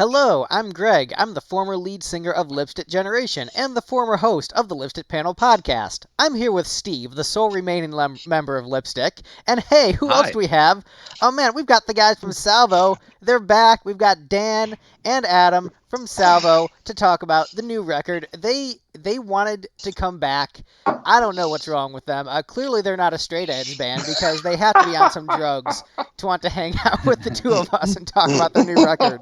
Hello, I'm Greg. I'm the former lead singer of Lipstick Generation and the former host of the Lipstick Panel podcast. I'm here with Steve, the sole remaining member of Lipstick. And hey, who else Hi. do we have? Oh man, we've got the guys from Salvo. They're back. We've got Dan and Adam from Salvo to talk about the new record. They wanted to come back. I don't know what's wrong with them. Clearly they're not a straight edge band because they have to be on some drugs to want to hang out with the two of us and talk about their new record.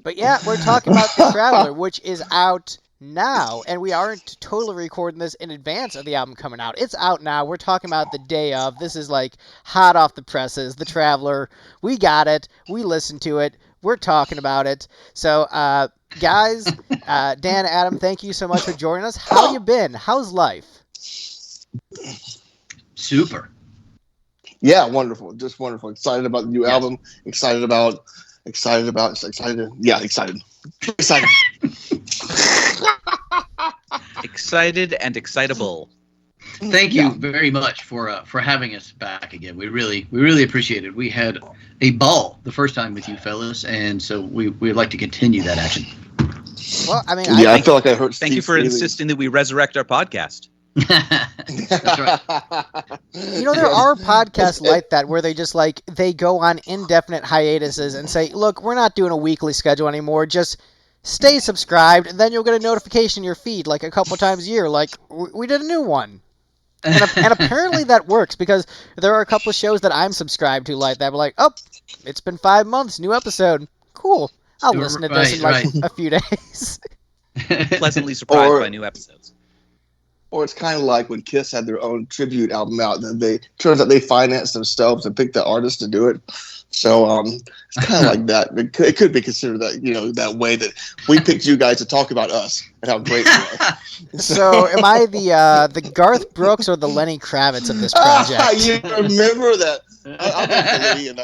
But yeah, we're talking about The Traveler, which is out now, and we aren't totally recording this in advance of the album coming out. It's out now. We're talking about the day of. This is like hot off the presses. The Traveler. We got it. We listened to it. We're talking about it. So, guys, Dan, Adam, thank you so much for joining us. How you been? How's life? Super. Yeah, wonderful. Just wonderful. Excited about the new album. Excited. Yeah, excited. Excited and excitable. Thank you very much for having us back again. We really appreciate it. We had a ball the first time with you fellas, and so we'd like to continue that action. Well, I mean, I feel like I heard. Thank you for insisting that we resurrect our podcast. That's right. You know, there are podcasts like that where they go on indefinite hiatuses and say, look, we're not doing a weekly schedule anymore. Just stay subscribed, and then you'll get a notification in your feed like a couple times a year. Like, we did a new one. And apparently that works because there are a couple of shows that I'm subscribed to like that. We're like, oh, it's been 5 months, new episode. Cool. I'll listen to this in like a few days. Pleasantly surprised by new episodes. Or it's kind of like when Kiss had their own tribute album out, and turns out they financed themselves and picked the artist to do it. So it's kind of like that. It could be considered that, that way that we picked you guys to talk about us and how great we are. So am I the Garth Brooks or the Lenny Kravitz of this project? You remember that? I'll go for Lenny and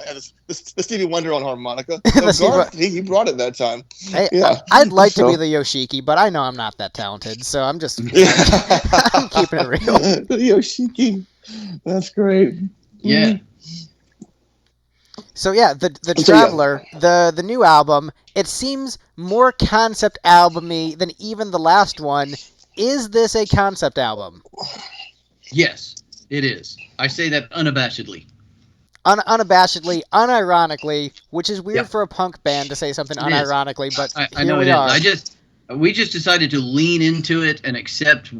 the Stevie Wonder on harmonica. No, Garth, he brought it that time. Hey, yeah. I'd like to be the Yoshiki, but I know I'm not that talented, so I'm just I'm keeping it real. The Yoshiki. That's great. Yeah. So yeah, the Traveler, the new album, it seems more concept album-y than even the last one. Is this a concept album? Yes, it is. I say that unabashedly. Unabashedly, unironically, which is weird for a punk band to say something unironically, but I know we it are. is. We just decided to lean into it and accept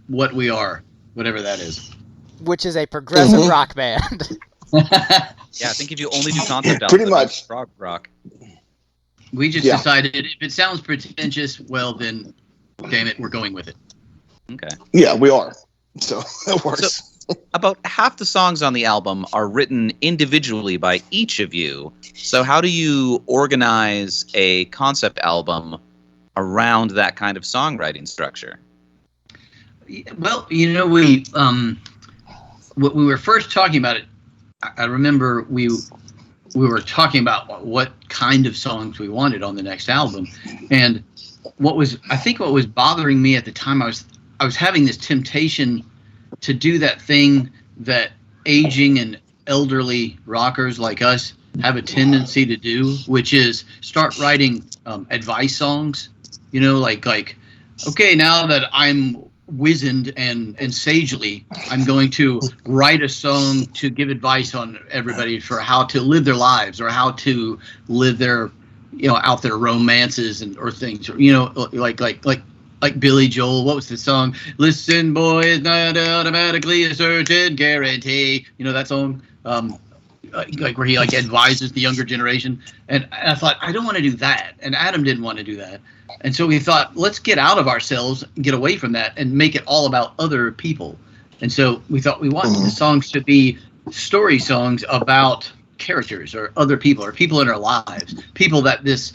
what we are, whatever that is. Which is a progressive rock band. Yeah, I think if you only do concept albums, Pretty much. prog rock. We just decided if it sounds pretentious, well then, damn it, we're going with it. Okay. Yeah, we are. So that works. So, about half the songs on the album are written individually by each of you. So how do you organize a concept album around that kind of songwriting structure? Well, we when we were first talking about it, I remember we were talking about what kind of songs we wanted on the next album, and what was bothering me at the time, I was having this temptation to do that thing that aging and elderly rockers like us have a tendency to do, which is start writing advice songs. Like okay, now that I'm wizened and sagely, I'm going to write a song to give advice on everybody for how to live their lives or how to live their out their romances or things, like Billy Joel. What was the song? Listen, boy, it's not automatically a certain guarantee. That song, where he advises the younger generation. And I thought, I don't want to do that, and Adam didn't want to do that. And so we thought, let's get out of ourselves, get away from that, and make it all about other people. And so we thought we wanted the songs to be story songs about characters or other people or people in our lives, people that this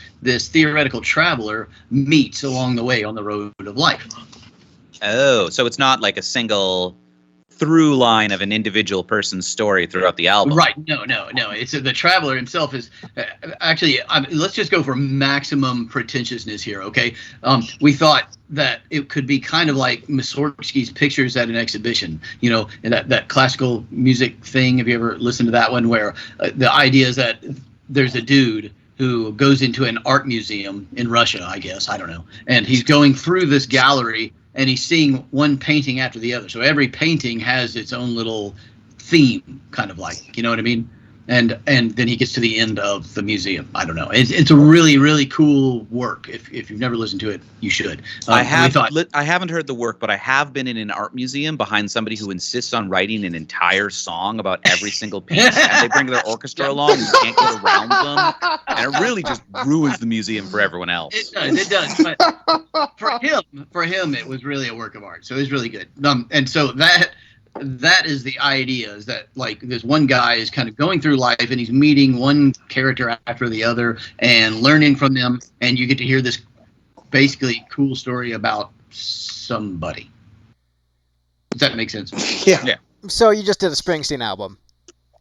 theoretical traveler meets along the way on the road of life. Oh, so it's not like a single through line of an individual person's story throughout the album. Right. No. It's the traveler himself is actually. Let's just go for maximum pretentiousness here. Okay. We thought that it could be kind of like Mussorgsky's Pictures at an Exhibition. And that classical music thing. Have you ever listened to that one? Where the idea is that there's a dude who goes into an art museum in Russia, I guess, I don't know, and he's going through this gallery and he's seeing one painting after the other. So every painting has its own little theme, kind of like, you know what I mean? And then he gets to the end of the museum. I don't know. It's a really, really cool work. If you've never listened to it, you should. I haven't heard the work, but I have been in an art museum behind somebody who insists on writing an entire song about every single piece, and they bring their orchestra along, and you can't get around them, and it really just ruins the museum for everyone else. It does. But for him, it was really a work of art. So it was really good. And so that is the idea, is that like this one guy is kind of going through life and he's meeting one character after the other and learning from them, and you get to hear this basically cool story about somebody. Does that make sense? Yeah. So you just did a Springsteen album,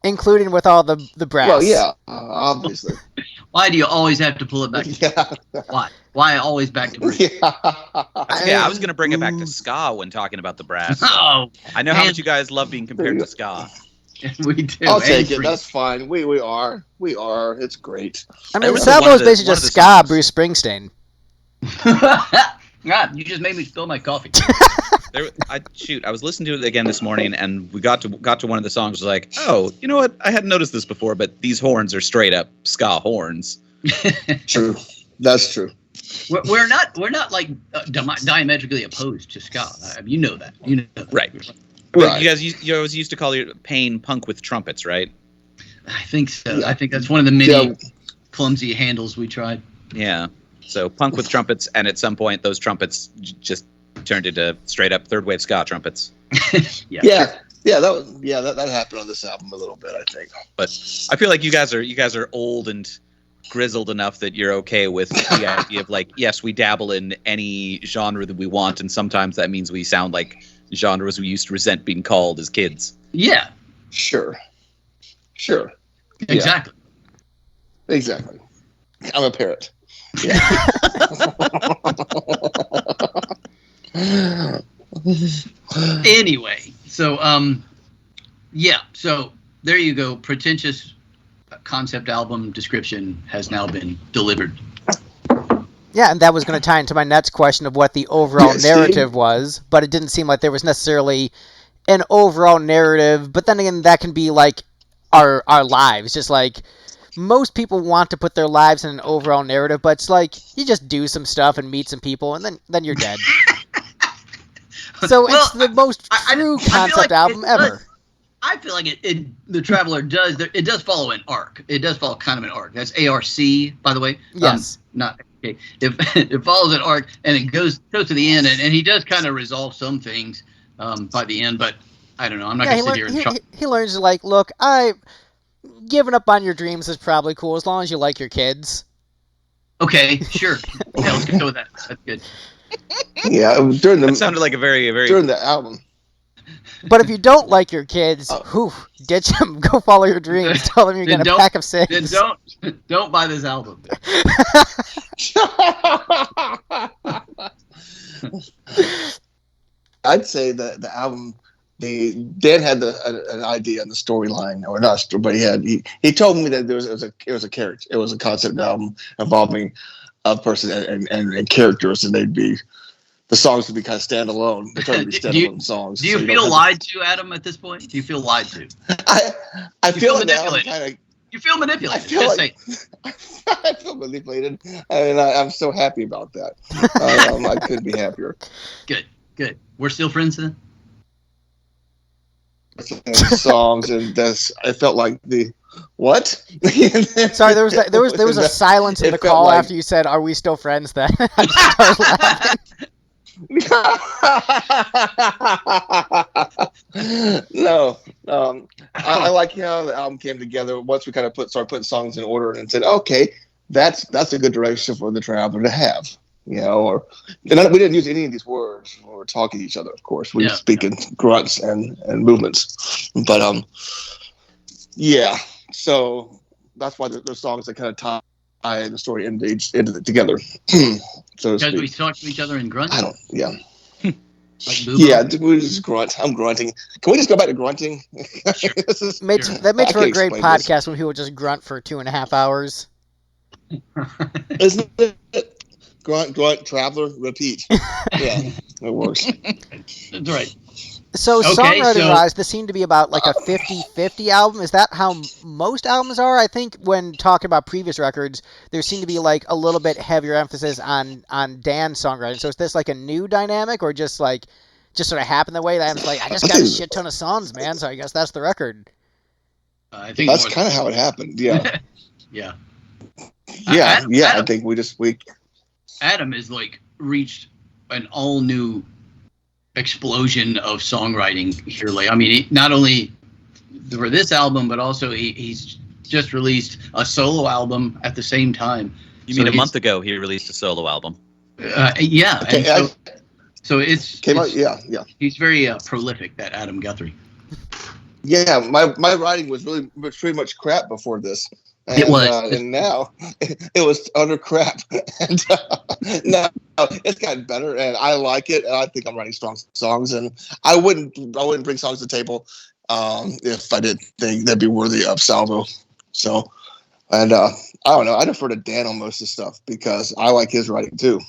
including with all the brass. Well, yeah, obviously. Why do you always have to pull it back? Yeah. Why always back to Bruce? Yeah. I was going to bring it back to ska when talking about the brass. Oh, I know how much you guys love being compared to ska. we do. I'll take it. That's fine. We are. It's great. I mean, was Salvo one is of the- basically one of just the ska songs. Bruce Springsteen. God, you just made me spill my coffee. I was listening to it again this morning, and we got to one of the songs. Was like, oh, you know what? I hadn't noticed this before, but these horns are straight up ska horns. True. That's true. We're not like diametrically opposed to ska. You know that. You know that. Right. Right. You guys, you always used to call your pain punk with trumpets, right? I think so. Yeah. I think that's one of the many Yeah. clumsy handles we tried. Yeah. So punk with trumpets, and at some point, those trumpets just turned into straight up third wave ska trumpets. Yeah. That happened on this album a little bit, I think. But I feel like you guys are old and grizzled enough that you're okay with the idea of like, yes, we dabble in any genre that we want, and sometimes that means we sound like genres we used to resent being called as kids. Yeah. Sure. Exactly. Yeah, exactly. I'm a parrot. Yeah. Anyway, so so there you go. Pretentious concept album description has now been delivered. Yeah, and that was going to tie into my next question of what the overall Yes, narrative was, but it didn't seem like there was necessarily an overall narrative. But then again, that can be like our lives. Just like most people want to put their lives in an overall narrative, but it's like you just do some stuff and meet some people, and then you're dead. So Well, it's the most I true feel concept like album it does- ever. I feel like the Traveler does follow an arc. It does follow kind of an arc. That's ARC, by the way. Yes. Not okay. It follows an arc and it goes to the end, and he does kind of resolve some things by the end. But I don't know. I'm not Yeah, gonna sit here and try. he learns like, look, giving up on your dreams is probably cool as long as you like your kids. Okay, sure. Yeah, let's go with that. That's good. Yeah, during That sounded like a very during the album. But if you don't like your kids, ditch them. Go follow your dreams. Tell them you're Then getting a don't- pack of six. Then don't buy this album. I'd say that the album, Dan had an idea on the storyline, or not, but he told me that it was a concept album involving a person and characters, and the songs would be kind of standalone. They're trying to be standalone songs. Do you so feel lied to, Adam, at this point? Do you feel lied to? I feel like manipulated. You feel manipulated. I feel Just like- say. I feel manipulated, and I'm so happy about that. I couldn't be happier. Good. We're still friends then? Songs and this, I felt like the what? Sorry, there was a silence in it the felt call like- after you said, "Are we still friends?" Then I just started laughing. No, I like how the album came together once we kind of started putting songs in order and said, okay, that's a good direction for the Traveler to have, you know. We didn't use any of these words when we were talking to each other. Of course, we were speaking grunts and movements, but yeah. So that's why there's songs that kind of tie the story into together. So to Because we speak. talk to each other in grunt? Yeah. Like boo-boo? Yeah, we just grunt. I'm grunting. Can we just go back to grunting? Sure. This is- That makes I for a can't great explain this. podcast when people just grunt for 2.5 hours. Isn't it? Grunt, grunt, traveler, repeat. Yeah, it works. That's right. So Okay, songwriting-wise, this seemed to be about like a 50-50 album. Is that how most albums are? I think when talking about previous records, there seemed to be like a little bit heavier emphasis on Dan's songwriting. So is this like a new dynamic, or just sort of happened that way? That I was like, I just I got a think shit ton of songs, man. So I guess that's the record. I think that's kind of how it happened. Yeah, yeah. yeah, Adam, yeah. I Adam, think we Adam has like reached an all new explosion of songwriting here. Like, I mean, not only for this album, but also he's just released a solo album at the same time. You mean a month ago he released a solo album? Yeah, Okay, and so it's came out. Yeah, yeah, he's very prolific. That Adam Guthrie. yeah. My writing was pretty much crap before this. And, It was. and now it was utter crap. And now it's gotten better, and I like it. And I think I'm writing strong songs, and I wouldn't bring songs to the table if I didn't think they'd be worthy of Salvo. So, and I don't know. I defer to Dan on most of the stuff because I like his writing too,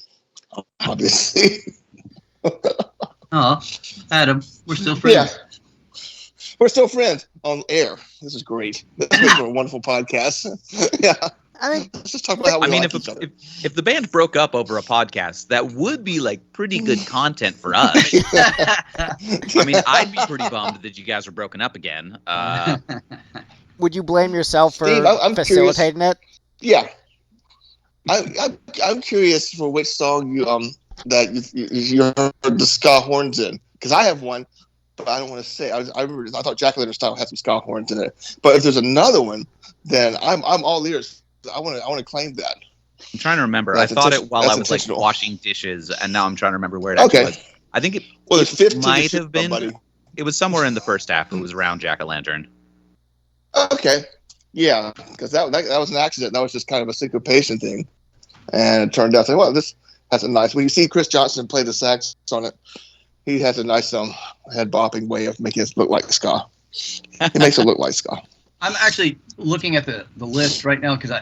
obviously. Oh, Adam, we're still friends. Yeah. We're still friends on air. This is great. This makes for a wonderful podcast. Yeah. I mean, Let's just talk about how we like each other. if the band broke up over a podcast, that would be like pretty good content for us. I mean, I'd be pretty bummed that you guys were broken up again. would you blame yourself for Steve, I'm facilitating it? Yeah. I'm curious for which song you you heard the ska horns in, because I have one, but I don't want to say. I thought Jack Lantern Style had some ska horns in it, but if there's another one, then I'm all ears. I want to claim that. I'm trying to remember. That's I thought it while I was like intentional. washing dishes, and now I'm trying to remember where it actually was. I think there's 15 might to have been. buddy. It was somewhere in the first half. It was around Jack o' Lantern. Okay. Yeah, because that was an accident. That was just kind of a syncopation thing, and it turned out to well, this has a nice. When you see Chris Johnson play the sax on it, he has a nice head bopping way of making it look like ska. He makes it look like ska. I'm actually looking at the list right now because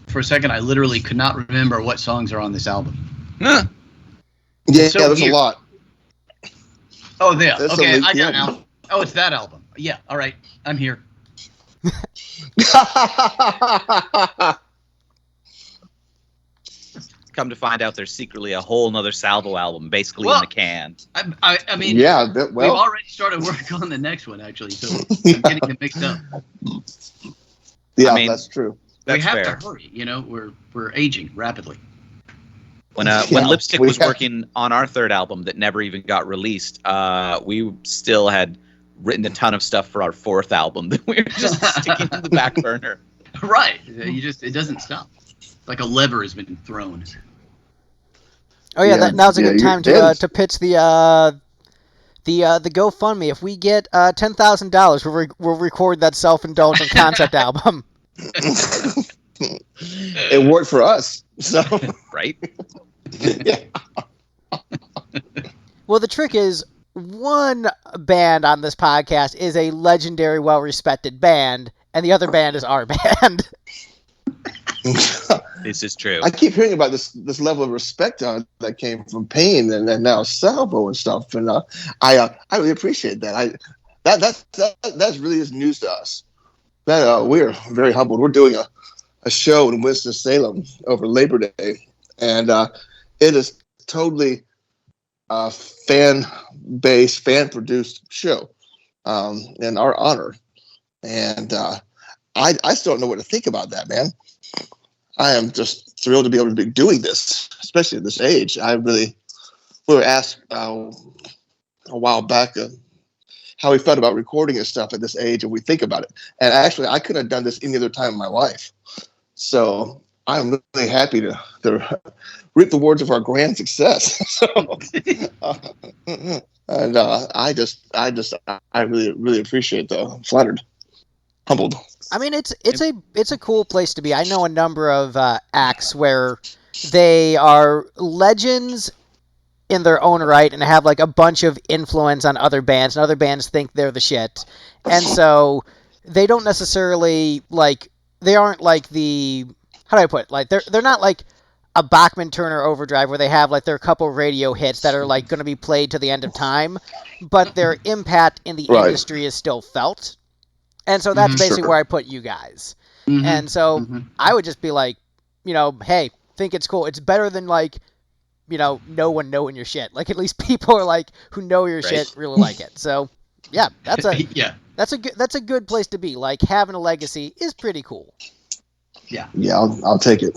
for a second I literally could not remember what songs are on this album. Yeah, So there's weird. a lot. Oh, yeah. That's Okay, a I got yeah. it now. Oh, it's that album. Yeah. All right, I'm here. Come to find out, there's secretly a whole nother Salvo album, basically Well, in the can. I mean, Yeah, we've well, already started work on the next one actually, so I'm getting them mixed up. yeah, I mean, that's true. That's we have fair. to hurry. You know, we're aging rapidly. When Yeah, Lipstick we was have- working on our third album that never even got released, we still had written a ton of stuff for our fourth album that we were just sticking in the back burner. Right. It doesn't stop. Like a lever has been thrown. Oh yeah, Yeah, now's a yeah, good time to pitch the GoFundMe. If we get $10,000, we'll record that self-indulgent concept album. It worked for us. So Right? yeah. Well, the trick is, one band on this podcast is a legendary, well-respected band, and the other band is our band. This is true. I keep hearing about this level of respect that came from Pain and now Salvo and stuff, and I really appreciate that. That really is news to us. That we're very humbled. We're doing a show in Winston-Salem over Labor Day, and it is totally fan-based, fan-produced show in our honor, and I still don't know what to think about that, man. I am just thrilled to be able to be doing this, especially at this age. We were asked a while back how we felt about recording and stuff at this age, and we think about it. And actually, I couldn't have done this any other time in my life. So I'm really happy to reap the rewards of our grand success. And I really, really appreciate the flattered, humbled. I mean, it's a cool place to be. I know a number of acts where they are legends in their own right and have like a bunch of influence on other bands, and other bands think they're the shit, and so they don't necessarily they aren't like the how do I put it? Like they're not like a Bachman Turner Overdrive where they have like their couple radio hits that are like going to be played to the end of time, but their impact in the Right. industry is still felt. And so that's basically Sure. where I put you guys. Mhm. And so Mhm. I would just be like, hey, think it's cool. It's better than like, no one knowing your shit. Like at least people are like who know your Right. shit really like it. So yeah, that's yeah. a good place to be. Like having a legacy is pretty cool. Yeah, I'll take it.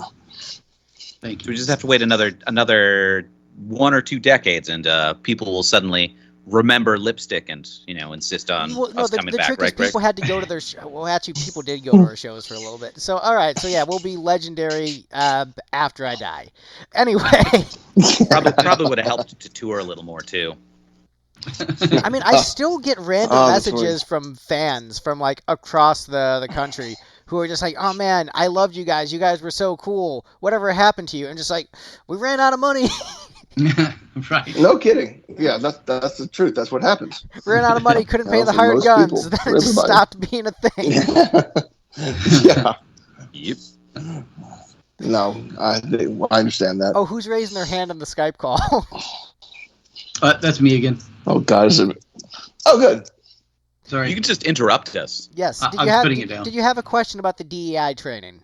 Thank We you. just have to wait another 1 or 2 decades, and people will suddenly remember Lipstick and insist on Well, no, us the coming trick back. is Right? people had to go to their show. Well, actually, people did go to our shows for a little bit. So, all right. So, yeah, we'll be legendary after I die. Anyway, Probably would have helped to tour a little more too. I mean, I still get random that's messages from fans from, like, across the country who are just like, oh, man, I loved you guys. You guys were so cool. Whatever happened to you? And just like, we ran out of money. Right. No kidding. Yeah, that's the truth. That's what happens. Ran out of money. Couldn't pay the For hired most guns. people, Then for it just everybody. stopped being a thing. Yeah. Yep. No, I understand that. Oh, who's raising their hand on the Skype call? That's me again. Oh God, is it? Oh, good. Sorry. You can just interrupt us. Yes. I'm putting it down. Did you have a question about the DEI training?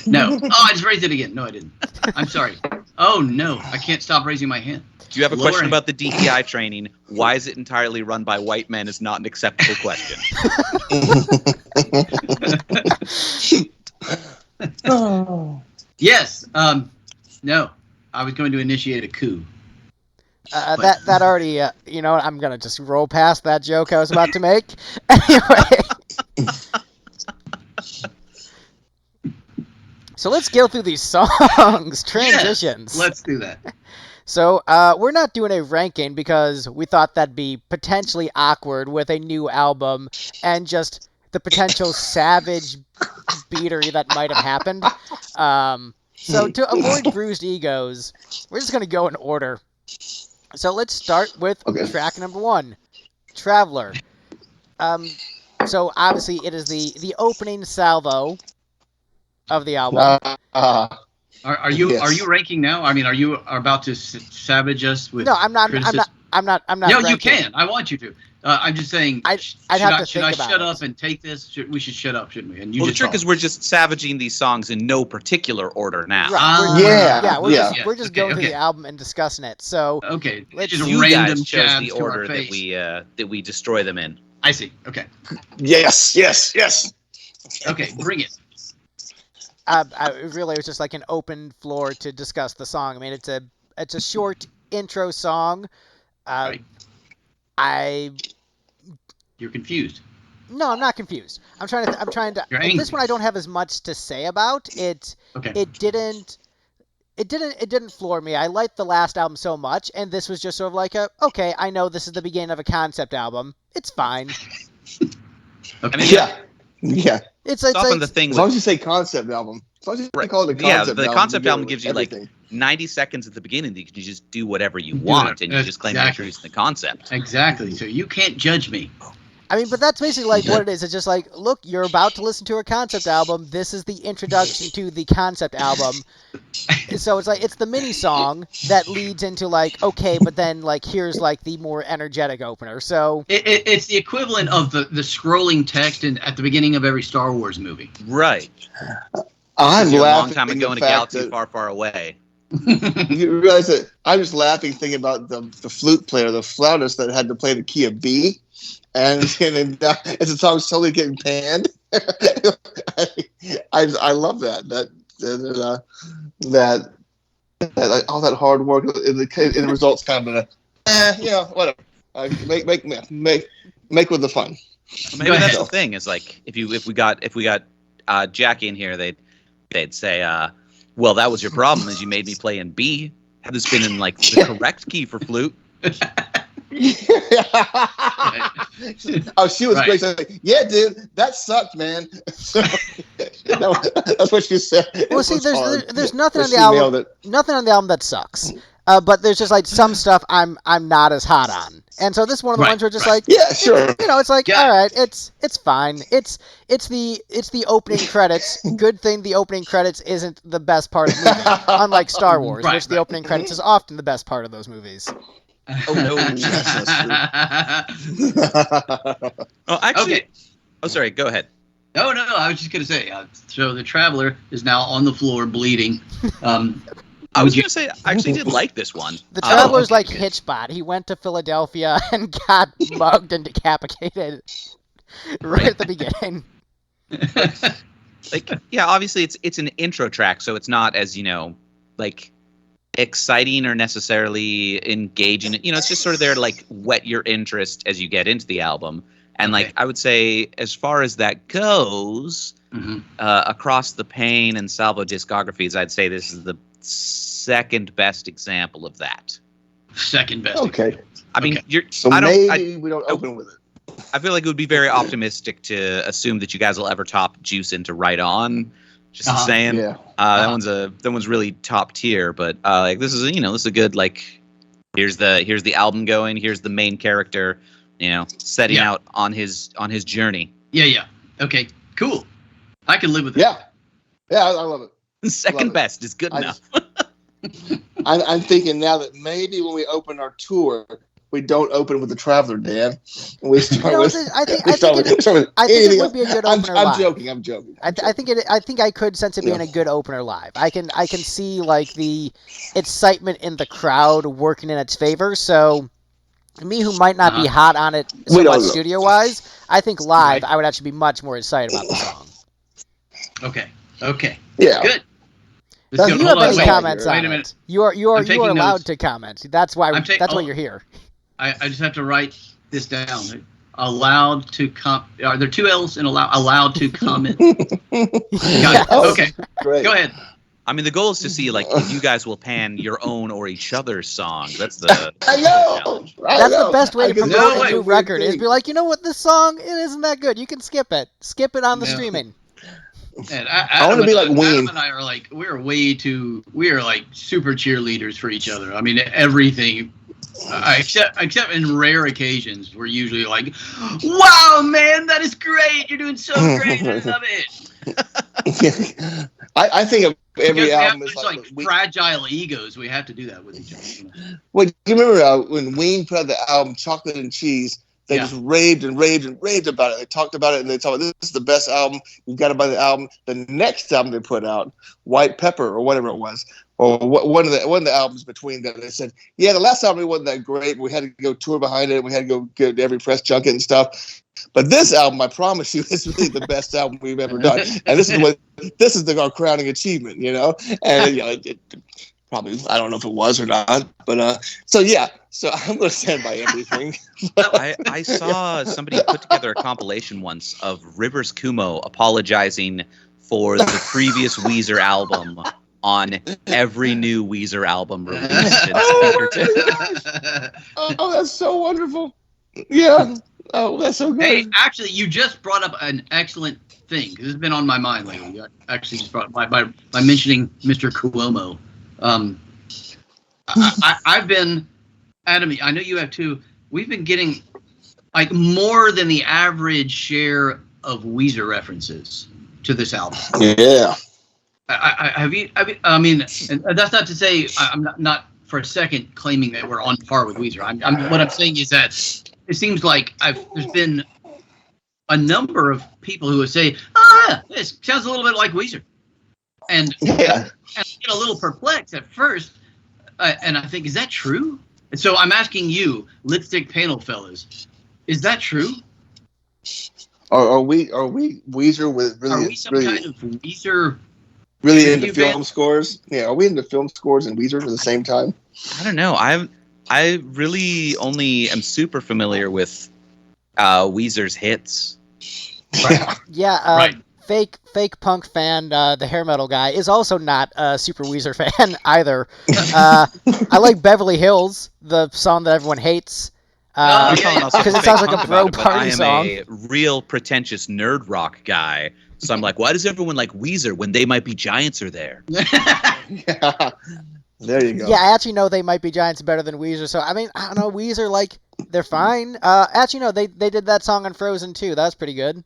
No. Oh, I just raised it again. No, I didn't. I'm sorry. Oh no, I can't stop raising my hand. Do you have a Lower question hand. about the DEI training? Why is it entirely run by white men is not an acceptable question. Yes. No. I was going to initiate a coup. That already, I'm gonna just roll past that joke I was about to make. Anyway, so let's go through these songs, transitions. Yes, let's do that. So we're not doing a ranking because we thought that'd be potentially awkward with a new album and just the potential savage beatery that might have happened. So to avoid bruised egos, we're just gonna go in order. So let's start with track number 1, Traveler. So obviously it is the opening salvo of the album. Are you Yes. are you ranking now? I mean, are you about to savage us with? No, I'm not. criticism? I'm not. No, ranking. you can. I want you to. I'm just saying. I'd should have to should think I about shut it. up and take this? We should shut up, shouldn't we? And you Well, the just trick talk. is we're just savaging these songs in no particular order now. Right. Yeah, We're just going through the album and discussing it. So Okay, Let's- just You random guys chose jabs the to our order face. that we destroy them in. I see. Okay. Yes. Okay. Bring it. it really was just like an open floor to discuss the song. I mean, it's a short intro song. Right. You're confused. No, I'm not confused. I'm trying to. You're This angry. one I don't have as much to say about. It Okay. didn't floor me. I liked the last album so much, and this was just sort of like okay, I know this is the beginning of a concept album. It's fine. I mean, Yeah. It's it's often like the thing As long with as you say concept album. As long as you Right. call it a Yeah, concept the album. concept you album get gives you, like, everything. 90 seconds at the beginning that you can just do whatever you Do want, it. and you just claim you're Exactly. introducing the concept. Exactly. So you can't judge me. I mean, but that's basically like what it is. It's just like, look, you're about to listen to a concept album. This is the introduction to the concept album. So it's like it's the mini song that leads into like, okay, but then like here's like the more energetic opener. So It's the equivalent of the scrolling text at the beginning of every Star Wars movie. Right. I'm You're a long laughing time at ago the in a fact galaxy that far, far away. you realize that I'm just laughing thinking about the flute player, the flautist that had to play the key of B, and as the song's slowly getting panned. I love that all that hard work in the results kind of whatever. Make with the fun. Maybe Go that's ahead. the thing. Is like if we got Jackie in here, they'd say, well, that was your problem, is you made me play in B. Had this been in like the correct key for flute. Oh, she was Right. great. She's like, yeah, dude, that sucked, man. That's what she said. well, see, It was hard. there's nothing But on the she nailed album. it. Nothing on the album that sucks. But there's just like some stuff I'm not as hot on, and so this is one of the ones where just like Yeah, sure. it's like Yeah. all right, it's fine. It's the opening credits. Good thing the opening credits isn't the best part of the movie, unlike Star Wars, which the opening credits is often the best part of those movies. Oh no. Oh, actually. Okay. Oh, sorry. Go ahead. No, I was just going to say, so the Traveler is now on the floor bleeding. I was going to say, I actually did like this one. The Traveler's okay, like good. Hitchbot. He went to Philadelphia and got mugged and decapitated right at the beginning. Like, yeah, obviously it's an intro track, so it's not as, like exciting or necessarily engaging. It's just sort of there to like whet your interest as you get into the album. And like I would say, as far as that goes, across the Pain and Salvo discographies, I'd say this is the second best example of that. Second best. Okay. I mean, So maybe we don't open with it. I feel like it would be very optimistic to assume that you guys will ever top Juice into Right On. Just saying. Yeah. That one's really top tier, but like this is this is a good like here's the album going, here's the main character, setting out on his journey. Yeah. Okay, cool. I can live with it. Yeah, I love it. Second best is good enough. I'm thinking now that maybe when we open our tour, we don't open with the Traveler, Dan. We start with. I think it would be a good opener live. I'm joking. I think I could sense it being a good opener live. I can see like the excitement in the crowd working in its favor. So me, who might not be hot on it so much studio wise, I think live I would actually be much more excited about the song. Okay. Yeah. Good. Do you have any comments on Wait a minute. it? You are allowed notes. to comment. That's why why you're here. I just have to write this down. Allowed to are there two L's in allowed to comment? Got it. Okay. Great. Go ahead. I mean, the goal is to see like if you guys will pan your own or each other's song. That's the I know. That's the best way to promote a new No, record. Is be like, you know what, this song it isn't that good. You can skip it. Skip it on the streaming. And I want to be like Wayne. Adam and I are like we are like super cheerleaders for each other. I mean everything. Except in rare occasions, we're usually like, "Wow, man, that is great! You're doing so great! I love it." I think of every album is like fragile egos. We have to do that with each other. Well, do you remember when Wayne put out the album Chocolate and Cheese? They just raved and raved and raved about it. They talked about it and they talked about this is the best album. You've got to buy the album. The next album they put out, White Pepper or whatever it was, or one of the albums between them, they said, yeah, the last album wasn't that great. We had to go tour behind it. We had to go get every press junket and stuff. But this album, I promise you, is really the best album we've ever done. And this is our crowning achievement, And it probably, I don't know if it was or not, but so I'm going to stand by everything. I saw somebody put together a compilation once of Rivers Cuomo apologizing for the previous Weezer album on every new Weezer album released. Oh, that's so wonderful. Yeah. Oh, that's so good. Hey, actually, you just brought up an excellent thing. This has been on my mind lately. You actually just brought by mentioning Mr. Cuomo. I've been, Adam, I know you have too. We've been getting like more than the average share of Weezer references to this album. Yeah. I mean, and that's not to say I'm not for a second claiming that we're on par with Weezer. What I'm saying is that it seems like there's been a number of people who would say, this sounds a little bit like Weezer. And I get a little perplexed at first. And I think, is that true? And so I'm asking you, lipstick panel fellas, is that true? Are we Weezer with really? Are we some kind of Weezer? Really into film scores? Yeah, are we into film scores and Weezer at the same time? I don't know. I really only am super familiar with Weezer's hits. Right. Yeah. Right. Fake punk fan, the hair metal guy, is also not a super Weezer fan either. I like Beverly Hills, the song that everyone hates. Because it sounds like a bro party song. I am a real pretentious nerd rock guy, so I'm like, why does everyone like Weezer when they might be giants are there? Yeah. There you go. Yeah, I actually know They Might Be Giants better than Weezer. So I mean, I don't know. Weezer, like, they're fine. Actually, no, they did that song on Frozen too. That was pretty good.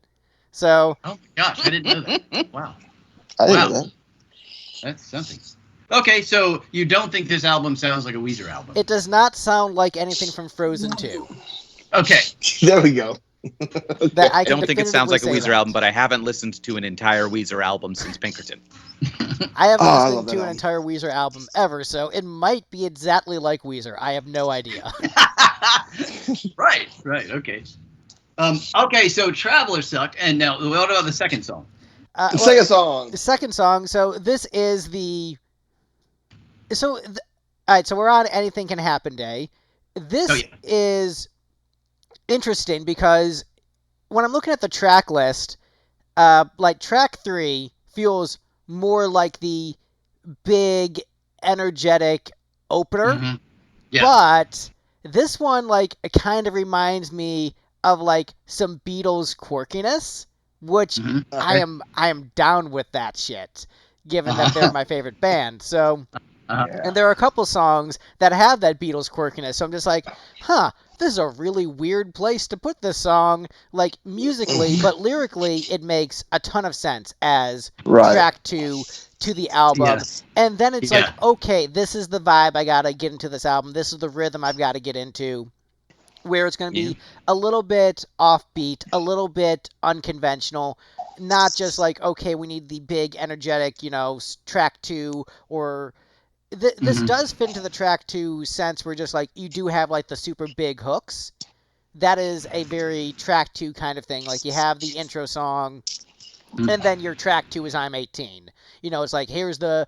So Oh gosh, I didn't know that. Wow. I didn't Wow. know that. That's something. Okay, so you don't think this album sounds like a Weezer album? it does not sound like anything from Frozen 2. Okay. There we go. That I I can don't think it sounds like a definitively Weezer say that. album, but I haven't listened to an entire Weezer album since Pinkerton. I haven't Oh, I listened love that to an album. entire Weezer album ever, so it might be exactly like Weezer. I have no idea. Right. Okay. Okay, so Traveler sucked, and now what about the second song? Sing a song. The second song. So this is the. All right. So we're on Anything Can Happen Day. This Oh, yeah. is interesting because when I'm looking at the track list, like track 3 feels more like the big, energetic opener. Mhm. Yeah. But this one, like, it kind of reminds me of like some Beatles quirkiness, which Mhm. I am down with that shit, given that they're my favorite band. So, and there are a couple songs that have that Beatles quirkiness. So I'm just like, this is a really weird place to put this song, like musically, but lyrically, it makes a ton of sense as Right. track 2 to the album. Yes. And then it's Yeah. like, okay, this is the vibe I gotta get into this album. This is the rhythm I've got to get into, where it's going to be a little bit offbeat, a little bit unconventional, not just like, okay, we need the big, energetic, track 2, or this does fit into the track 2 sense where just like you do have like the super big hooks. That is a very track 2 kind of thing. Like you have the intro song, and then your track 2 is I'm 18. It's like, here's the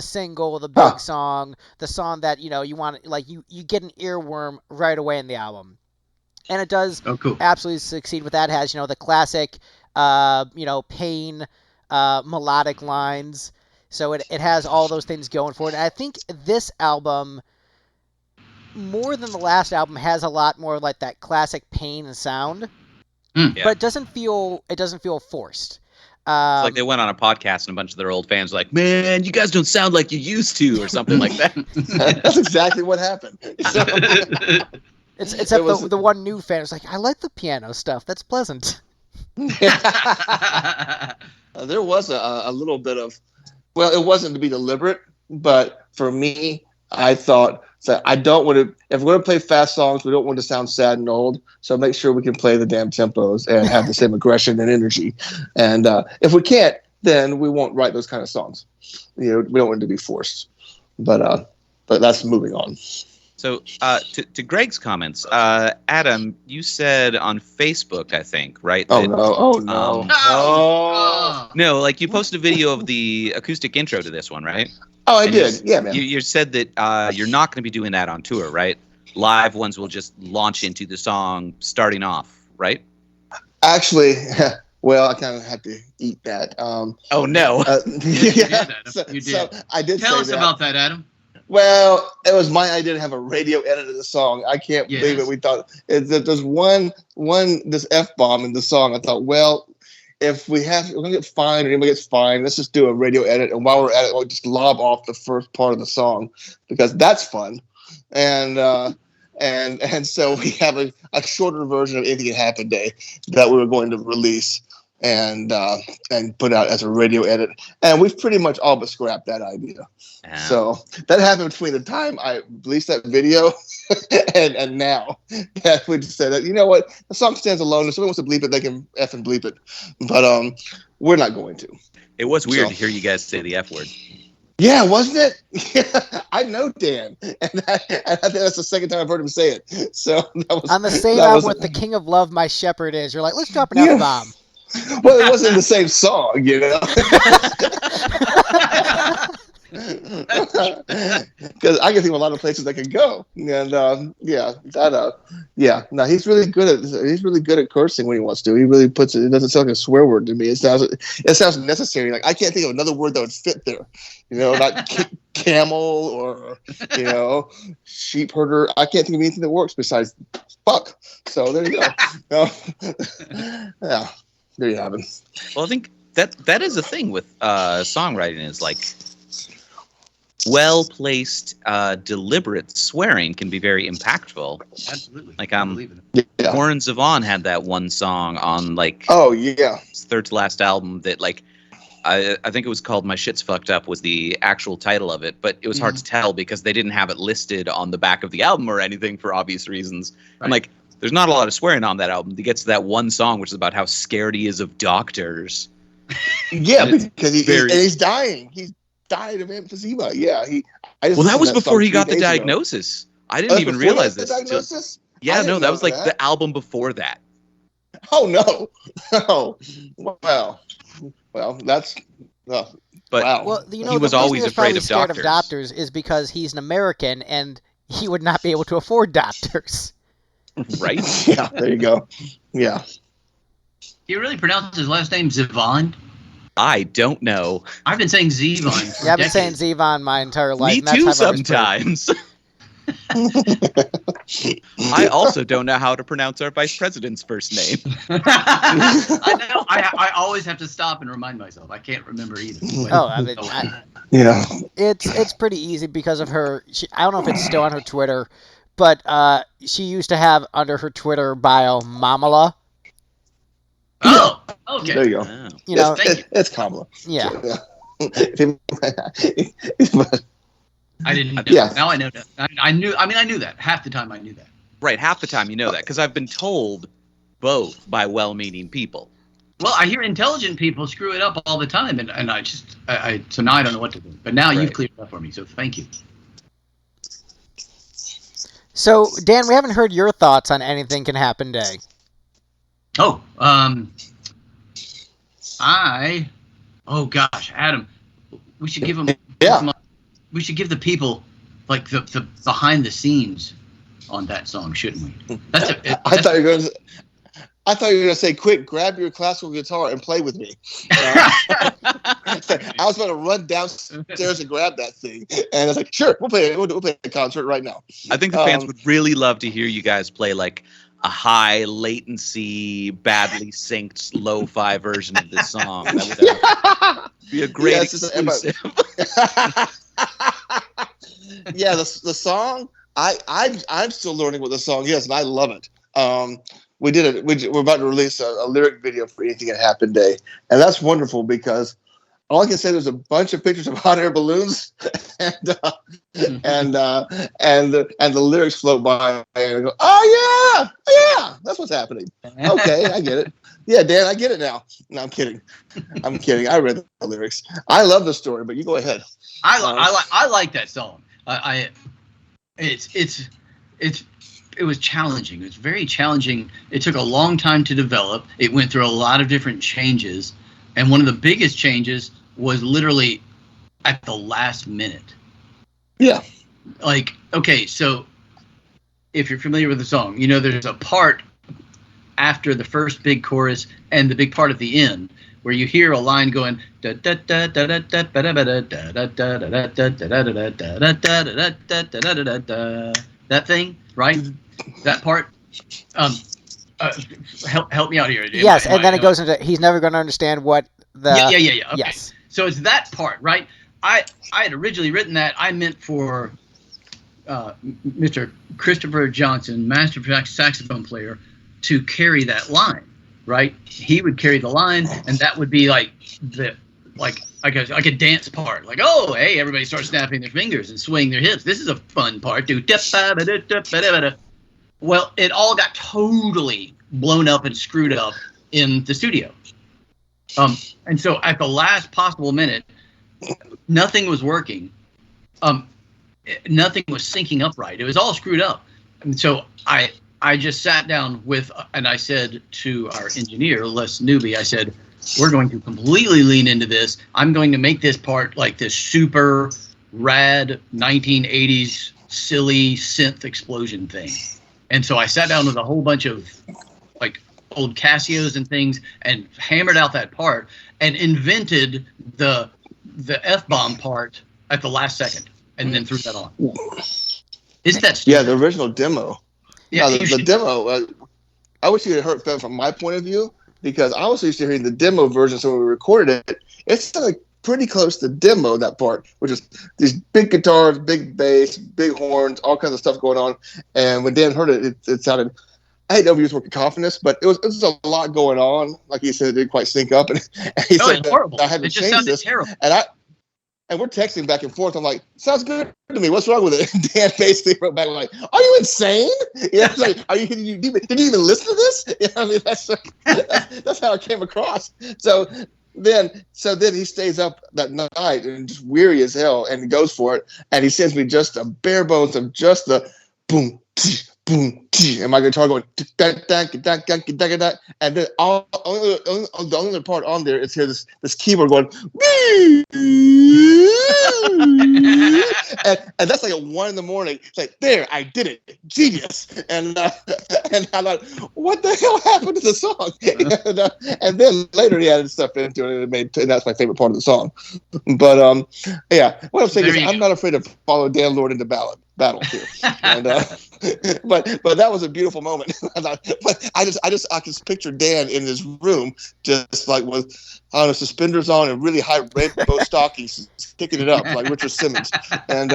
single, the big song, the song that, you want, like, you get an earworm right away in the album. And it does cool. absolutely succeed with that. It has, the classic, pain, melodic lines. So it has all those things going for it. And I think this album, more than the last album, has a lot more like that classic Pain sound. Yeah. But it doesn't feel forced. It's like they went on a podcast and a bunch of their old fans were like, man, you guys don't sound like you used to, or something like that. That's exactly what happened. So, Except the one new fan was like, I like the piano stuff. That's pleasant. there was a little bit of, well, it wasn't to be deliberate, but for me, I thought that I don't want to, if we're going to play fast songs, we don't want to sound sad and old. So make sure we can play the damn tempos and have the same aggression and energy. And if we can't, then we won't write those kind of songs. We don't want it to be forced. But that's moving on. So to Greg's comments, Adam, you said on Facebook, I think, right? Oh, that, no. Oh, no. No, like you posted a video of the acoustic intro to this one, right? Oh, I And did. Yeah, man. You said that you're not going to be doing that on tour, right? Live ones will just launch into the song starting off, right? Actually, well, I kind of have to eat that. Oh, no. You did, Adam. You did. So I did Tell say us that. about that, Adam. Well, it was my idea to have a radio edit of the song. I can't believe it. We thought there's this F-bomb in the song. I thought, well, if we're going to get fined or anybody gets fined, let's just do a radio edit. And while we're at it, we'll just lob off the first part of the song because that's fun. And so we have a shorter version of Anything Can Happen Day that we were going to release and put out as a radio edit. And we've pretty much all but scrapped that idea. So that happened between the time I released that video and now. Yeah, we just said that, you know what, the song stands alone. If someone wants to bleep it, they can effing bleep it. But we're not going to. It was weird to hear you guys say the F word. Yeah, wasn't it? Yeah, I know Dan, and I think that's the second time I've heard him say it. So that was on the same album with "The King of Love, My Shepherd Is." You're like, let's drop an F-bomb. Well, it wasn't the same song, you know. Because I can think of a lot of places that could go, and no, he's really good at cursing when he wants to. He really puts it. It doesn't sound like a swear word to me. It sounds necessary. Like I can't think of another word that would fit there. Not camel or sheep herder. I can't think of anything that works besides fuck. So there you go. Yeah, there you have it. Well, I think that is the thing with songwriting is like well-placed, deliberate swearing can be very impactful. Absolutely. Like, I believe it. Yeah. Warren Zevon had that one song on, like, Oh yeah. his third to last album that, like, I think it was called My Shit's Fucked Up was the actual title of it, but it was hard to tell because they didn't have it listed on the back of the album or anything for obvious reasons. Right. And, like, there's not a lot of swearing on that album. He gets to that one song, which is about how scared he is of doctors. Yeah, And because he's dying. He's died of emphysema. Yeah, Well, that was before he got the the diagnosis. I didn't even realize this. Diagnosis? Yeah, no, that was like that. the album before that. Oh no! Oh, well, that's. But wow. Well, you know, He was the reason always he was afraid probably of scared doctors. of doctors is because he's an American and he would not be able to afford doctors. right? Yeah, there you go. Yeah. He really pronounced his last name Zevon? I don't know. I've been saying Zevon. Yeah, I've been saying Zevon my entire life. Me and that's too how I've always put it. sometimes. I also don't know how to pronounce our vice president's first name. I know. I always have to stop and remind myself. I can't remember either. Oh, I mean, Yeah. it's pretty easy because of her. I don't know if it's still on her Twitter, but she used to have under her Twitter bio Mamala. Oh, okay. There you go. Oh. You know, It's Kamala. yeah. I didn't know. Yeah. Now I know that. I knew that. Half the time I knew that. Right, half the time you know that, because I've been told both by well-meaning people. Well, I hear intelligent people screw it up all the time, and I just so now I don't know what to do. But now you've Right. cleared it up for me, so thank you. So, Dan, we haven't heard your thoughts on Anything Can Happen Day. Oh, oh gosh, Adam, we should give them. Yeah. We should give the people like the behind the scenes on that song, shouldn't we? I thought you were going to say, quick, grab your classical guitar and play with me. I was about to run downstairs and grab that thing. And I was like, sure, we'll play a concert right now. I think the fans would really love to hear you guys play like a high latency, badly synced, lo-fi version of this song. That would be a great exclusive. Yeah, the song. I'm still learning what the song is, and I love it. We're about to release a lyric video for Anything Can Happen Day, and that's wonderful because all I can say, there's a bunch of pictures of hot air balloons, and the lyrics float by, and I go, oh yeah, that's what's happening. Okay, I get it. Yeah, Dan, I get it now. No, I'm kidding. I read the lyrics. I love the story, but you go ahead. I like that song. It was challenging. It was very challenging. It took a long time to develop. It went through a lot of different changes, and one of the biggest changes was literally at the last minute. Yeah. Like, okay, so if you're familiar with the song, you know there's a part after the first big chorus and the big part at the end where you hear a line going that thing, right? That part. Help me out here. Yes, and then it goes into he's never going to understand what the yeah. Okay. Yes. So it's that part, right? I had originally written that. I meant for Mr. Christopher Johnson, master saxophone player, to carry that line, right? He would carry the line, and that would be like a dance part. Like, oh, hey, everybody starts snapping their fingers and swaying their hips. This is a fun part. Well, it all got totally blown up and screwed up in the studio. And so at the last possible minute, nothing was working. Nothing was syncing up right. It was all screwed up. And so I just sat down and I said to our engineer, Les Newby, I said, we're going to completely lean into this. I'm going to make this part like this super rad 1980s silly synth explosion thing. And so I sat down with a whole bunch of like old Casios and things and hammered out that part and invented the F-bomb part at the last second and then threw that on. Isn't that stupid? Yeah, the original demo. Yeah, the demo. I wish you had heard from my point of view, because I was used to hearing the demo version. So when we recorded it, it's like pretty close to demo, that part, which is these big guitars, big bass, big horns, all kinds of stuff going on. And when Dan heard it, it sounded, I didn't know if he was working confidence, but it was a lot going on. Like he said, it didn't quite sync up. And he said it's horrible. I had to change this. Terrible. And we're texting back and forth. I'm like, sounds good to me. What's wrong with it? And Dan basically wrote back like, are you insane? Yeah, it's like, did you even listen to this? You know, I mean, that's how it came across. So then he stays up that night and just weary as hell and he goes for it. And he sends me just a bare bones of just the boom, boom, and my guitar going, and then the only part on there is here this keyboard going, and that's like at 1 a.m. It's like, there, I did it, genius. And I'm like, what the hell happened to the song? And then later he added stuff into it, and that's my favorite part of the song. But yeah, what I'm saying is I'm not afraid to follow Dan Lord into battle here. And but that was a beautiful moment. But I just picture Dan in his room just like with suspenders on and really high rainbow stockings, kicking it up like Richard Simmons. And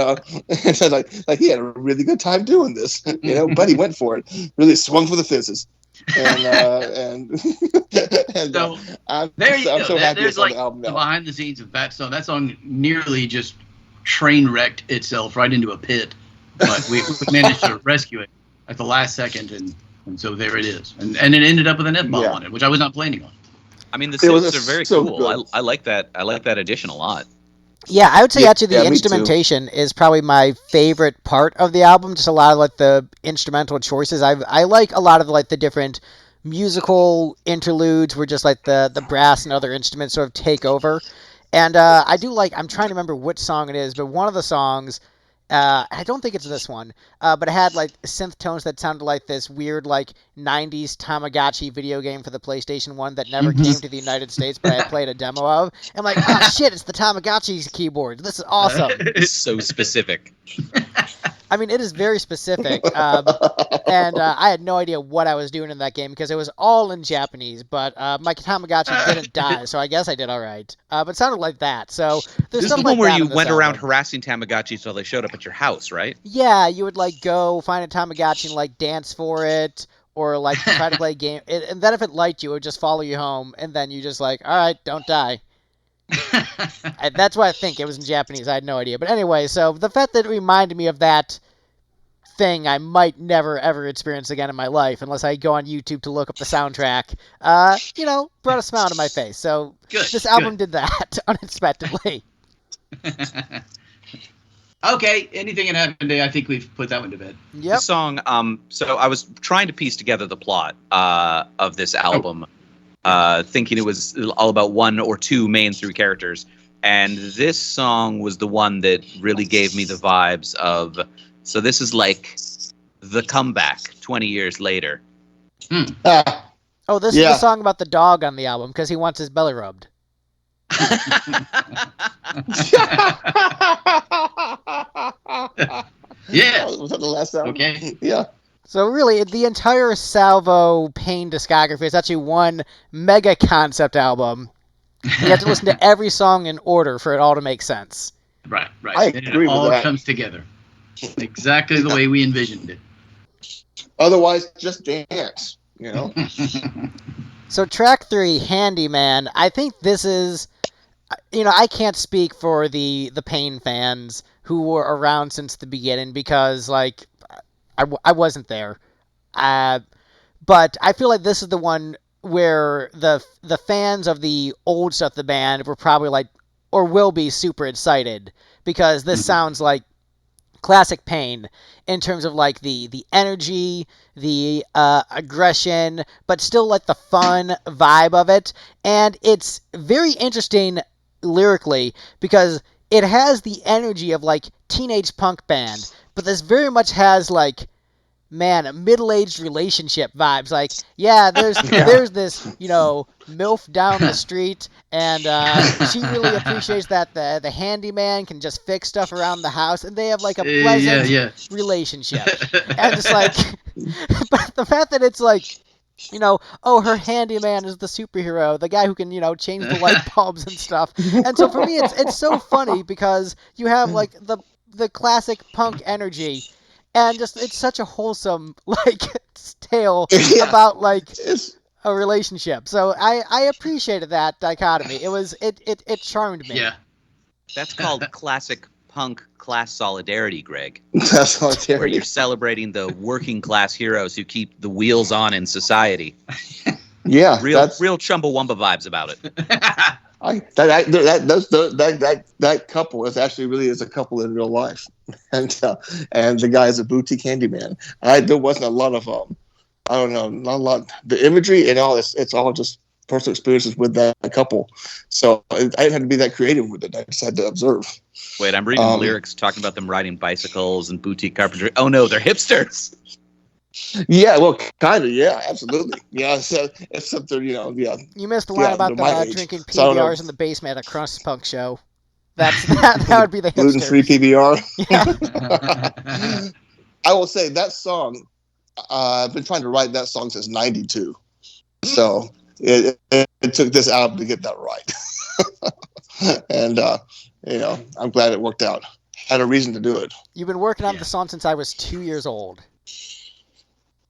it's like he had a really good time doing this, but he went for it, really swung for the fences. And so I'm so happy there's on like the album now. behind the scenes of that song. That song nearly just train wrecked itself right into a pit, but we managed to rescue it at the last second, and so there it is, and it ended up with an F-bomb on it, which I was not planning on. I mean, the synths are very so cool. I like that. I like that addition a lot. Yeah, I would say actually the me too. instrumentation is probably my favorite part of the album. Just a lot of like the instrumental choices. I like a lot of like the different musical interludes where just like the brass and other instruments sort of take over. And I do like, I'm trying to remember which song it is, but one of the songs, I don't think it's this one, but it had like synth tones that sounded like this weird like 90s Tamagotchi video game for the PlayStation 1 that never came to the United States, but I played a demo of. I'm like, oh shit, it's the Tamagotchi's keyboard. This is awesome. It's so specific. I mean, it is very specific, and I had no idea what I was doing in that game because it was all in Japanese, but my Tamagotchi didn't die, so I guess I did all right. But it sounded like that, so there's This is stuff the one like where that you in this went around album. harassing Tamagotchis until they showed up at your house, right? Yeah, you would like go find a Tamagotchi and like dance for it, or like try to play a game, and then if it liked you, it would just follow you home, and then you just like, all right, don't die. That's why I think it was in Japanese. I had no idea. But anyway, so the fact that it reminded me of that thing I might never ever experience again in my life unless I go on YouTube to look up the soundtrack, brought a smile to my face. So this album did that unexpectedly. Okay, anything can happen today. I think we've put that one to bed. Yep. The song, so I was trying to piece together the plot of this album, thinking it was all about one or two main through characters. And this song was the one that really gave me the vibes of, so this is like the comeback 20 years later. Oh, this is the song about the dog on the album because he wants his belly rubbed. Yeah. Was that the last album? Okay. Yeah. So really, the entire Salvo Pain discography is actually one mega concept album. You have to listen to every song in order for it all to make sense. Right. I And agree it with all that. comes together exactly the way we envisioned it. Otherwise, just dance. So track 3, Handyman, I think this is, I can't speak for the Pain fans who were around since the beginning because, like, I wasn't there. But I feel like this is the one where the fans of the old stuff of the band were probably like, or will be super excited because this sounds like classic Pain in terms of like the energy, the aggression, but still like the fun vibe of it. And it's very interesting lyrically because it has the energy of like teenage punk band, but this very much has like, man, middle-aged relationship vibes. Like, there's this, MILF down the street, and she really appreciates that the handyman can just fix stuff around the house, and they have like a pleasant relationship. And it's like, but the fact that it's like Oh, her handyman is the superhero, the guy who can, change the light bulbs and stuff. And so for me, it's so funny because you have like the classic punk energy, and just it's such a wholesome like tale Yeah. about like It's, a relationship. So I appreciated that dichotomy. It charmed me. Yeah. That's called classic punk class solidarity, Greg. that's all Where you're celebrating the working class heroes who keep the wheels on in society. Yeah, Real Chumbawamba vibes about it. That couple is actually really is a couple in real life, and the guy is a boutique handyman. There wasn't a lot of I don't know, not a lot. The imagery and all it's all just personal experiences with that couple. So I didn't have to be that creative with it. I just had to observe. Wait, I'm reading lyrics talking about them riding bicycles and boutique carpentry. Oh no, they're hipsters. Yeah, well, kind of, yeah, absolutely, yeah. So except they're yeah. You missed the line Yeah, about they're my them age. drinking So I don't know. PBRs in the basement at a crust punk show. That would be the Gluten-free hipsters. PBR. I will say that song. I've been trying to write that song since '92, so it took this album to get that right. And I'm glad it worked out. Had a reason to do it. You've been working on the song since I was 2 years old.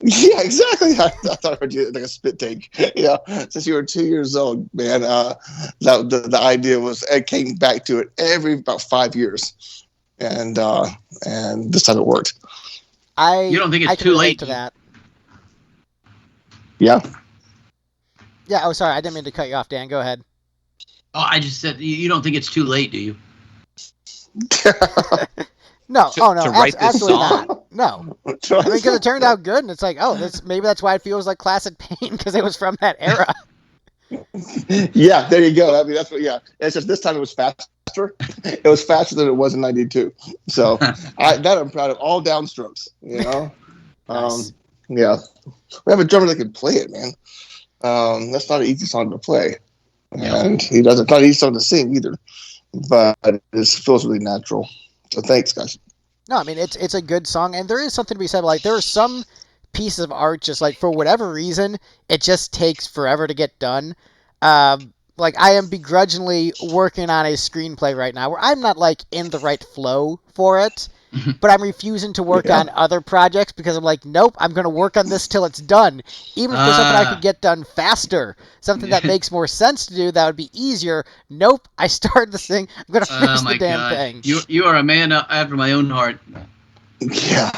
Yeah, exactly. I thought I heard you like a spit take. Yeah, since you were 2 years old, man. The idea was I came back to it every about 5 years, and this time it worked. You don't think it's I can too relate late to that? Yeah. Yeah. Oh, sorry. I didn't mean to cut you off, Dan. Go ahead. Oh, I just said you don't think it's too late, do you? No. To write this absolutely song? not. No. I mean, because it turned out good, and it's like, maybe that's why it feels like Classic Pain, because it was from that era. Yeah, there you go. I mean, that's what. Yeah, it's just this time it was faster. It was faster than it was in '92. So I'm proud of. All downstrokes. Nice. Yeah, we have a drummer that can play it, man. That's not an easy song to play, and he doesn't. Not an easy song to sing either, but it feels really natural. So thanks, guys. No, I mean it's a good song, and there is something to be said. Like there are some pieces of art, just like for whatever reason, it just takes forever to get done. Like I am begrudgingly working on a screenplay right now, where I'm not like in the right flow for it, but I'm refusing to work on other projects because I'm like, nope, I'm going to work on this till it's done. Even if there's something I could get done faster, something that makes more sense to do, that would be easier. Nope, I started this thing. I'm going to finish the damn thing. You are a man after my own heart. Yeah.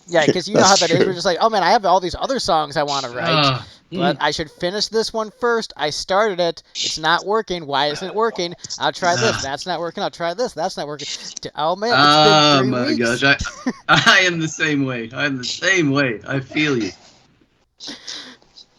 Yeah, because you know how that is. We're just like, oh man, I have all these other songs I want to write, but I should finish this one first. I started it. It's not working. Why isn't it working? I'll try this. That's not working. I'll try this. That's not working. Oh man, it's been 3 weeks. Gosh, I am the same way. I feel you.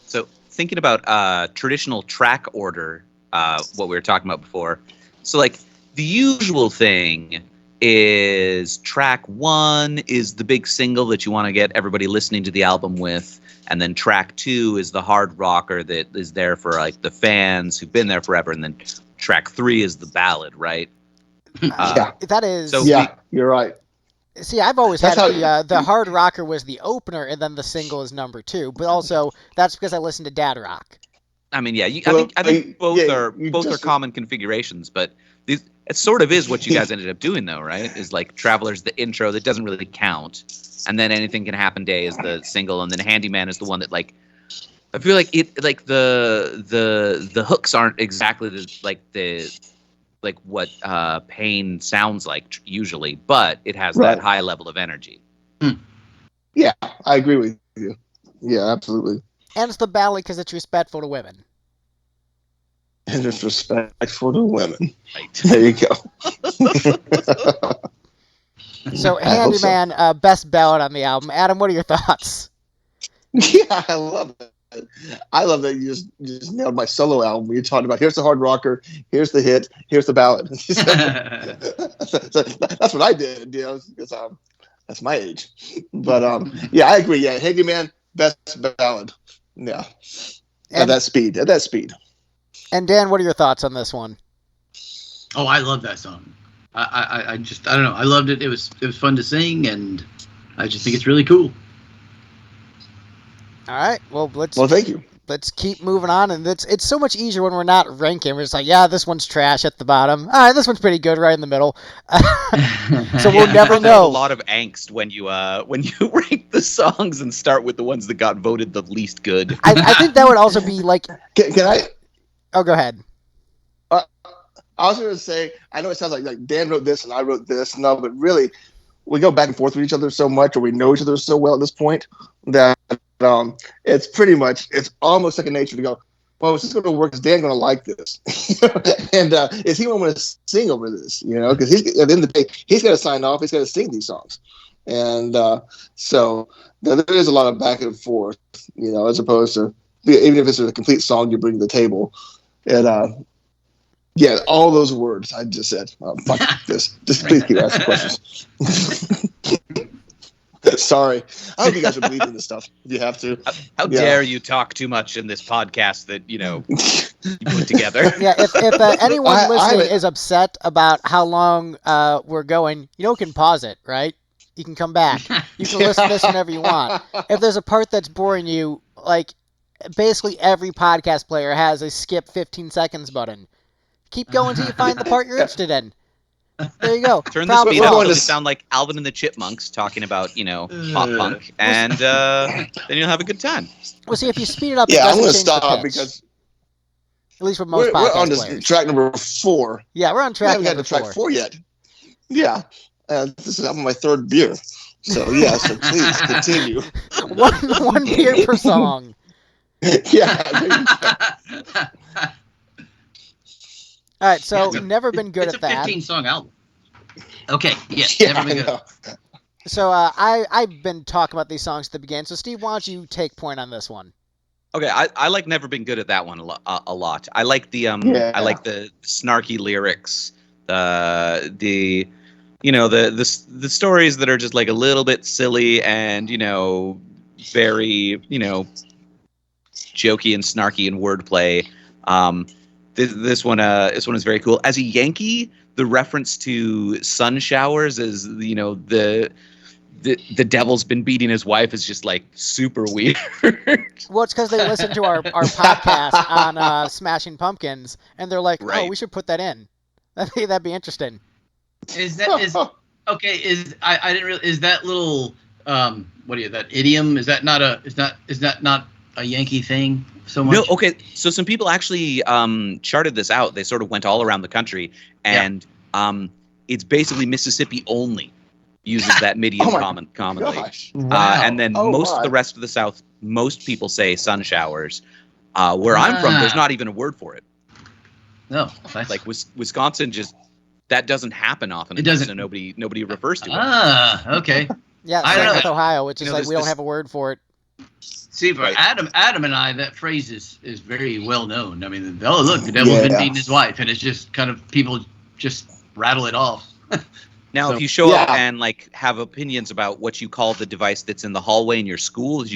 So thinking about traditional track order, what we were talking about before. So like the usual thing is track 1 is the big single that you want to get everybody listening to the album with, and then track 2 is the hard rocker that is there for like the fans who've been there forever, and then track 3 is the ballad, right? That is. So you're right. See, I've always had the hard rocker was the opener, and then the single is number 2. But also that's because I listened to Dad Rock. I mean, yeah, I think both are common configurations, but it sort of is what you guys ended up doing, though, right? Is like Traveler's the intro that doesn't really count, and then Anything Can Happen Day is the single, and then Handyman is the one that like I feel like it like the hooks aren't exactly like what Pain sounds like usually, but it has that high level of energy. Yeah, I agree with you. Yeah, absolutely. And it's the ballad because it's respectful to women. And it's respectful to women. Right. There you go. So, Handyman, best ballad on the album. Adam, what are your thoughts? Yeah, I love it. I love that you just nailed my solo album. You're talking about here's the hard rocker, here's the hit, here's the ballad. So that's what I did, because that's my age. But yeah, I agree. Yeah, Handyman, best ballad. Yeah, at that speed. And Dan, what are your thoughts on this one? Oh, I love that song. I don't know. I loved it. It was fun to sing, and I just think it's really cool. All right. Well, Well, thank you. let's keep moving on, and it's so much easier when we're not ranking. We're just like, yeah, this one's trash at the bottom. All right, this one's pretty good right in the middle. So we'll You never have to have a know. lot of angst when you rank the songs and start with the ones that got voted the least good. I think that would also be like. Can I? Oh, go ahead. I was going to say, I know it sounds like Dan wrote this and I wrote this, no, but really, we go back and forth with each other so much, or we know each other so well at this point that it's pretty much, it's almost second nature to go, well, is this going to work? Is Dan going to like this? And is he going to sing over this? Because at the end of the day, he's got to sign off. He's got to sing these songs. And so there is a lot of back and forth, as opposed to, even if it's a complete song you bring to the table. And yeah, all those words I just said. Fuck this. Just please keep asking questions. Sorry. I hope you guys are believing this stuff. If you have to. How dare you talk too much in this podcast that, you put together? Yeah, if anyone listening is upset about how long we're going, you can pause it, right? You can come back. You can listen to this whenever you want. If there's a part that's boring you, like, basically every podcast player has a skip 15 seconds button. Keep going until you find the part you're interested in. There you go. Turn the speed up so you sound like Alvin and the Chipmunks talking about, pop punk, and then you'll have a good time. Well, see, if you speed it up, yeah, it I'm going to change the stop pitch. because at least with most we're podcast on this players. track number 4. Yeah, we're on We track haven't got number to track 4. 4 yet. Yeah. This is my 3rd beer. So, yeah, so please continue. one beer per song. Yeah. All right, so never been good it's at that. It's a 15-song album. Okay, yes, Yeah, never been good. So I've been talking about these songs at the beginning. So Steve, why don't you take point on this one? Okay, I like Never Been Good at that one a lot. I like the I like the snarky lyrics, the stories that are just like a little bit silly and very jokey and snarky and wordplay. This one is very cool. As a Yankee, the reference to sun showers is the devil's been beating his wife is just like super weird. Well, it's because they listen to our podcast on Smashing Pumpkins, and they're like, right. "Oh, we should put that in. That'd be interesting." Is okay? I didn't really. Is that little that idiom? Is that not a Yankee thing so much? No. Okay. So some people actually charted this out. They sort of went all around the country, and it's basically Mississippi only uses that idiom commonly. Wow. And then most of the rest of the South, most people say sun showers. Where I'm from, there's not even a word for it. No, like Wisconsin, just that doesn't happen often. It doesn't. So nobody refers to it. Okay. Yeah, I don't know. with Ohio, which is like we don't this- have a word for it. See, for Right. Adam and I, that phrase is very well known. I mean, look, the devil's been beating his wife, and it's just kind of people just rattle it off. Now, So- if you show up and like have opinions about what you call the device that's in the hallway in your school, that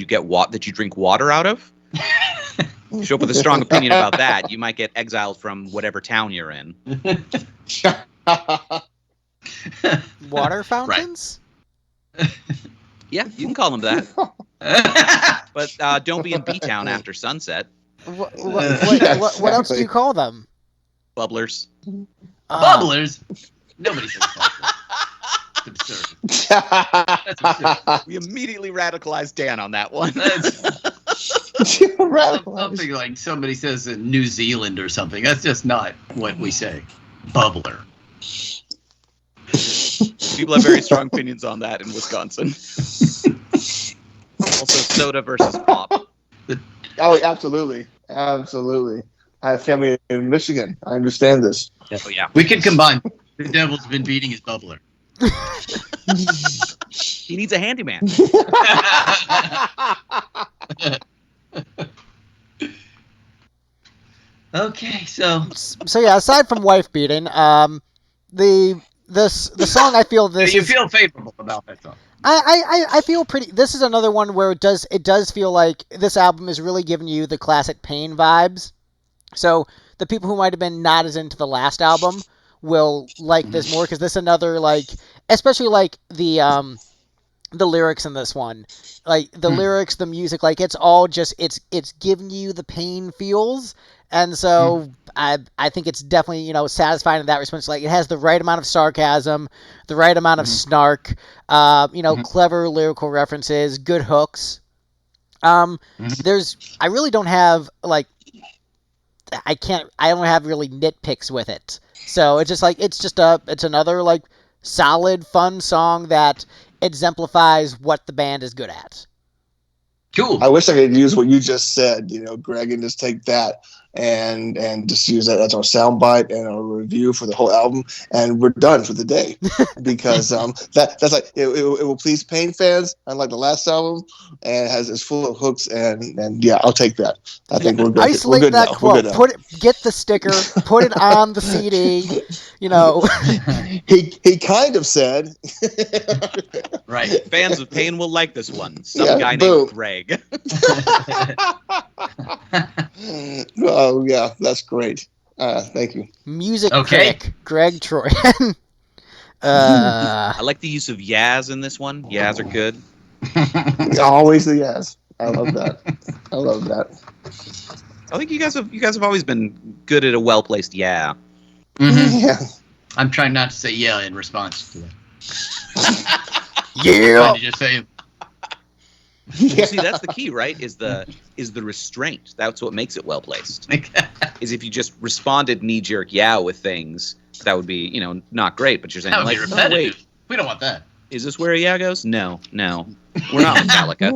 you drink water out of, show up with a strong opinion about that, you might get exiled from whatever town you're in. Water fountains. Yeah, you can call them that, but don't be in B-town after sunset. What Yeah, else do you call them? Bubblers. Bubblers. Nobody says bubblers. It's absurd. That's absurd. We immediately radicalized Dan on that one. Something like somebody says in New Zealand or something. That's just not what we say. Bubbler. People have very strong opinions on that in Wisconsin. Also, soda versus pop. Oh, absolutely. Absolutely. I have family in Michigan. I understand this. Oh, yeah. We could combine. The devil's been beating his bubbler. He needs a handyman. Okay, so yeah, aside from wife beating, the song I feel this you is, feel favorable about that song. I feel pretty. This is another one where it does feel like this album is really giving you the classic Pain vibes. So the people who might have been not as into the last album will like this more because this is another like, especially like the the lyrics in this one. Like the lyrics, the music, like it's all just it's giving you the pain feels, and so I think it's definitely satisfying in that response. Like it has the right amount of sarcasm, the right amount of snark, clever lyrical references, good hooks. I really don't have I don't have really nitpicks with it. So it's just it's another like solid, fun song that exemplifies what the band is good at. Cool. I wish I could use what you just said, Greg, and just take that and just use that as our soundbite and our review for the whole album, and we're done for the day. Because that's like it will please Pain fans, unlike the last album, and is full of hooks and yeah, I'll take that. I think we're good. Isolate we're good that now. quote. We're good now. Get the sticker. Put it on the CD. He kind of said. Right. Fans of Pain will like this one. Some guy boom. named Greg. Oh yeah, that's great. Thank you. Music critic Greg Troy. I like the use of yas in this one. Yas are good. Always the yes. I love that. I love that. I think you guys have always been good at a well placed yeah. Mm-hmm. Yeah. I'm trying not to say yeah in response to that. Yeah. I'm trying to just say. Well, see, that's the key, right? Is the restraint. That's what makes it well placed. Is if you just responded knee jerk yeah with things, that would be not great. But you're saying That would be like, repetitive. oh, wait, We don't want that. is this where a yeah goes? No, we're not Metallica.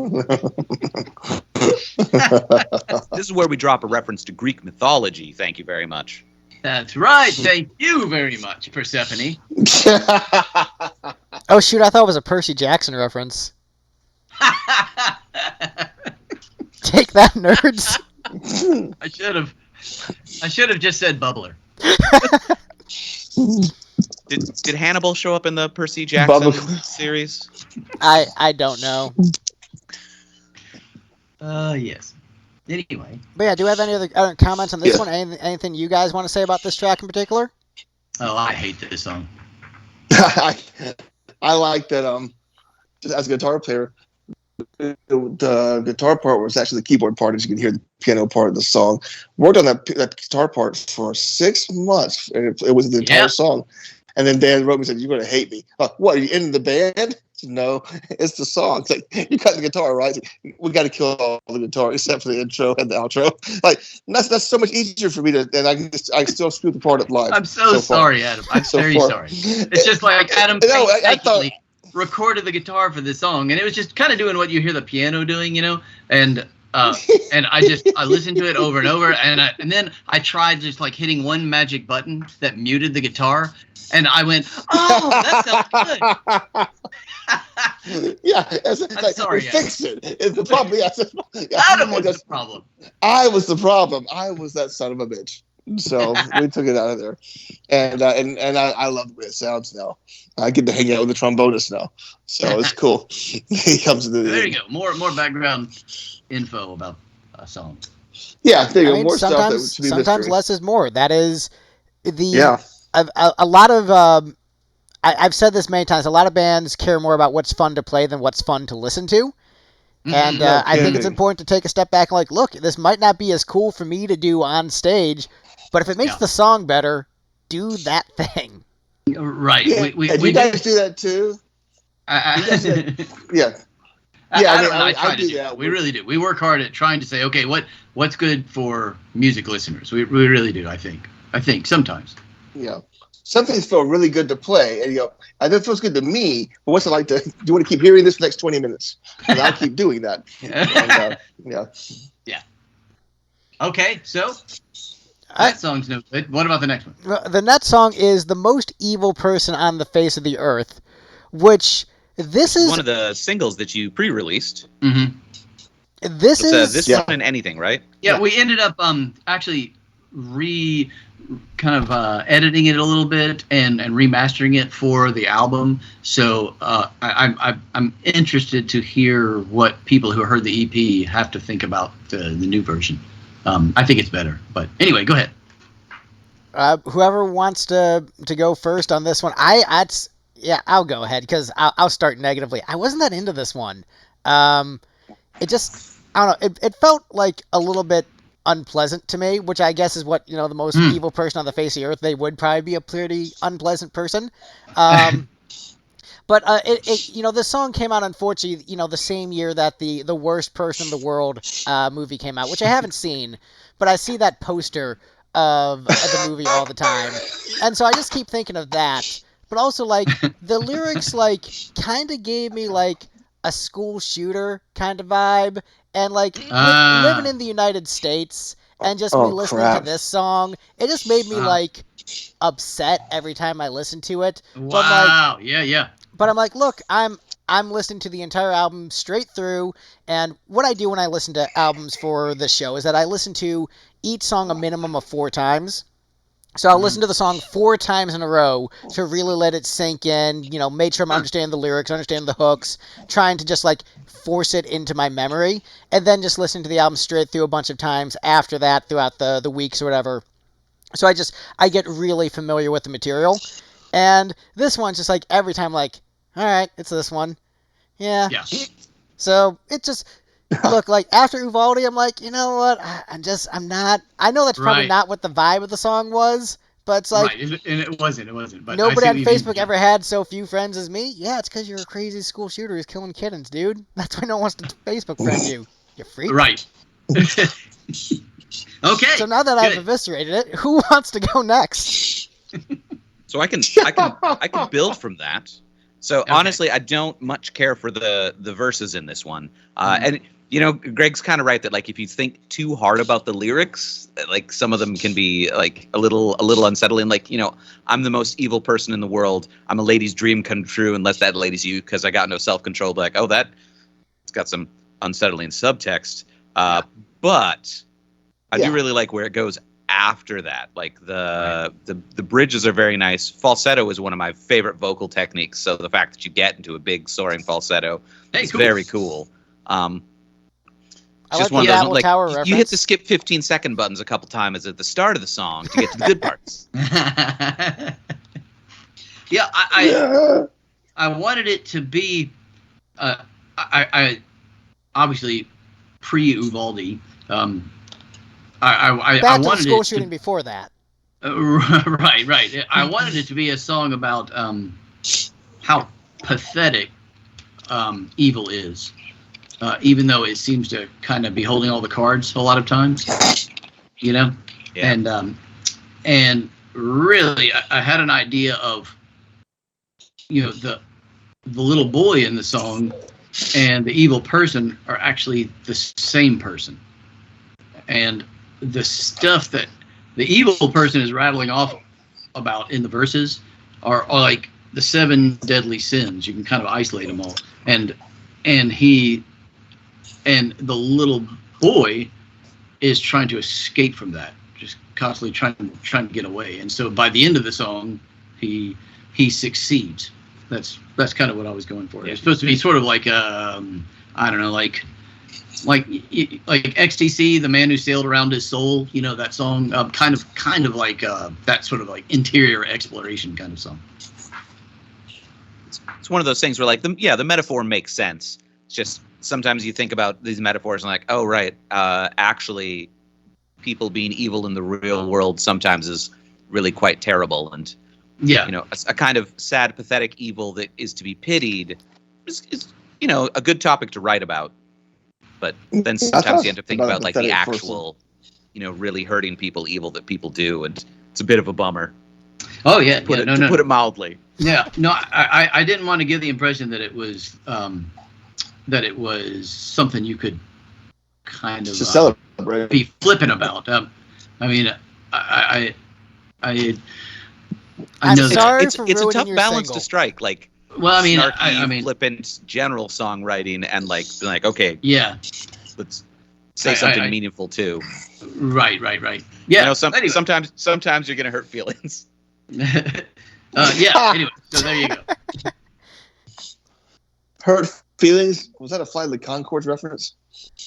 This is where we drop a reference to Greek mythology. Thank you very much. That's right. Thank you very much, Persephone. Oh shoot! I thought it was a Percy Jackson reference. Take that, nerds. I should have just said bubbler. Did Hannibal show up in the Percy Jackson series? I don't know. Yes. Anyway. But yeah, do we have any other comments on this one? Anything you guys want to say about this track in particular? Oh, I hate this song. I like that. Just as a guitar player, the guitar part was actually the keyboard part, as you can hear the piano part of the song. Worked on that guitar part for 6 months, and it was the entire song. And then Dan wrote me and said, "You're going to hate me. What, are you in the band?" I said, "No, it's the song." It's like, "You cut the guitar, right?" Like, we got to kill all the guitar except for the intro and the outro. Like that's so much easier for me to, and I still screw the part up live. I'm so sorry, Adam. I'm very sorry. It's just like Adam I thought recorded the guitar for the song, and it was just kind of doing what you hear the piano doing, and I listened to it over and over, and then I tried just like hitting one magic button that muted the guitar, and I went, "Oh, that sounds good." Yeah, I'm sorry, we fixed it. It's the problem. Adam was the problem. I was the problem. I was that son of a bitch. So we took it out of there, and I love the way it sounds now. I get to hang out with the trombonist now, so it's cool. He comes to the. There you go. More background info about a song. Yeah, there you go. More stuff that should be sometimes mystery. less is more. That is a lot of. I've said this many times. A lot of bands care more about what's fun to play than what's fun to listen to. And I think it's important to take a step back and look, this might not be as cool for me to do on stage, but if it makes the song better, do that thing. Right. Yeah. You guys do that too? Yeah. I do that. We really do. We work hard at trying to say, okay, what's good for music listeners? We really do, I think sometimes. Yeah. Some things feel really good to play, and that feels good to me. But what's it like to? Do you want to keep hearing this for the next 20 minutes? And I'll keep doing that. Yeah. Okay, so that song's no good. What about the next one? The next song is "The Most Evil Person on the Face of the Earth," which this is one of the singles that you pre-released. Mm-hmm. This is this one and anything, right? Yeah, we ended up actually editing it a little bit and remastering it for the album. So I'm interested to hear what people who heard the EP have to think about the new version. I think it's better, but anyway, go ahead. Whoever wants to go first on this one, Yeah, I'll go ahead because I'll start negatively. I wasn't that into this one. It just, I don't know. It felt like a little bit unpleasant to me, which I guess is what, the most evil person on the face of the earth, they would probably be a pretty unpleasant person. But this song came out, unfortunately, the same year that the Worst Person in the World movie came out, which I haven't seen, but I see that poster of the movie all the time, and so I just keep thinking of that. But also, like, the lyrics, like, kind of gave me like a school shooter kind of vibe, and like living in the United States and just me listening to this song, it just made me like upset every time I listened to it. Wow. Yeah. But I'm like, look, I'm listening to the entire album straight through, and what I do when I listen to albums for this show is that I listen to each song a minimum of 4 times. So I'll listen to the song 4 times in a row to really let it sink in, make sure I'm understanding the lyrics, understanding the hooks, trying to just like force it into my memory, and then just listen to the album straight through a bunch of times after that throughout the weeks or whatever. So I get really familiar with the material. And this one's just like every time, like, all right, it's this one. Yeah. So it just, look, like after Uvalde, I'm like, you know what? I'm not, I know that's probably not what the vibe of the song was, but it's like. Right, and it wasn't. But nobody on Facebook ever had so few friends as me. Yeah, it's because you're a crazy school shooter who's killing kittens, dude. That's why no one wants to Facebook friend you. You freak. Right. Okay. So now that I've eviscerated it, who wants to go next? So I can build from that. So honestly, I don't much care for the verses in this one. And Greg's kind of right that like if you think too hard about the lyrics, like some of them can be like a little unsettling. Like, I'm the most evil person in the world. I'm a lady's dream come true unless that lady's you because I got no self-control. But like, oh, it's got some unsettling subtext. But I do really like where it goes after that. Like the bridges are very nice. Falsetto is one of my favorite vocal techniques. So the fact that you get into a big soaring falsetto is very cool. I like the Apple Tower reference. You hit the skip 15-second buttons a couple times at the start of the song to get to the good parts. Yeah, I wanted it to be. I obviously pre-Uvalde. I Back wanted to the school shooting before that. Right. I wanted it to be a song about how pathetic evil is, even though it seems to kind of be holding all the cards a lot of times, Yeah. And really, I had an idea of, the little boy in the song and the evil person are actually the same person, and the stuff that the evil person is rattling off about in the verses are like the 7 deadly sins. You can kind of isolate them all, and the little boy is trying to escape from that, just constantly trying to get away. And so by the end of the song, he succeeds. That's kind of what I was going for. It's supposed to be sort of like I don't know, like XTC, The Man Who Sailed Around His Soul, that song, kind of like that sort of like interior exploration kind of song. It's one of those things where like the metaphor makes sense. It's just sometimes you think about these metaphors and like, oh right, actually people being evil in the real world sometimes is really quite terrible, and a kind of sad, pathetic evil that is to be pitied is a good topic to write about. But then sometimes you end up thinking about like the actual, really hurting people, evil that people do, and it's a bit of a bummer. Oh yeah, to put it mildly. Yeah, no, I didn't want to give the impression that it was something you could kind of celebrate, be flippant about. I mean, I know sorry it's for a tough your balance single. to strike. Like, well, I mean, snarky, flippant general songwriting and like okay, yeah, let's say something meaningful too. Right. Yeah. Anyway. Sometimes you're gonna hurt feelings. Yeah. Anyway, so there you go. Hurt feelings? Was that a Flight of the Conchords reference?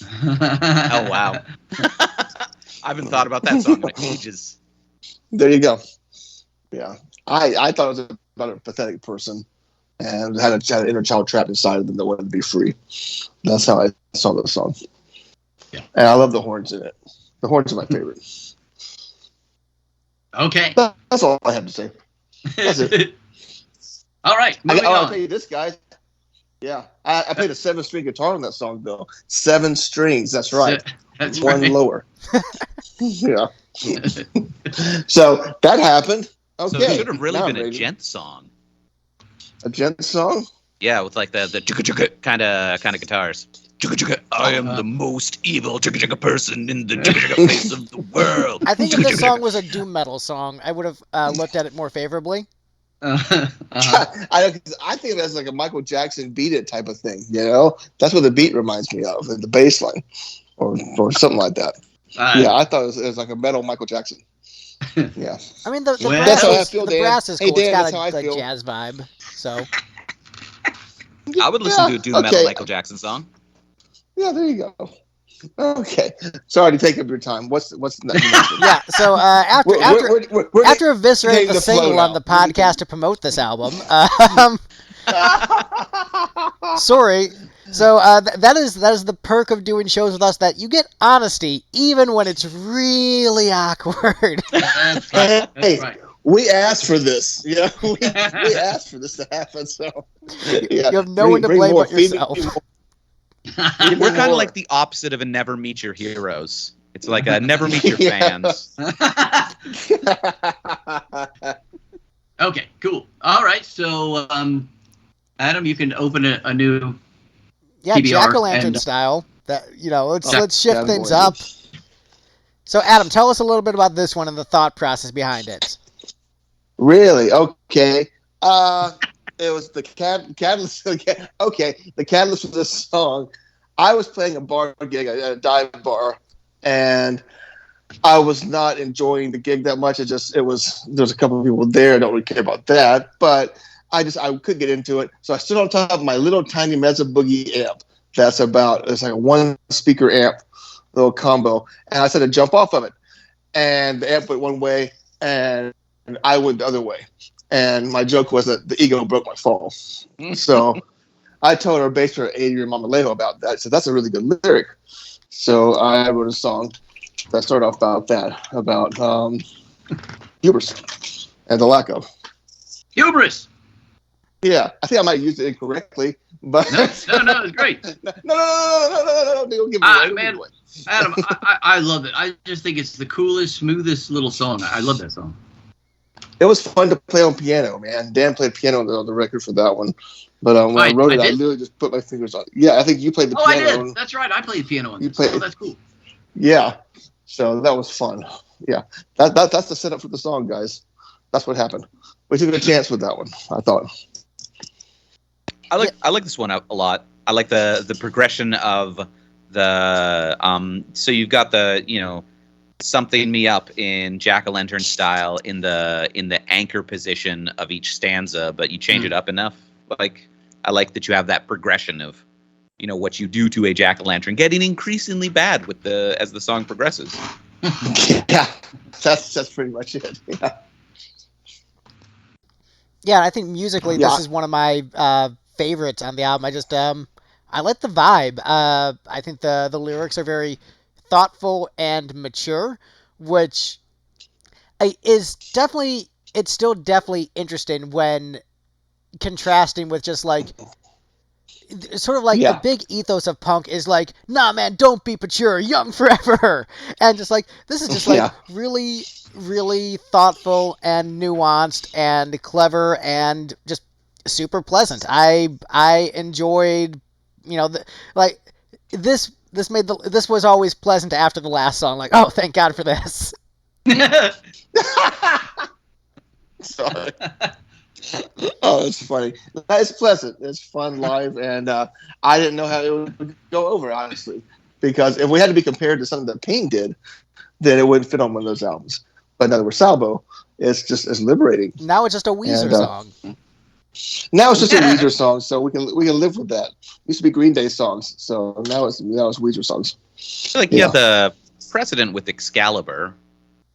Oh wow. I haven't thought about that song in ages. There you go. Yeah, I thought it was about a pathetic person. and had an inner child trapped inside of them that wanted to be free. That's how I saw the song. Yeah. And I love the horns in it. The horns are my favorite. Okay. That's all I have to say. That's it. All right. Moving I'll on. tell you this, guys. Yeah, I played a 7-string guitar on that song, though. 7 strings. That's right. That's One right. lower. Yeah. So that happened. So Okay. it should have really now been I'm a ready. gent song. A gent song? Yeah, with like the chugga chugga kind of guitars. Chugga chugga, I am the most evil chugga chugga person in the chugga chugga face of the world. I think if Chugga this chugga song chugga. was a doom metal song, I would have looked at it more favorably. I think of it as like a Michael Jackson Beat It type of thing, you know? That's what the beat reminds me of, the bass line, or something like that. Yeah, I thought it was like a metal Michael Jackson. Yeah. I mean, the Well, brass that's how I is, feel, the Dan. brass is Hey, cool. Dan, It's that's got how a I like feel. jazz vibe. So I would listen to a doom metal okay. Michael Jackson song. Yeah, there you go. Okay. Sorry to take up your time. What's the next one? yeah. So after eviscerating getting the the flow single on now. the podcast to promote this album, sorry. So that is the perk of doing shows with us, that you get honesty even when it's really awkward. That's right. That's Hey, right. we asked for this. Yeah, we asked for this to happen. So yeah, You have no one to bring blame more. but Feed me yourself. more. We're kind more. of like the opposite of a never meet your heroes. It's like a never meet your Yeah. fans. Okay, cool. All right, so Adam, you can open a new. Yeah, PBR jack-o'-lantern and- style. That let's Jack- shift Jack things Lantern. up. So Adam, tell us a little bit about this one and the thought process behind it. Really? Okay. It was the catalyst. Okay, the catalyst for this song. I was playing a bar gig at a dive bar, and I was not enjoying the gig that much. There's a couple of people there. I don't really care about that, but I could get into it. So I stood on top of my little tiny Mezza Boogie amp. It's like a 1-speaker amp, little combo, and I said to jump off of it, and the amp went one way, and I went the other way. And my joke was that the ego broke my fall. So I told our bass player Adrian Mamalejo about that. I said, that's a really good lyric. So I wrote a song that started off about hubris and the lack of. Hubris. Yeah, I think I might use it incorrectly, but No, it's great. no, don't give it away. Don't Man, give it away. Adam, I love it. I just think it's the coolest, smoothest little song. I love that song. It was fun to play on piano, man. Dan played piano on the record for that one. But when I wrote it, I literally just put my fingers on it. Yeah, I think you played the Oh, piano. I did. That's right. I played piano on this. Oh, that's cool. Yeah. So that was fun. Yeah. That's the setup for the song, guys. That's what happened. We took a chance with that one, I thought. I like this one a lot. I like the progression of the so you've got the something me up in jack-o'-lantern style in the anchor position of each stanza, but you change it up enough. Like I like that you have that progression of what you do to a jack-o'-lantern getting increasingly bad as the song progresses. Yeah, that's pretty much it. Yeah. Yeah, I think musically this is one of my favorites on the album. I just I like the vibe. I think the lyrics are very thoughtful and mature, which is definitely still definitely interesting when contrasting with just like sort of like the big ethos of punk is like, nah man, don't be mature, young forever, and just like this is just like really, really thoughtful and nuanced and clever and just super pleasant. I enjoyed, this was always pleasant after the last song. Like, oh, thank God for this. Sorry. Oh, it's funny. It's pleasant. It's fun live, and I didn't know how it would go over, honestly, because if we had to be compared to something that Pain did, then it wouldn't fit on one of those albums. But now that we're Salvo, it's liberating. Now it's just a Weezer song. Now it's just a Weezer song, so we can live with that. It used to be Green Day songs, so now it's Weezer songs. I feel like you have the precedent with Excalibur.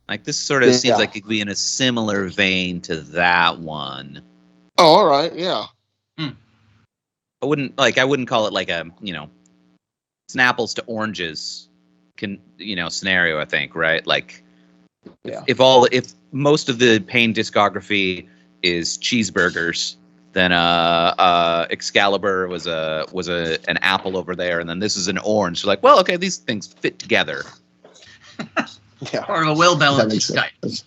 Like this sort of seems like it could be in a similar vein to that one. Oh, all right, yeah. I wouldn't call it like a, it's an apples to oranges scenario, I think, right? Like Yeah. if most of the Pain discography is cheeseburgers, then Excalibur was an apple over there, and then this is an orange. So like, well, okay, these things fit together. Yeah. Part of a well-balanced diet.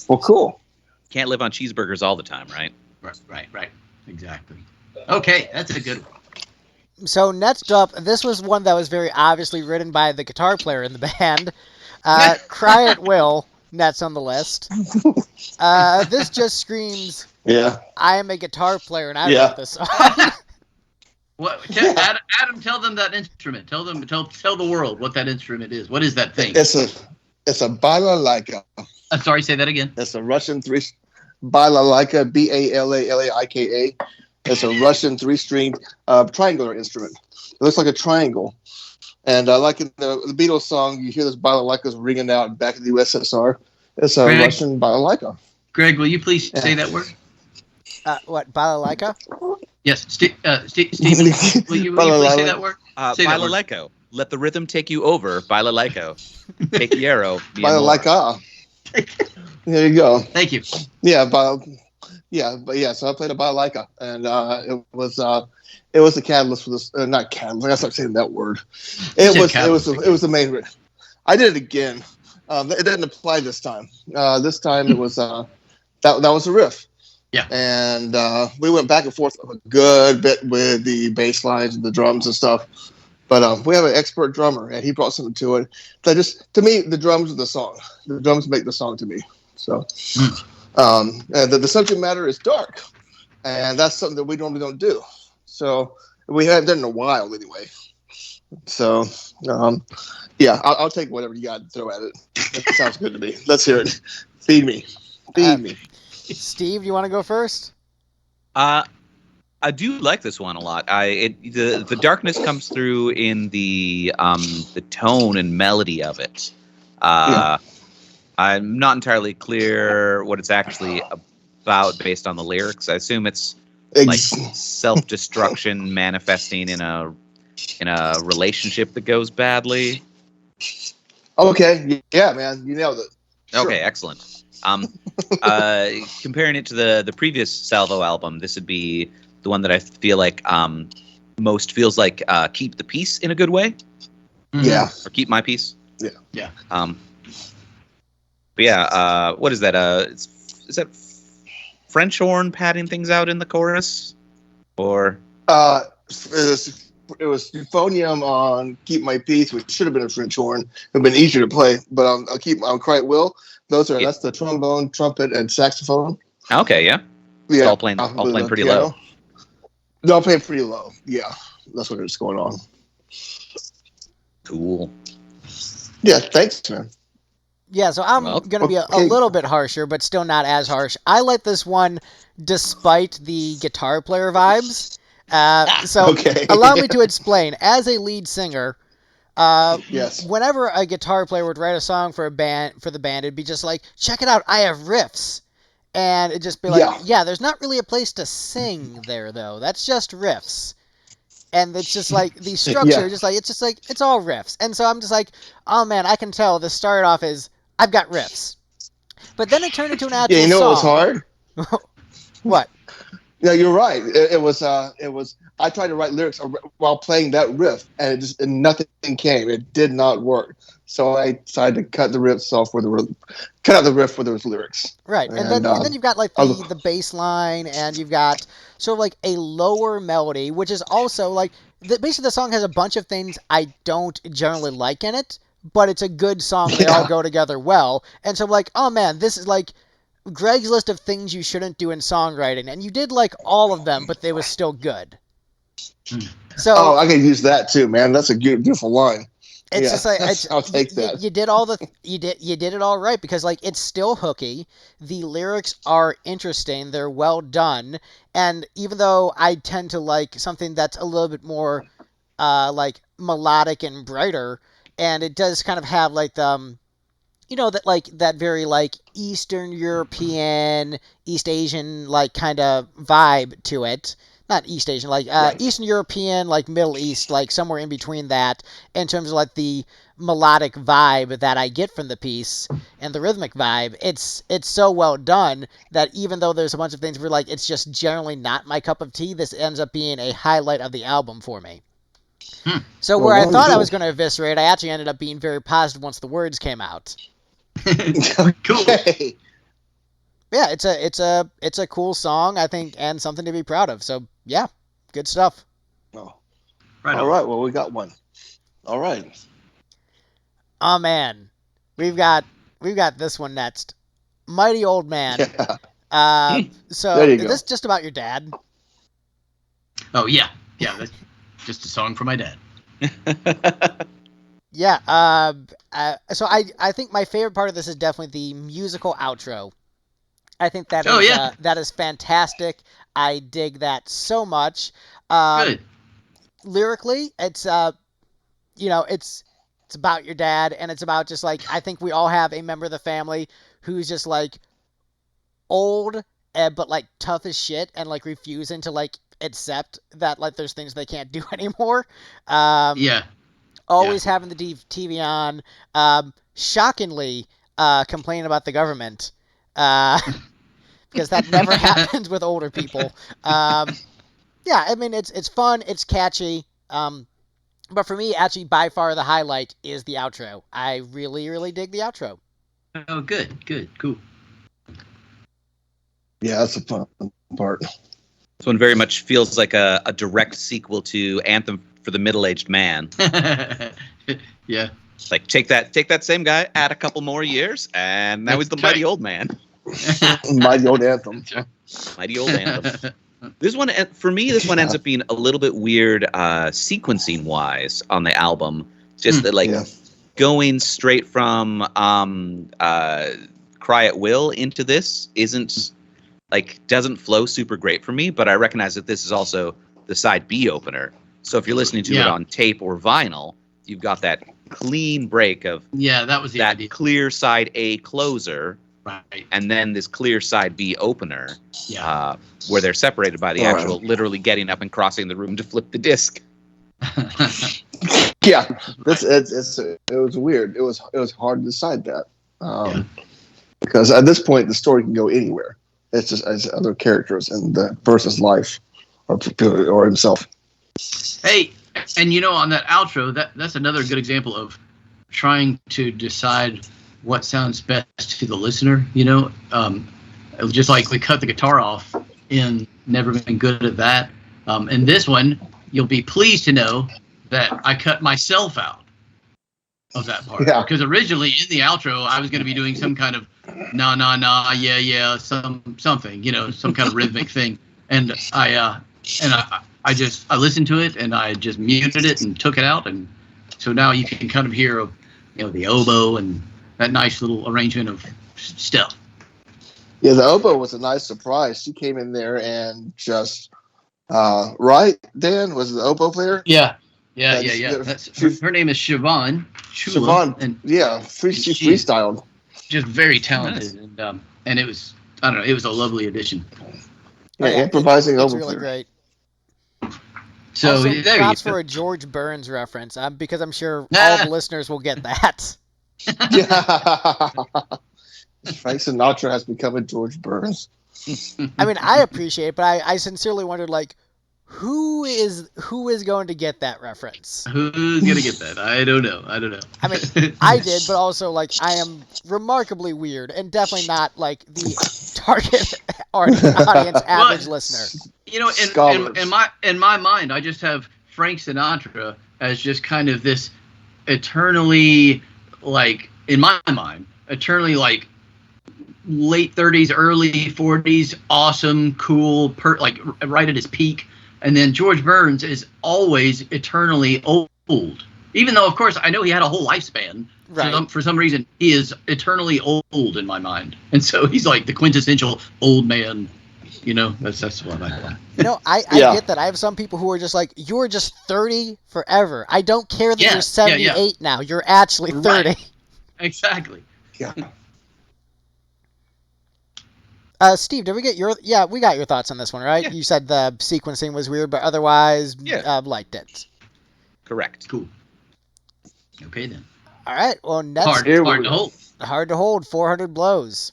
Well, cool. Can't live on cheeseburgers all the time, right? Right. Exactly. Okay, that's a good one. So next up, this was one that was very obviously written by the guitar player in the band. Cry at Will, that's on the list. This just screams, Yeah. I am a guitar player and I Yeah. wrote this song. Adam, tell them that instrument. Tell the world what that instrument is. What is that thing? It's a balalaika. I'm sorry, say that again. It's a Russian balalaika, Balaika. It's a Russian 3-string triangular instrument. It looks like a triangle. And like in the Beatles song, you hear those balalaikas ringing out back in the USSR. It's a Russian balalaika. Greg, will you please say that word? What, balalaika? Yes, Steve, will you please say that word? Say that word. Balalaico. Let the rhythm take you over. Balalaico. Take Yero. Balalaika. There you go. Thank you. Yeah, so I played a balalaika, and it was the catalyst for this. Not catalyst. I gotta start saying that word. It was the main. I did it again. It didn't apply this time. This time it was that was a riff. Yeah. And we went back and forth a good bit with the bass lines and the drums and stuff. But we have an expert drummer, and he brought something to it. To me, the drums are the song. The drums make the song to me. So, and the subject matter is dark, and that's something that we normally don't do. So we haven't done it in a while anyway. So, I'll take whatever you got to throw at it. That sounds good to me. Let's hear it. Feed me. Steve, do you want to go first? I do like this one a lot. The darkness comes through in the tone and melody of it. I'm not entirely clear what it's actually about based on the lyrics. I assume it's like self-destruction manifesting in a relationship that goes badly. Okay, yeah, man, you nailed it. Sure. Okay, excellent. Comparing it to the previous Salvo album, this would be the one that I feel like most feels like Keep the Peace in a good way. Yeah. Or Keep My Peace. Yeah. But yeah, what is that? Is that French horn padding things out in the chorus? Or it was euphonium on Keep My Peace, which should have been a French horn. It would have been easier to play, but I'll Cry At Will. That's the trombone, trumpet, and saxophone. Okay, yeah. Yeah. It's all playing pretty low. They're all playing pretty low. Yeah, that's what is going on. Cool. Yeah, thanks, man. Yeah, so I'm going to be a little bit harsher, but still not as harsh. I like this one despite the guitar player vibes. Allow me to explain. As a lead singer, yes. Whenever a guitar player would write a song for the band, it'd be just like, check it out, I have riffs. And it'd just be like, yeah, there's not really a place to sing there, though. That's just riffs. And it's just like, the structure, it's all riffs. And so I'm just like, oh man, I can tell this started off as, I've got riffs. But then it turned into an actual song. Yeah, you know what was hard? What? Yeah, you're right. It was. I tried to write lyrics while playing that riff, and nothing came. It did not work. So I decided to cut the riffs off cut out the riff where there was lyrics. Right, and then you've got like the bass line, and you've got sort of like a lower melody, which is also like basically the song has a bunch of things I don't generally like in it, but it's a good song. They all go together well, and so I'm like, oh man, this is like Greg's list of things you shouldn't do in songwriting, and you did like all of them, but they were still good. So I can use that too, man. That's a beautiful line. It's just like I'll take that. You did you did it all right because like it's still hooky. The lyrics are interesting. They're well done, and even though I tend to like something that's a little bit more like melodic and brighter, and it does kind of have like that like that very like Eastern European, East Asian like kind of vibe to it. Not East Asian, like Eastern European, like Middle East, like somewhere in between that, in terms of like the melodic vibe that I get from the piece and the rhythmic vibe. It's so well done that even though there's a bunch of things where like it's just generally not my cup of tea, this ends up being a highlight of the album for me. So where I thought I was going to eviscerate, I actually ended up being very positive once the words came out. Cool. Okay. Yeah, it's a cool song, I think, and something to be proud of. So yeah, good stuff. Oh. Right All on. right. Well, we got one. All right. Oh man, we've got this one next. Mighty Old Man. Yeah. So There you is go. this just about your dad? Oh yeah, that's just a song for my dad. Yeah. So I think my favorite part of this is definitely the musical outro. I think that Oh, is yeah. that is fantastic. I dig that so much. Good. Lyrically, it's it's about your dad, and it's about just like I think we all have a member of the family who's just like old, but like tough as shit, and like refusing to like accept that like there's things they can't do anymore. Yeah. Always having the TV on. Shockingly, complaining about the government. Because that never happens with older people. Yeah, I mean it's fun, it's catchy. But for me, actually, by far the highlight is the outro. I really, really dig the outro. Oh, good, cool. Yeah, that's a fun part. This one very much feels like a direct sequel to Anthem for the Middle-Aged Man. Yeah. It's like take that same guy, add a couple more years, and now he's the That's mighty right. old man. Mighty Old Anthem. Mighty old anthem. This one, for me, this one ends up being a little bit weird, sequencing wise on the album. Just that, like, Yeah. going straight from "Cry at Will" into this isn't doesn't flow super great for me. But I recognize that this is also the side B opener. So if you're listening to it on tape or vinyl, you've got that clean break of that was the that idea. clear side A closer. Right. And then this clear side B opener, Yeah. where they're separated by the All actual literally getting up and crossing the room to flip the disc. Yeah, it was weird. It was hard to decide that because at this point the story can go anywhere. It's just as other characters and the person's life or himself. Hey, and on that outro, that's another good example of trying to decide what sounds best to the listener. Just like we cut the guitar off in Never Been Good at That. And this one, you'll be pleased to know that I cut myself out of that part. Yeah. Because originally in the outro, I was going to be doing some kind of nah, yeah, something, some kind of rhythmic thing. And I listened to it and I just muted it and took it out. And so now you can kind of hear, the oboe and that nice little arrangement of stuff. Yeah, the oboe was a nice surprise. She came in there and just right, Dan was the oboe player. Yeah. That's- Her name is Siobhan. Siobhan, and she freestyled. just very talented, and it was it was a lovely addition. Yeah, improvising it's oboe really player. So Also, there you props go. for a George Burns reference, because I'm sure all the listeners will get that. Yeah. Frank Sinatra has become a George Burns. I mean, I appreciate it, but I sincerely wondered, like, who is going to get that reference? Who's gonna get that? I don't know. I mean, I did, but also, like, I am remarkably weird and definitely not, like, the target audience average listener. In my mind, I just have Frank Sinatra as just kind of this eternally, like, in my mind, eternally, like, late 30s, early 40s, awesome, cool, like right at his peak. And then George Burns is always eternally old. Even though, of course, I know he had a whole lifespan. Right. For some reason, he is eternally old in my mind. And so he's like the quintessential old man. That's what I thought. I get that. I have some people who are just like, you're just 30 forever. I don't care that you're 78 now. You're actually 30. Right. Exactly. Yeah. Steve, did we get your? Yeah, we got your thoughts on this one, right? Yeah. You said the sequencing was weird, but otherwise, liked it. Correct. Cool. Okay then. All right. Well, next Hard Here we to go. hold. hard to hold. 400 blows.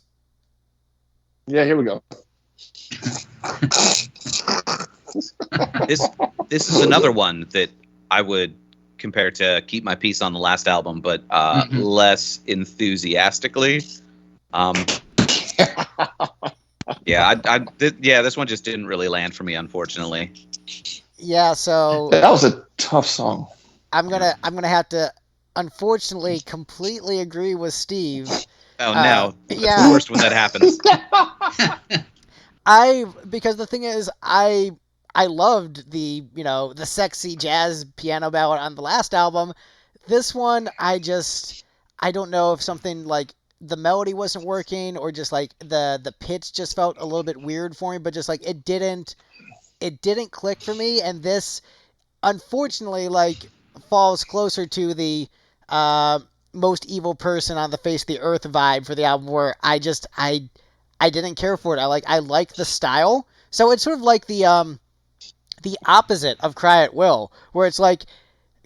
Yeah, here we go. This is another one that I would compare to Keep My Peace on the last album, but less enthusiastically. This one just didn't really land for me, unfortunately. Yeah. So That was a tough song. I'm gonna have to, unfortunately, completely agree with Steve. Oh no! Yeah. It's the worst when that happens. Because the thing is, I loved the sexy jazz piano ballad on the last album. This one, I don't know if something like the melody wasn't working or just like the pitch just felt a little bit weird for me, but just like it didn't click for me. And this, unfortunately, like falls closer to the most evil person on the face of the earth vibe for the album, where I didn't care for it. I like the style. So it's sort of like the opposite of Cry at Will, where it's like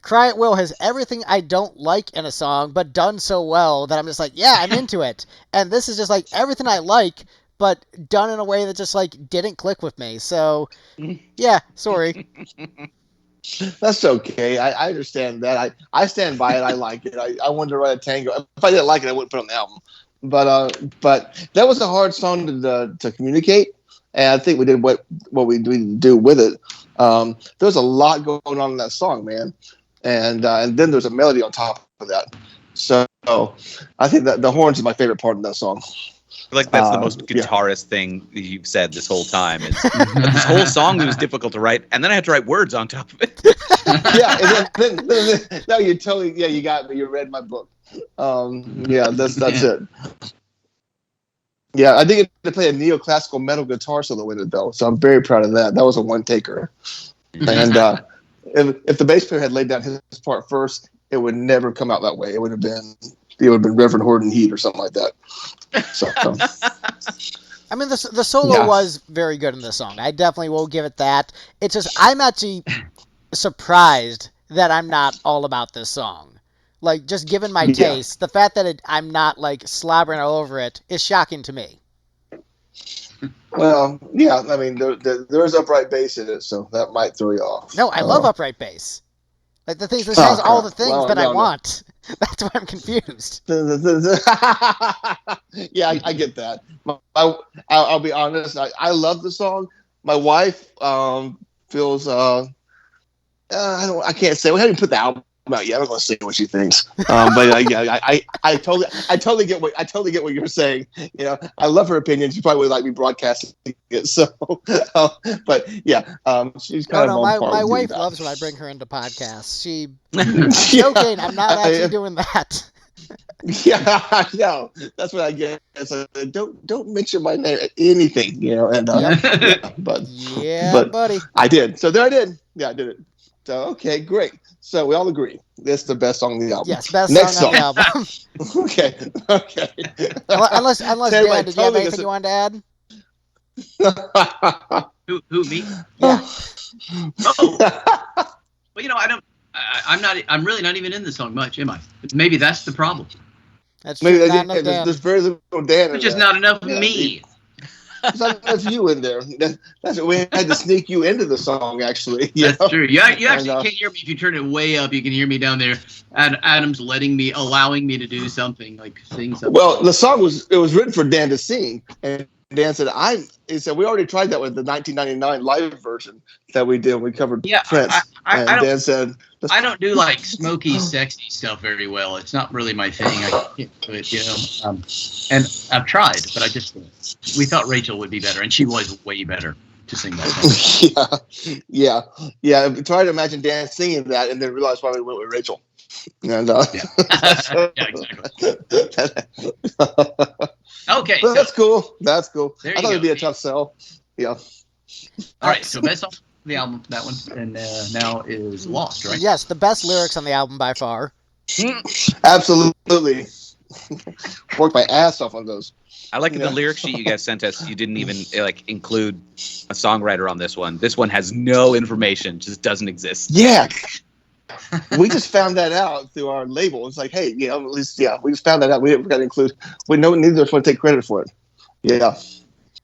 Cry at Will has everything I don't like in a song, but done so well that I'm just like, yeah, I'm into it. And this is just like everything I like, but done in a way that just like didn't click with me. So yeah, sorry. That's okay. I understand that. I stand by it. I like it. I wanted to write a tango. If I didn't like it, I wouldn't put it on the album. But that was a hard song to communicate, and I think we did what we needed to do with it. There's a lot going on in that song, man, and then there's a melody on top of that. So I think that the horns is my favorite part of that song. I feel like that's the most guitarist thing that you've said this whole time. Is this whole song was difficult to write, and then I had to write words on top of it. Yeah, and then no, you totally you got me. You read my book. That's it. Yeah, I did get to play a neoclassical metal guitar solo in it though, so I'm very proud of that. That was a one taker. And if the bass player had laid down his part first, it would never come out that way. It would have been Reverend Horton Heat or something like that. So, I mean, the solo was very good in this song. I definitely will give it that. It's just I'm actually surprised that I'm not all about this song. Like, just given my taste, the fact that I'm not like slobbering all over it is shocking to me. Well, yeah, I mean, there's upright bass in it, so that might throw you off. No, I love upright bass. Like this has all the things that I want. That's why I'm confused. Yeah, I get that. I'll be honest. I love the song. My wife feels I can't say. We haven't put the album out yet. I'm not going to say what she thinks. But I totally get what you're saying. You know, I love her opinion. She probably would like me broadcasting it. So, but yeah, she's kind of on par my with wife that. loves when I bring her into podcasts. I'm joking. I'm not actually doing that. Yeah, no, that's what I get. So don't mention my name, anything, you know. And but buddy, I did. So there I did. Yeah, I did it. So okay, great. So we all agree this is the best song on the album. Yes, best Next song on the album. Okay. Unless Dan, did you have anything you wanted to add? Who me? Yeah. Oh. Well, you know, I'm really not even in the song much, am I? Maybe that's the problem. That's true. There's very little Dan. There's just not enough me. There's not enough you in there. That's what we had to sneak you into the song, actually. That's true. You actually can't hear me if you turn it way up. You can hear me down there. And Adam's allowing me to do something, like sing something. Well, the song was written for Dan to sing, and Dan said, he said, we already tried that with the 1999 live version that we did. We covered Prince. Dan said, I don't do like smoky, sexy stuff very well. It's not really my thing. I can't do it, you know. And I've tried, but we thought Rachel would be better, and she was way better to sing that song. Yeah. Try to imagine Dan singing that, and then realize why we went with Rachel. And yeah, exactly. Okay, but that's cool. That's cool. I thought it'd be a tough sell. Yeah. All right, so best song of the album, that one, and now is Lost, right? Yes, the best lyrics on the album by far. Absolutely. Worked my ass off on those. I like in the Yeah. lyric sheet you guys sent us. You didn't even include a songwriter on this one. This one has no information; just doesn't exist. Yeah. We just found that out through our label. It's like, hey, at least, we just found that out. We didn't got to include. We know neither of us want to take credit for it. Yeah.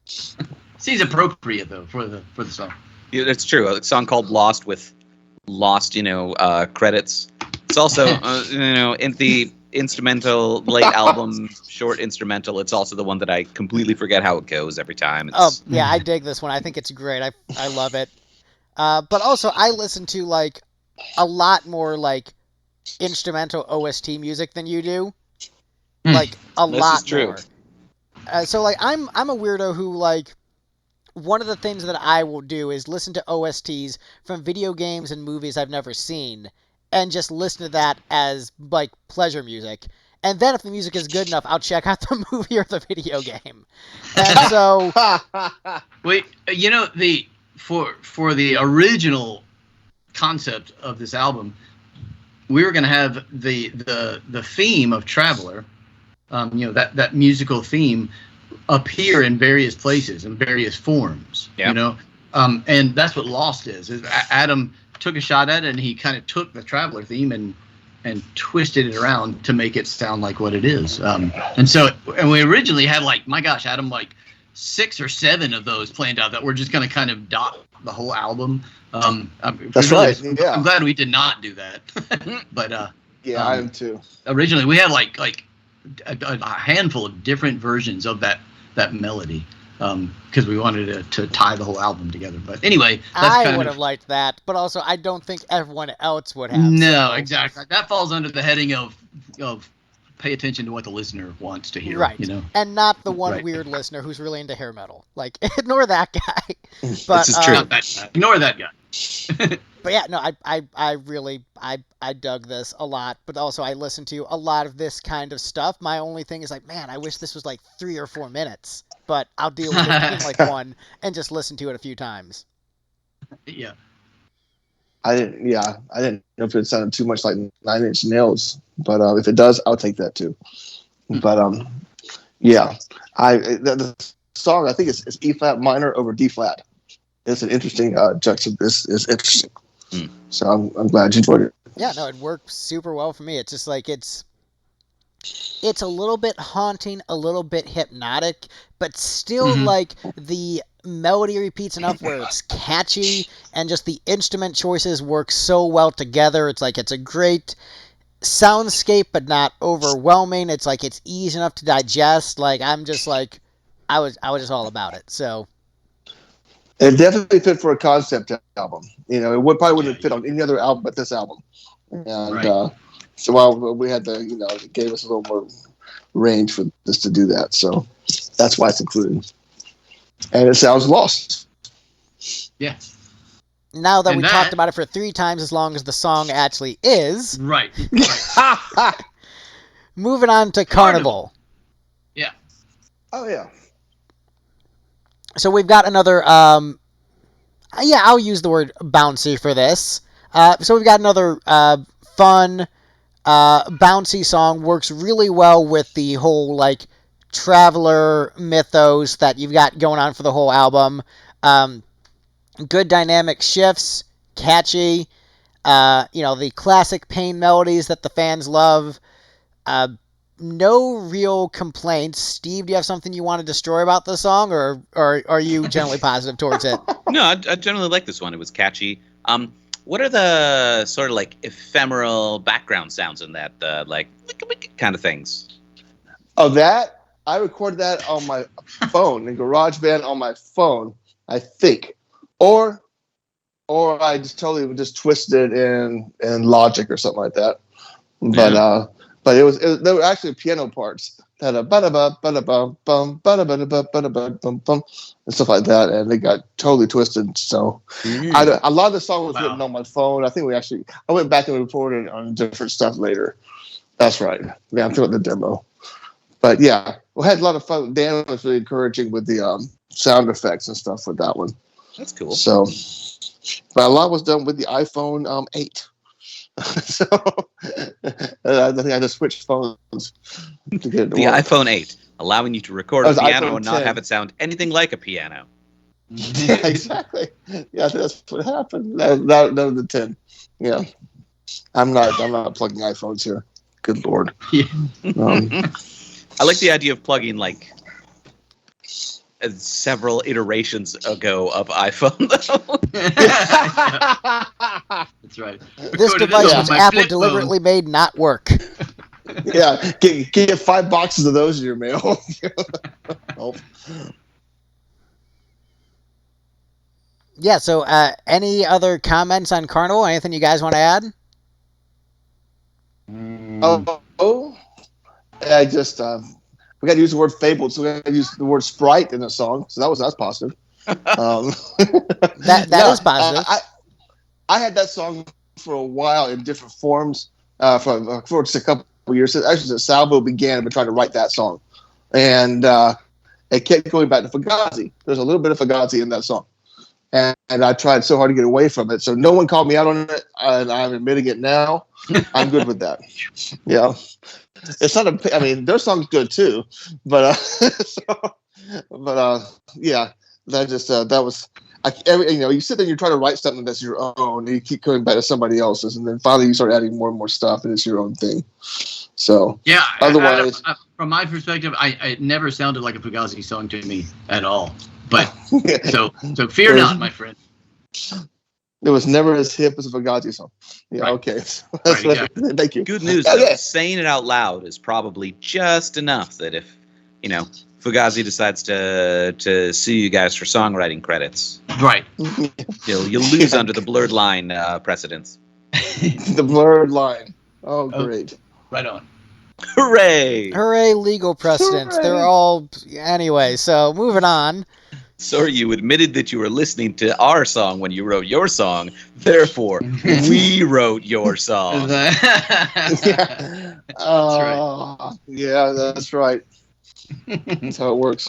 Seems appropriate though for the song. Yeah, it's true. A song called "Lost" with lost, credits. It's also, in the instrumental late album short instrumental. It's also the one that I completely forget how it goes every time. Yeah, I dig this one. I think it's great. I love it. But also, I listen to like a lot more like instrumental OST music than you do. Like a This lot is true. more. So like I'm a weirdo who like one of the things that I will do is listen to OSTs from video games and movies I've never seen and just listen to that as like pleasure music. And then if the music is good enough, I'll check out the movie or the video game. And so Wait, for the original concept of this album, we were going to have the theme of Traveler, that musical theme, appear in various places in various forms. Yeah. And that's what Lost is. Adam took a shot at it, and he kind of took the Traveler theme and twisted it around to make it sound like what it is. And we originally had Adam, 6 or 7 of those planned out that we're just going to kind of dot the whole album. That's right. Yeah. I'm glad we did not do that. But yeah, I am too. Originally, we had a handful of different versions of that melody because we wanted to tie the whole album together. But anyway, I would have liked that, but also I don't think everyone else would have. No, so. Exactly. That falls under the heading of pay attention to what the listener wants to hear. Right. And not the one weird listener who's really into hair metal. Like, ignore that guy. But, this is true. Ignore that guy. But yeah, no, I really dug this a lot, but also I listened to a lot of this kind of stuff. My only thing is like, man, I wish this was like 3 or 4 minutes, but I'll deal with it in like one and just listen to it a few times. Yeah. I didn't know if it sounded too much like 9 Inch Nails, but if it does, I'll take that too. But the song, I think it's E flat minor over D flat. It's an interesting juxtaposition. This is interesting. So I'm glad you enjoyed it. Yeah, no, it worked super well for me. It's just like it's a little bit haunting, a little bit hypnotic, but still like the melody repeats enough where it's catchy, and just the instrument choices work so well together. It's like it's a great soundscape, but not overwhelming. It's like it's easy enough to digest. Like I'm just like I was just all about it. So. It definitely fit for a concept album. It probably wouldn't fit on any other album but this album. And so while we had it gave us a little more range for this to do that. So that's why it's included. And it sounds Lost. Yeah. Now that we talked about it for 3 times as long as the song actually is. Right. Moving on to Carnival. Yeah. Oh, yeah. So we've got another, I'll use the word bouncy for this. So we've got another fun, bouncy song. Works really well with the whole, like, traveler mythos that you've got going on for the whole album. Good dynamic shifts, catchy, the classic Pain melodies that the fans love. No real complaints. Steve, do you have something you want to destroy about the song, or are you generally positive towards it? No, I generally like this one. It was catchy. What are the sort of like ephemeral background sounds in that, like kind of things? Oh, that? I recorded that on my phone, in GarageBand on my phone, I think. Or I just totally just twisted in Logic or something like that. But they were actually piano parts that and stuff like that, and they got totally twisted. So a lot of the song was written on my phone. I think I went back and recorded on different stuff later. That's right. Yeah, I'm doing the demo. But yeah, we had a lot of fun. Dan was really encouraging with the sound effects and stuff with that one. That's cool. So, but a lot was done with the iPhone 8. So I think I just switched phones to get it to The work. iPhone 8, allowing you to record That a was piano iPhone and not 10. have it sound anything like a piano. Yeah, exactly. Yeah, that's what happened. That was the 10. Yeah, I'm not plugging iPhones here. Good Lord. Yeah. I like the idea of plugging like several iterations ago of iPhone though. That's right. This Recorded device on was my Apple flip phone. deliberately made not work. Yeah, get 5 boxes of those in your mail. Oh. Yeah, so any other comments on Carnival? Anything you guys want to add? Oh, I just we got to use the word fabled, so we got to use the word sprite in the song. So that's positive. That is positive. I had that song for a while in different forms for just a couple of years. Actually, since Salvo began, I've been trying to write that song, and it kept going back to Fugazi. There's a little bit of Fugazi in that song, and I tried so hard to get away from it. So no one called me out on it, and I'm admitting it now. I'm good with that. Yeah, it's not a. I mean, their song's good too, but yeah, that just that was. You sit there and you try to write something that's your own, and you keep coming back to somebody else's, and then finally you start adding more and more stuff, and it's your own thing. So Yeah. otherwise, from my perspective, it never sounded like a Fugazi song to me at all. But so fear not, my friend. it was never as hip as a Fugazi song. Yeah, Right. okay. Right, exactly. Thank you. Good news Okay. though, saying it out loud is probably just enough that if, Fugazi decides to sue you guys for songwriting credits, Right. you'll lose under the blurred line precedence. The blurred line. Oh, great. Right on. Hooray! Hooray, legal precedents. They're Hooray. all. Anyway, so moving on. So you admitted that you were listening to our song when you wrote your song. Therefore, we wrote your song. Yeah. right. Yeah, that's right. That's how it works.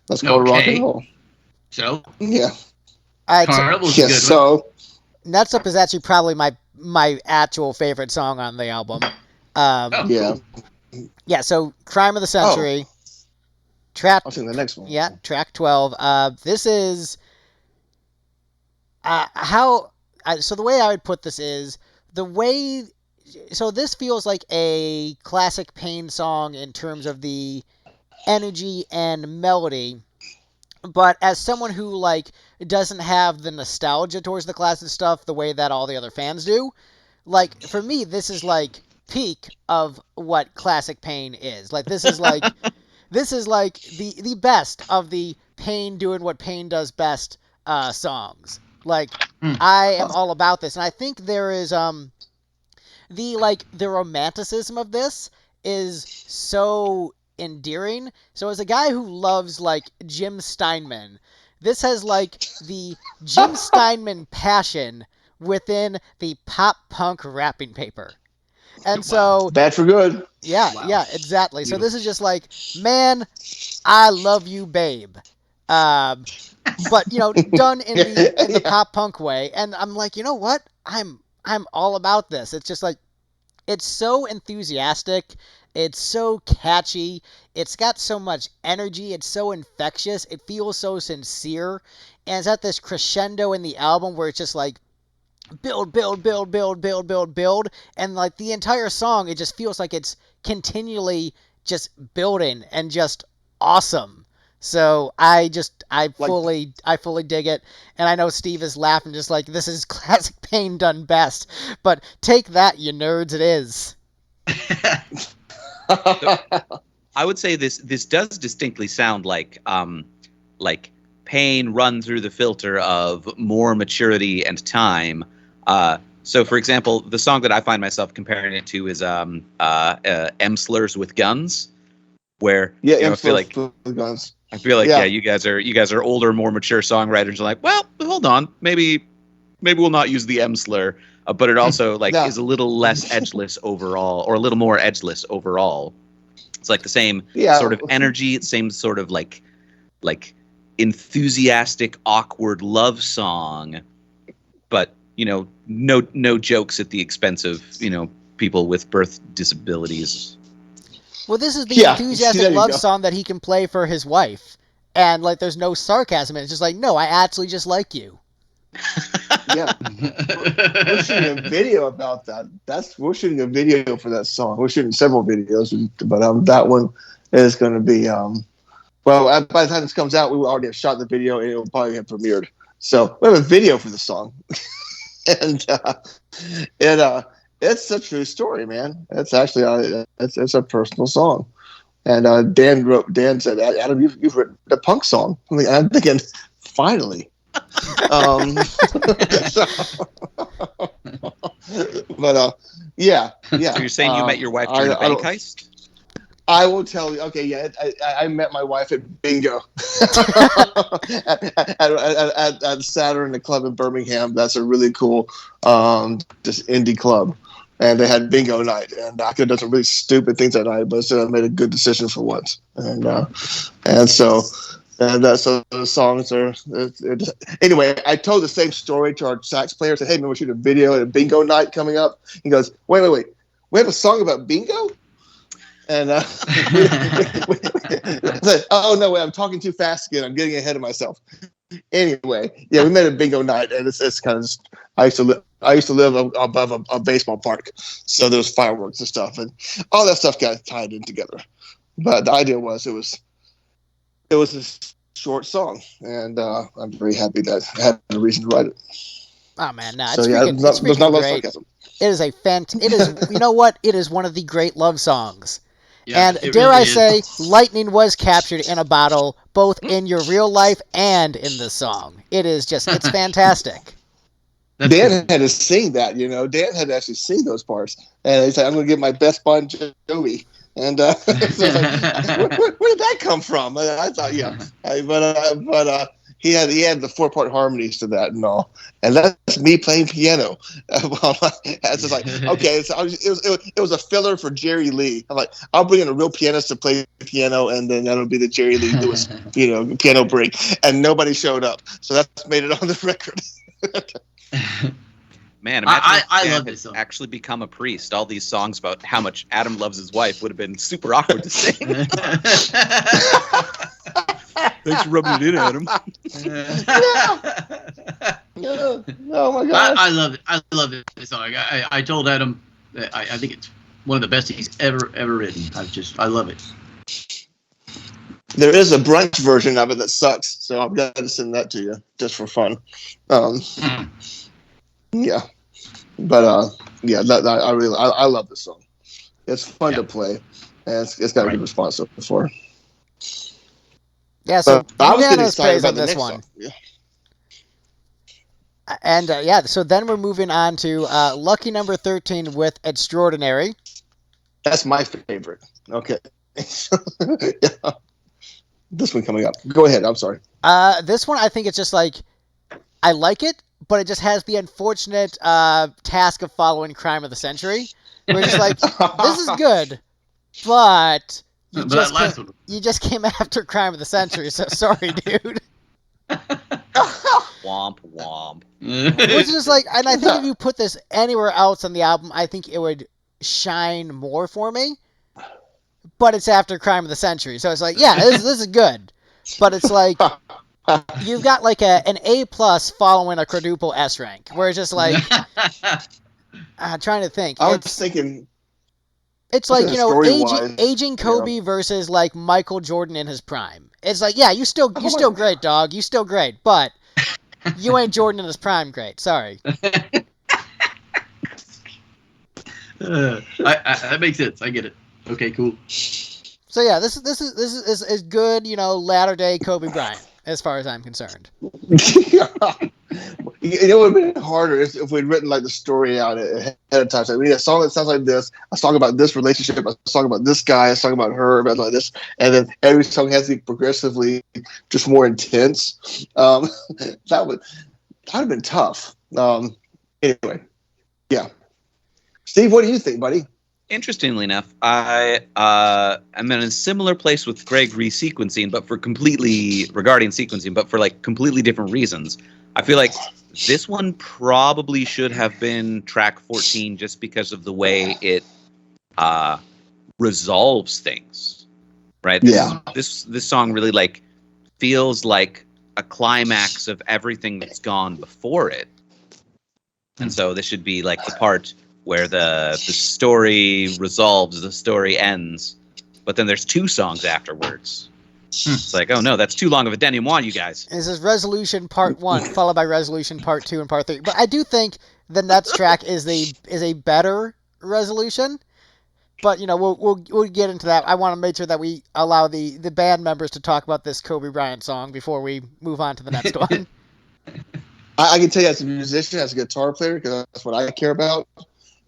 That's called rock and Okay. roll. So Yeah. All right, so Carnival's a Yes. good one. So Next Up is actually probably my actual favorite song on the album. Oh, yeah, cool. Yeah, so Crime of the Century. Track. I'll sing the next one. Yeah, track 12. This is so the way I would put this is the way. So this feels like a classic Pain song in terms of the energy and melody, but as someone who doesn't have the nostalgia towards the classic stuff the way that all the other fans do, for me this is peak of what classic Pain is. This is this is the best of the Pain doing what Pain does best songs. I am all about this, and I think there is the romanticism of this is so endearing. So as a guy who loves Jim Steinman, this has the Jim Steinman passion within the pop punk wrapping paper. And so Bad for good. yeah, Wow. yeah, exactly. So this is just man, I love you, babe. But done in the pop punk way, and I'm you know what? I'm all about this. It's just it's so enthusiastic. It's so catchy. It's got so much energy. It's so infectious. It feels so sincere. And it's at this crescendo in the album where it's just build, build, build, build, build, build, build. And the entire song, it just feels like it's continually just building and just awesome. So I fully dig it, and I know Steve is laughing just this is classic Pain done best. But take that, you nerds! It is. I would say this does distinctly sound like Pain run through the filter of more maturity and time. So, for example, the song that I find myself comparing it to is M-Slurs with Guns, where I feel like guns. yeah, you guys are older, more mature songwriters. Are well, hold on, maybe we'll not use the M-slur, but it also is a little less edgeless overall, or a little more edgeless overall. It's the same sort of energy, same sort of like enthusiastic, awkward love song, but no jokes at the expense of people with birth disabilities. Well, this is the Yeah, enthusiastic there you love go. song that he can play for his wife. And, like, there's no sarcasm in it. It's just like, no, I actually just like you. Yeah, we're shooting a video about that. We're shooting a video for that song. We're shooting several videos, but that one is going to be well. By the time this comes out, we will already have shot the video and it will probably have premiered. So we have a video for the song, and it's a true story, man. It's actually it's a personal song. And Dan said, Adam, you've written a punk song. I'm thinking, finally. So, but yeah. So you're saying you met your wife during a bank heist? I will tell you. Okay, yeah, I met my wife at bingo at Saturn, the club in Birmingham. That's a really cool, just indie club, and they had bingo night. And I could have done some really stupid things that night, but I made a good decision for once. And so the songs are. Anyway, I told the same story to our sax player. I said, "Hey, man, we're shooting a video at a bingo night coming up." He goes, "Wait. We have a song about bingo?" And oh no, wait, I'm talking too fast again. I'm getting ahead of myself. Anyway, yeah, we made a bingo night, and it's kind of. I used to live above a baseball park, so there was fireworks and stuff, and all that stuff got tied in together. But the idea was it was a short song, and I'm very happy that I had a reason to write it. Oh man, nah, So it's yeah, freaking, there's it's not a freaking lot of great. sarcasm. It is it is, you know what? It is one of the great love songs. Yeah, And it dare really I is. say, lightning was captured in a bottle, both in your real life and in the song. It's fantastic. That's Dan cool. had to sing that, Dan had to actually sing those parts, and he said, "I'm going to give my best Bon Jovi." And so it's like, where did that come from? I thought, yeah, but he had the 4-part harmonies to that and all, and that's me playing piano. It's just like, okay, so it was a filler for Jerry Lee. I'm like, I'll bring in a real pianist to play piano, and then that'll be the Jerry Lee Lewis, piano break, and nobody showed up, so that's made it on the record. Man, imagine I if Dan love had this song. actually become a priest. All these songs about how much Adam loves his wife would have been super awkward to sing. Thanks for rubbing it in, Adam. Oh my gosh. I love it. I love this song. I told Adam that I think it's one of the best he's ever written. I love it. There is a brunch version of it that sucks, so I'm going to send that to you just for fun. Yeah, but yeah, I love this song. It's fun to play, and it's got a good response so far. Yeah, so I was getting unanimous excited praise about on the this next one. song. Yeah. And so then we're moving on to lucky number 13 with Extraordinary. That's my favorite. Okay. Yeah. This one coming up. Go ahead. I'm sorry. This one, I think it's just like, I like it, but it just has the unfortunate task of following Crime of the Century. We're just like, this is good, but you just came after Crime of the Century, so sorry, dude. Womp womp. Which is just like, and I think if you put this anywhere else on the album, I think it would shine more for me. But it's after Crime of the Century, so it's like, yeah, this is good. But it's like, you've got like an A+ following a quadruple S rank, where it's just like, I'm trying to think. I was thinking. It's like, story-wise, aging Kobe versus like Michael Jordan in his prime. It's like, yeah, you still great, dog. You still great, but you ain't Jordan in his prime great. Sorry. That makes sense. I get it. Okay, cool. So yeah, this is good, latter day Kobe Bryant, as far as I'm concerned. It would have been harder if we'd written like the story out ahead of time. So we need a song that sounds like this, a song about this relationship, a song about this guy, a song about her, about like this, and then every song has to be progressively just more intense. That would have been tough. Anyway, yeah. Steve, what do you think, buddy? Interestingly enough, I am in a similar place with Greg resequencing, but regarding sequencing, but for like completely different reasons. I feel like this one probably should have been track 14 just because of the way it resolves things. Right? This song really like feels like a climax of everything that's gone before it. And so this should be like the part where the story resolves, the story ends, but then there's 2 songs afterwards. It's like, oh no, that's too long of a denouement, you guys. This is Resolution Part 1, followed by Resolution Part 2 and Part 3. But I do think the next track is a better resolution. But, you know, we'll get into that. I want to make sure that we allow the band members to talk about this Kobe Bryant song before we move on to the next one. I can tell you as a musician, as a guitar player, because that's what I care about,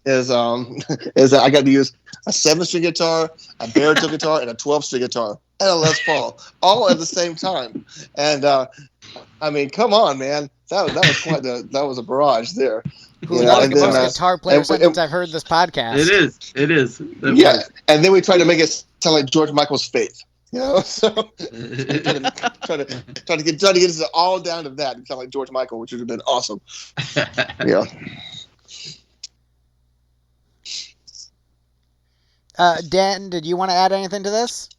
is that I got to use a 7-string guitar, a baritone guitar, and a 12-string guitar, and a Les Paul, all at the same time. And I mean, come on, man, that was quite that was a barrage there. Who would like the most guitar player sentence I've heard this podcast? It is. Yeah, and then we tried to make it sound like George Michael's Faith. You know, so trying to get this all down to that and sound like George Michael, which would have been awesome. Yeah. Dan, did you want to add anything to this?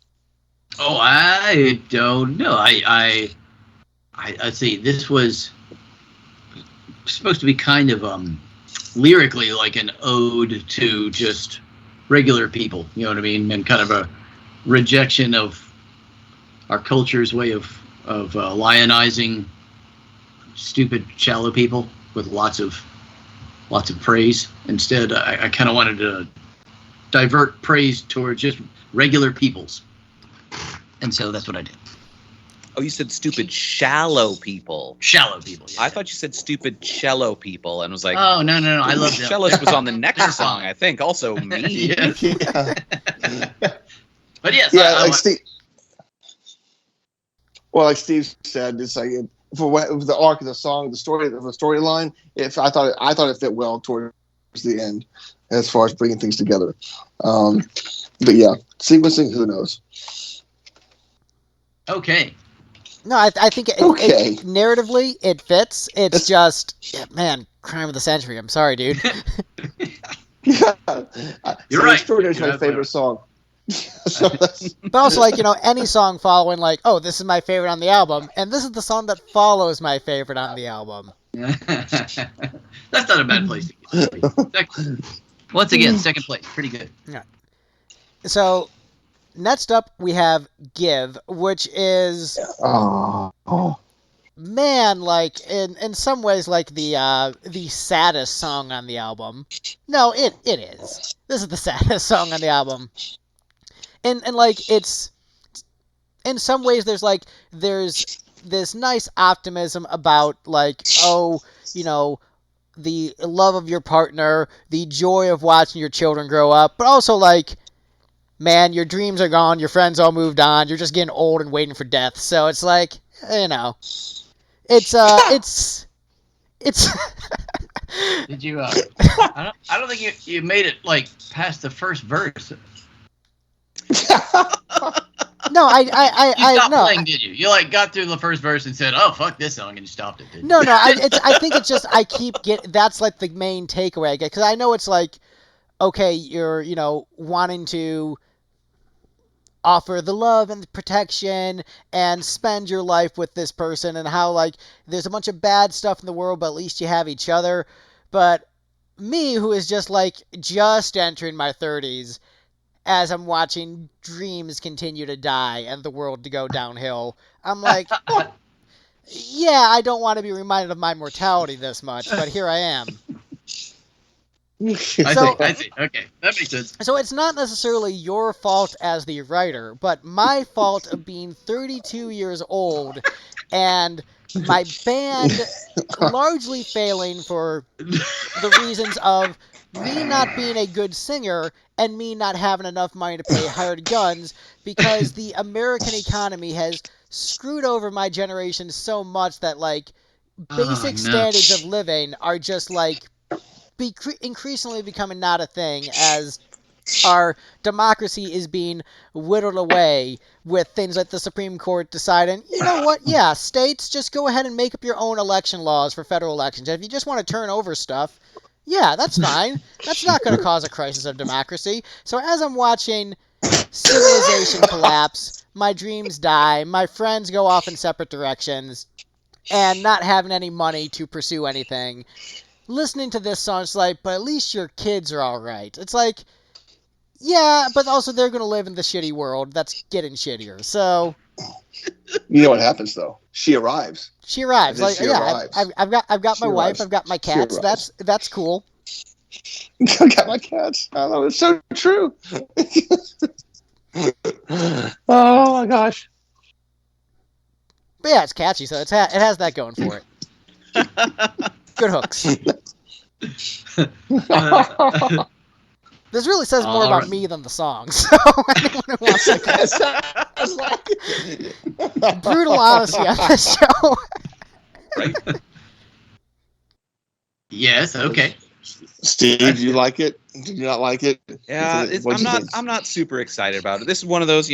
Oh, I don't know. I see. This was supposed to be kind of lyrically like an ode to just regular people. You know what I mean? And kind of a rejection of our culture's way of lionizing stupid, shallow people with lots of praise. Instead, I kind of wanted to divert praise towards just regular peoples, and so that's what I did. Oh, you said stupid, shallow people. Shallow people. Yeah. I thought you said stupid cello people, and was like, oh no, I love them. Cellist was on the next song, I think. Also me. Yes. Yeah. But yes, yeah, Steve. Well, like Steve said, it's like for the arc of the song, the storyline. If I thought it fit well towards the end, as far as bringing things together. But yeah, sequencing, who knows? Okay. No, I think it narratively it fits. It's just, man, crime of the century. I'm sorry, dude. You're right. Extraordinary is my You're favorite song. So but also, like, you know, any song following, like, oh, this is my favorite on the album, and this is the song that follows my favorite on the album. That's not a bad place to get. Once again, second place. Pretty good. Yeah. So, next up, we have Give, which is, man, like, in some ways, like the saddest song on the album. No, it is. This is the saddest song on the album. And like, it's, in some ways, there's this nice optimism about, like, oh, you know, the love of your partner, the joy of watching your children grow up, but also, like, man, your dreams are gone, your friends all moved on, you're just getting old and waiting for death. So it's like, you know, it's Did you? I don't think you made it like past the first verse. No, You stopped no. playing, did you? You like got through the first verse and said, "Oh, fuck this song," and you stopped it. Didn't No, you? I think it's just I keep that's like the main takeaway I get, because I know it's like, okay, you're, you know, wanting to offer the love and the protection and spend your life with this person, and how, like, there's a bunch of bad stuff in the world, but at least you have each other. But me, who is just entering my 30s, as I'm watching dreams continue to die and the world to go downhill, I'm like, yeah, I don't want to be reminded of my mortality this much, but here I am. I see. Okay, that makes sense. So it's not necessarily your fault as the writer, but my fault of being 32 years old and my band largely failing for the reasons of me not being a good singer and me not having enough money to pay hired guns, because the American economy has screwed over my generation so much that, like, basic standards of living are just, like, increasingly becoming not a thing, as our democracy is being whittled away with things like the Supreme Court deciding, you know what, yeah, states, just go ahead and make up your own election laws for federal elections. And if you just want to turn over stuff, yeah, that's fine. That's not going to cause a crisis of democracy. So as I'm watching civilization collapse, my dreams die, my friends go off in separate directions, and not having any money to pursue anything, listening to this song, it's like, but at least your kids are all right. It's like, yeah, but also they're going to live in the shitty world that's getting shittier. So You know what happens though? She arrives. she arrives. And then Like, she yeah, arrives. I've got my She wife, arrives. I've got my She cats. arrives. That's cool. I got my cats. I know it's so true. Oh my gosh. But yeah, it's catchy, so it has that going for it. Good hooks. This really says more All about right. me than the song. So anyone who wants to brutal honesty on this show. Right? Yes. Okay. Steve, did you like it? Did you not like it? Yeah, What'd you think? I'm not super excited about it. This is one of those,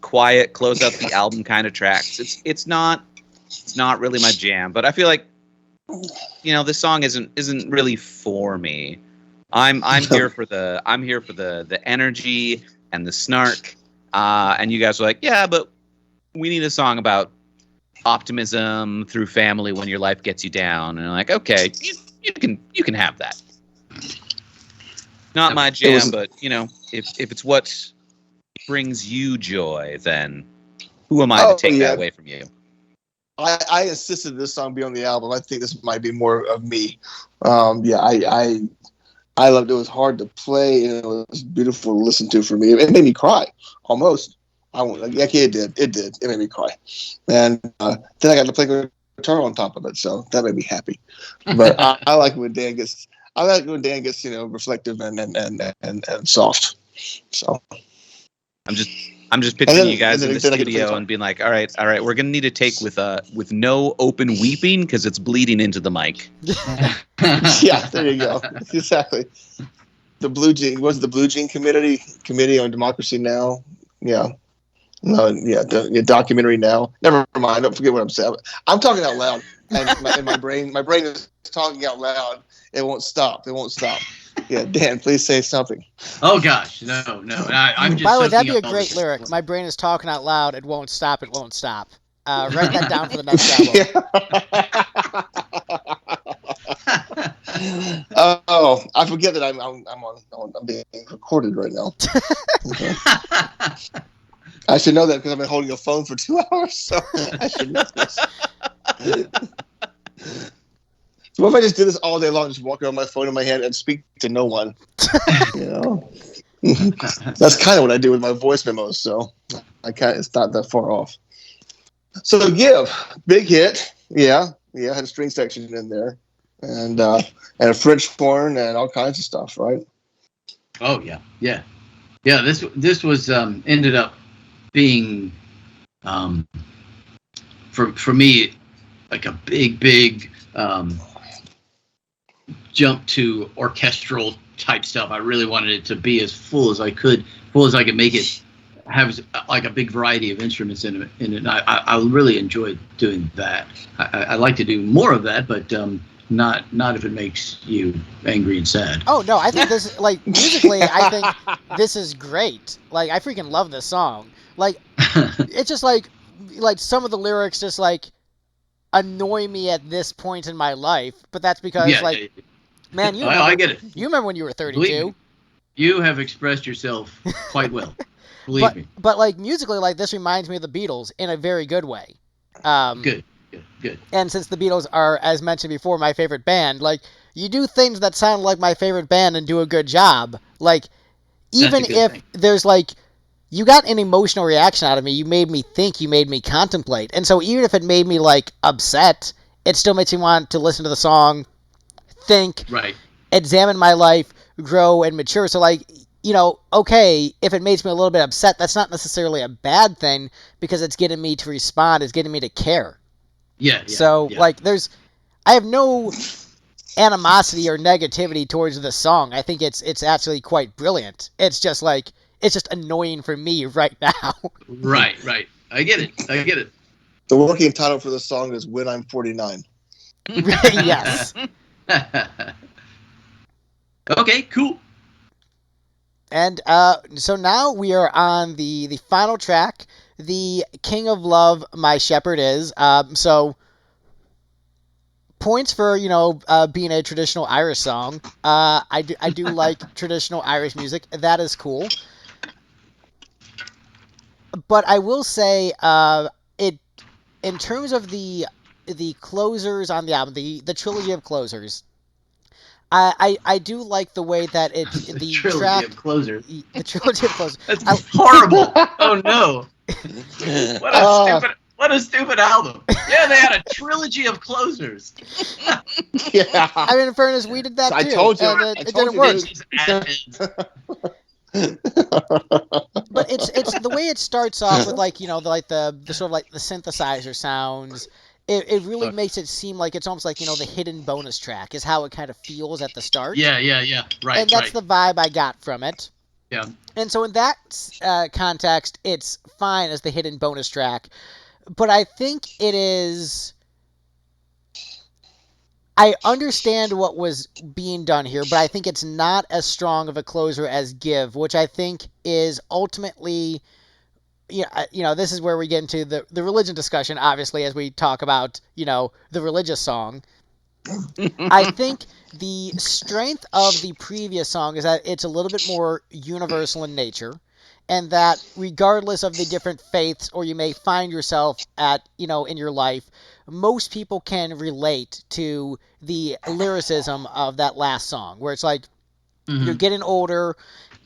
quiet, close out the album kind of tracks. It's not really my jam, but I feel like this song isn't really for me. I'm here for the energy and the snark. And you guys were like, yeah, but we need a song about optimism through family when your life gets you down. And I'm like, okay, you can have that. Not my jam, but if it's what brings you joy, then who am I to take that away from you? I insisted this song be on the album. I think this might be more of me. I loved it. It was hard to play, and it was beautiful to listen to for me. It made me cry, almost. It did. It made me cry. And then I got to play guitar on top of it, so that made me happy. But I like when Dan gets reflective and soft. So I'm just picturing you guys in the studio and being like, all right, we're gonna need a take with no open weeping because it's bleeding into the mic. Yeah, there you go. Exactly. The Blue Jean Committee on Democracy Now. Yeah. No, yeah, the documentary now. Never mind. Don't forget what I'm saying. I'm talking out loud, and my brain is talking out loud. It won't stop. Yeah, Dan, please say something. Oh gosh, no. I'm just. By the way, that'd be a soaking up all great this. lyric. My brain is talking out loud. It won't stop. It won't stop. Write that down for the next album. Oh, I forget that I'm being recorded right now. Okay. I should know that because I've been holding a phone for 2 hours, so I should know this. So what if I just do this all day long, just walk around my phone in my hand and speak to no one? That's kind of what I do with my voice memos, so it's not that far off. So Give, big hit, yeah, had a string section in there, and a French horn and all kinds of stuff, right? Oh yeah. This was ended up being for me like a big jump to orchestral type stuff. I really wanted it to be as full as I could make it have like a big variety of instruments in it. And I really enjoyed doing that. I like to do more of that, but not if it makes you angry and sad. Oh no, I think this musically, I think this is great. Like I freaking love this song. Like it's just like some of the lyrics just like annoy me at this point in my life, but that's because man, I get it. You remember when you were 32? Believe me, you have expressed yourself quite well. Believe me. But like musically, like this reminds me of the Beatles in a very good way. Good. And since the Beatles are, as mentioned before, my favorite band, like you do things that sound like my favorite band and do a good job. Like even if there's like you got an emotional reaction out of me, you made me think, you made me contemplate. And so even if it made me like upset, it still makes me want to listen to the song, think, examine my life, grow and mature. So like, okay, if it makes me a little bit upset, that's not necessarily a bad thing because it's getting me to respond, it's getting me to care. Yeah. So like I have no animosity or negativity towards the song. I think it's actually quite brilliant. It's just like it's just annoying for me right now. Right. I get it. The working title for the song is "When I'm 49." Yes. Okay, cool. And so now we are on the final track, the King of Love, My Shepherd Is. So points for being a traditional Irish song. I do like traditional Irish music. That is cool. But I will say it in terms of the closers on the album, the trilogy of closers. I do like the way that it's The the trilogy track, of closers. the trilogy of closers. That's I, horrible. Oh no. Ah, What a stupid album. Yeah, they had a trilogy of closers. yeah. I mean, in fairness, we did that I too, told you. and I it told didn't you, work. dude. Bitches admins. But it's the way it starts off with like the sort of like the synthesizer sounds. It really makes it seem like it's almost like the hidden bonus track is how it kind of feels at the start. Yeah. Right. And that's the vibe I got from it. Yeah. And so in that context, it's fine as the hidden bonus track. But I think it is. I understand what was being done here, but I think it's not as strong of a closer as Give, which I think is ultimately. This is where we get into the religion discussion, obviously, as we talk about, the religious song. I think the strength of the previous song is that it's a little bit more universal in nature, and that regardless of the different faiths or you may find yourself at, in your life, most people can relate to the lyricism of that last song, where it's like you're getting older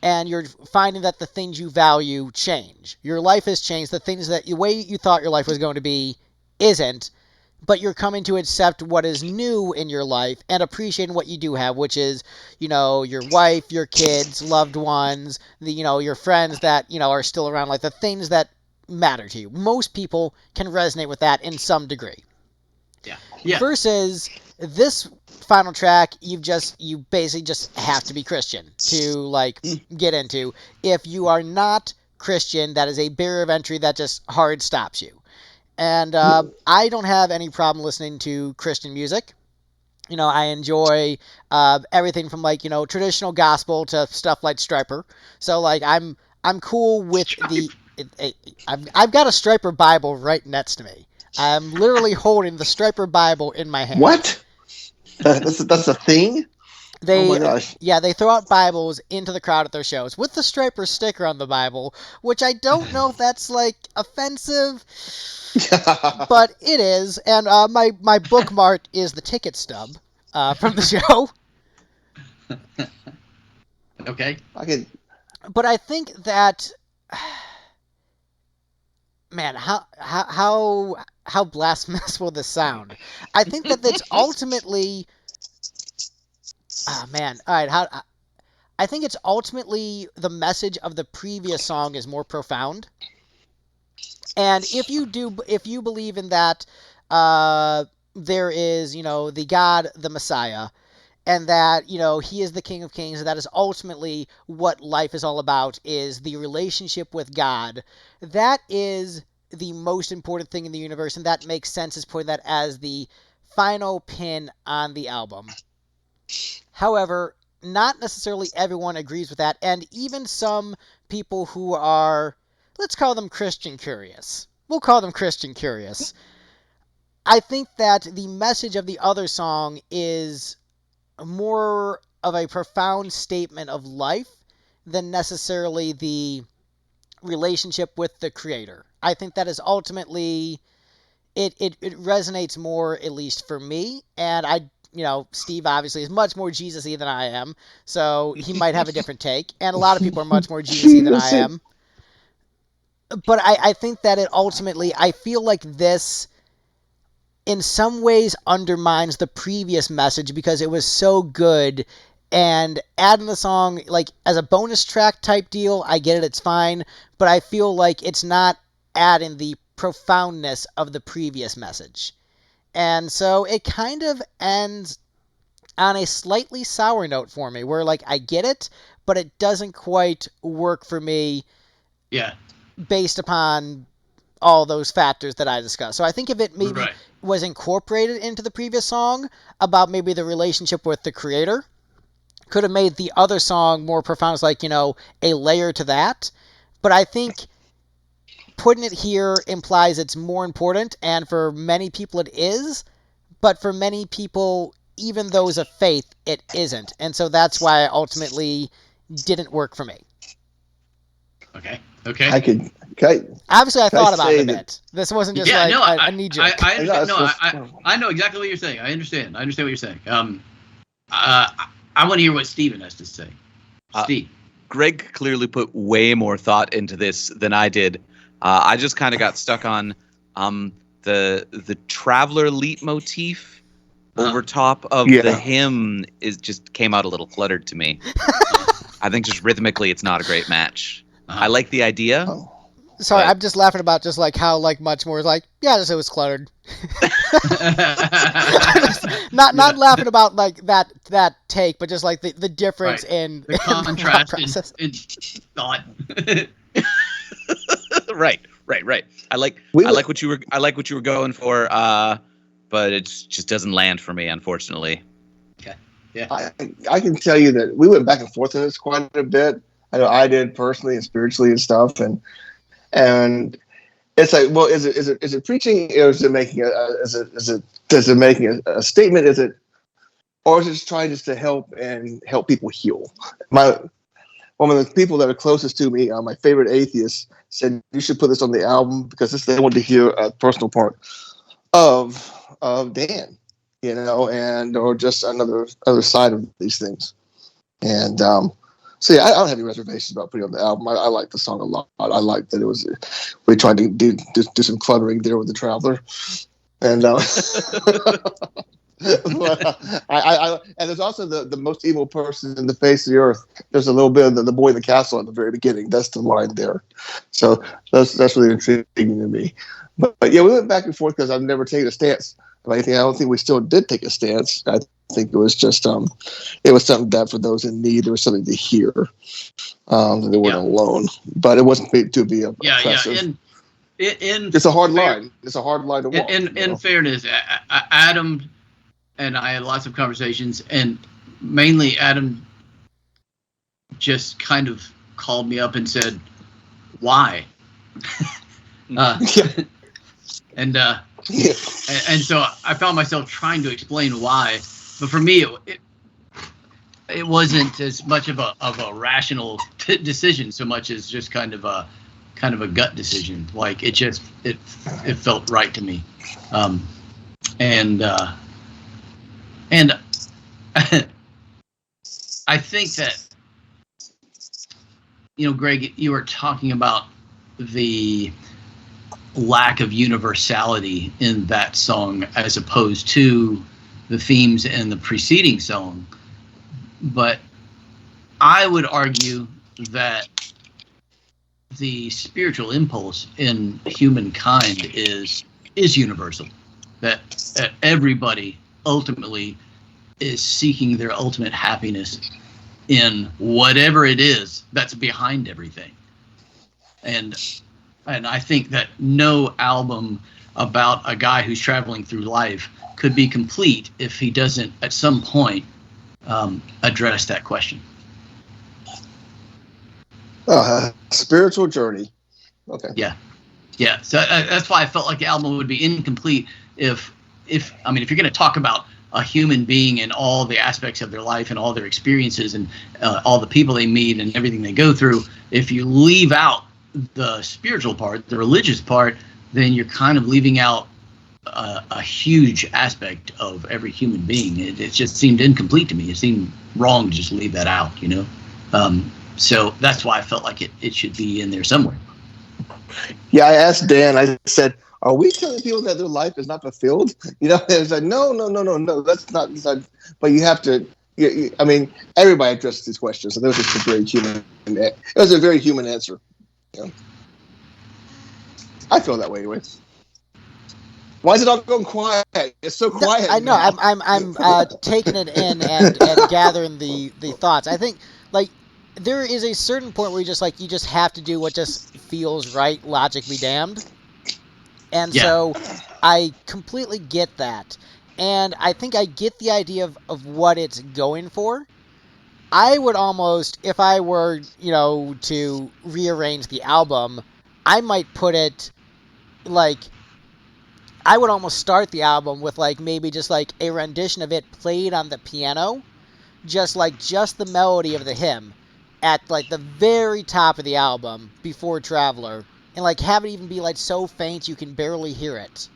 and you're finding that the things you value change. Your life has changed. The way you thought your life was going to be isn't, but you're coming to accept what is new in your life and appreciating what you do have, which is, your wife, your kids, loved ones, your friends that, are still around, like the things that matter to you. Most people can resonate with that in some degree. Yeah. Versus this final track, you basically just have to be Christian to get into. If you are not Christian, that is a barrier of entry that just hard stops you. And I don't have any problem listening to Christian music. I enjoy everything from traditional gospel to stuff like Striper. So I'm cool with I've got a Striper Bible right next to me. I'm literally holding the Striper Bible in my hand. What? That's a thing? Oh my gosh. They throw out Bibles into the crowd at their shows with the Striper sticker on the Bible, which I don't know if that's offensive, but it is. And my bookmark is the ticket stub from the show. Okay. But I think that, man, how blasphemous will this sound? I think that it's ultimately. Oh man! All right, I think it's ultimately the message of the previous song is more profound. And if you believe in that, there is, the God, the Messiah, and that, he is the King of Kings, and that is ultimately what life is all about, is the relationship with God. That is the most important thing in the universe, and that makes sense as putting that as the final pin on the album. However, not necessarily everyone agrees with that, and even some people who are, let's call them Christian curious. We'll call them Christian curious. I think that the message of the other song is more of a profound statement of life than necessarily the relationship with the creator. I think that is ultimately, it resonates more, at least for me, and Steve obviously is much more Jesus-y than I am, so he might have a different take, and a lot of people are much more Jesus-y than I am. But I think that it ultimately, I feel like this, in some ways, undermines the previous message because it was so good, and adding the song, as a bonus track type deal, I get it, it's fine, but I feel like it's not adding the profoundness of the previous message. And so it kind of ends on a slightly sour note for me, where like I get it, but it doesn't quite work for me. Yeah. Based upon all those factors that I discussed. So I think if it maybe Right. was incorporated into the previous song about maybe the relationship with the creator, could have made the other song more profound. It's like, a layer to that. But I think putting it here implies it's more important, and for many people it is, but for many people, even those of faith, it isn't. And so that's why it ultimately didn't work for me. Okay. Okay. Obviously, I thought about it a that- bit. This wasn't just Yeah, like no, a knee jerk. I understand. No, that's- I know exactly what you're saying. I understand what you're saying. I want to hear what Steven has to say. Steve. Greg clearly put way more thought into this than I did. I just kind of got stuck on the traveler leitmotif over top of Yeah. the hymn just came out a little cluttered to me. I think just rhythmically it's not a great match. I like the idea. Oh. Sorry, but- I'm just laughing about just like how like much more is like, yeah, just it was cluttered. Not laughing about like that take, but just like the difference Right. in The thought contrast process. in thought. Right. I like what you were going for, but it just doesn't land for me, unfortunately. Okay. Yeah. I can tell you that we went back and forth on this quite a bit. I know I did personally and spiritually and stuff, and it's like, well, is it preaching, or is it making is it making a statement? Or is it just trying to help people heal? One of the people that are closest to me, my favorite atheist, said you should put this on the album because they want to hear a personal part of Dan, and or just other side of these things. And so yeah, I don't have any reservations about putting it on the album. I like the song a lot. I like that we tried to do some cluttering there with the Traveler, and and there's also the most evil person in the face of the earth. There's a little bit of the boy in the castle at the very beginning. That's the line there. So that's really intriguing to me. But yeah, we went back and forth because I've never taken a stance about anything. I don't think we still did take a stance. I think it was just it was something that for those in need, there was something to hear. That they weren't alone, but it wasn't to be oppressive. It's a hard line. It's a hard line to walk. In fairness, Adam and I had lots of conversations, and mainly Adam just kind of called me up and said, "Why?" And so I found myself trying to explain why, but for me, it wasn't as much of a rational decision so much as just kind of a gut decision. Like it felt right to me, and I think that, Greg, you were talking about the lack of universality in that song as opposed to the themes in the preceding song. But I would argue that the spiritual impulse in humankind is universal. That everybody ultimately is seeking their ultimate happiness in whatever it is that's behind everything. And I think that no album about a guy who's traveling through life could be complete if he doesn't at some point address that question. Spiritual journey. Okay. Yeah. So that's why I felt like the album would be incomplete if you're going to talk about a human being and all the aspects of their life and all their experiences and all the people they meet and everything they go through, if you leave out the spiritual part, the religious part, then you're kind of leaving out a huge aspect of every human being. It just seemed incomplete to me. It seemed wrong to just leave that out, So that's why I felt like it should be in there somewhere. Yeah, I asked Dan, I said, are we telling people that their life is not fulfilled? It's like, no, that's not. But you have to, everybody addresses these questions. So that was just a very human, it was a very human answer. I feel that way anyway. Why is it all going quiet? It's so quiet. I know. now. I'm taking it in and gathering the thoughts. I think like there is a certain point where you just have to do what just feels right. Logic be damned. And Yeah. so I completely get that. And I think I get the idea of what it's going for. I would almost, if I were, to rearrange the album, I might put it like, I would almost start the album with like maybe just like a rendition of it played on the piano, just the melody of the hymn at like the very top of the album before Traveler, and like have it even be like so faint you can barely hear it.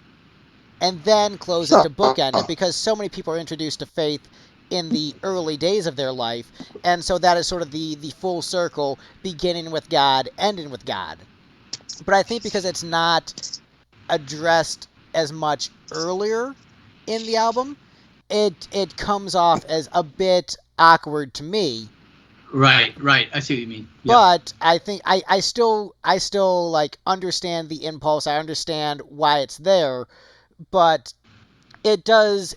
And then close it to bookend it, because so many people are introduced to faith in the early days of their life, and so that is sort of the full circle, beginning with God, ending with God. But I think because it's not addressed as much earlier in the album, it comes off as a bit awkward to me. Right. I see what you mean. Yeah. But I think I still like understand the impulse. I understand why it's there, but it does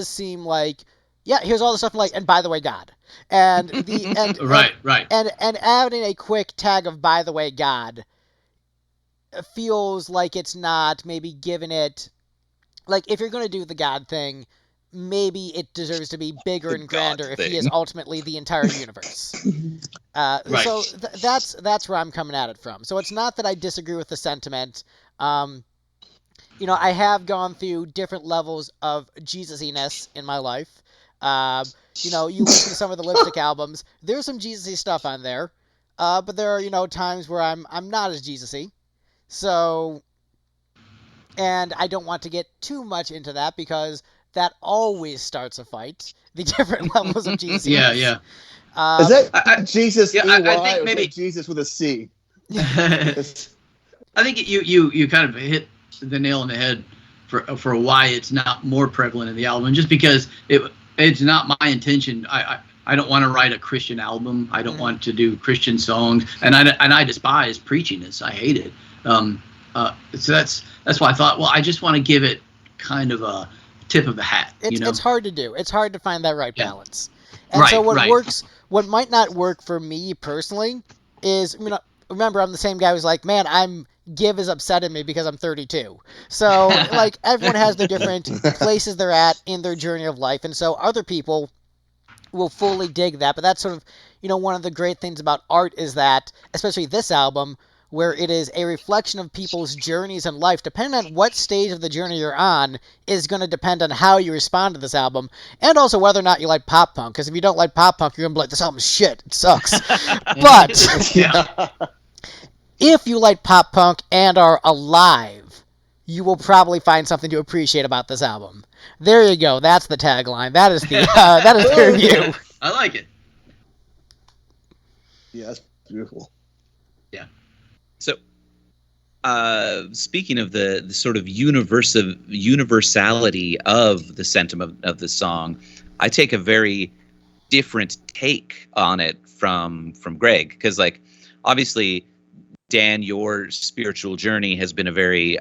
seem like, yeah, here's all the stuff like, and by the way, God, and the Right. and adding a quick tag of by the way, God feels like it's not maybe giving it, like, if you're going to do the God thing, maybe it deserves to be bigger The and grander God if he is thing. ultimately the entire universe. Right. So that's where I'm coming at it from. So it's not that I disagree with the sentiment. I have gone through different levels of Jesus-iness in my life. You listen to some of the Lipstick albums. There's some Jesus-y stuff on there, but there are times where I'm not as Jesus-y. So, and I don't want to get too much into that because that always starts a fight. The different levels of Jesus. Yeah. Is that I- Jesus yeah, EY, I think or is maybe- that Jesus with a C? I think you kind of hit the nail on the head for why it's not more prevalent in the album, just because it's not my intention. I don't want to write a Christian album. I don't want to do Christian songs, and I despise preachiness. I hate it. So that's why I thought, well, I just want to give it kind of a tip of the hat. It's hard to do. It's hard to find that right balance. And Right, so what right. works, what might not work for me personally is, remember, I'm the same guy who's like, man, Give is upsetting me because I'm 32. So, like, everyone has their different places they're at in their journey of life, and so other people will fully dig that. But that's sort of, one of the great things about art is that, especially this album, where it is a reflection of people's journeys in life, depending on what stage of the journey you're on, is going to depend on how you respond to this album, and also whether or not you like pop punk. Because if you don't like pop punk, you're going to be like, this album's shit, it sucks. But Yeah. if you like pop punk and are alive, you will probably find something to appreciate about this album. There you go. That's the tagline. That is the review. I like it. Yeah, that's beautiful. Yeah. So, speaking of the sort of universality of the sentiment of the song, I take a very different take on it from Greg, because, like, obviously, Dan, your spiritual journey has been a very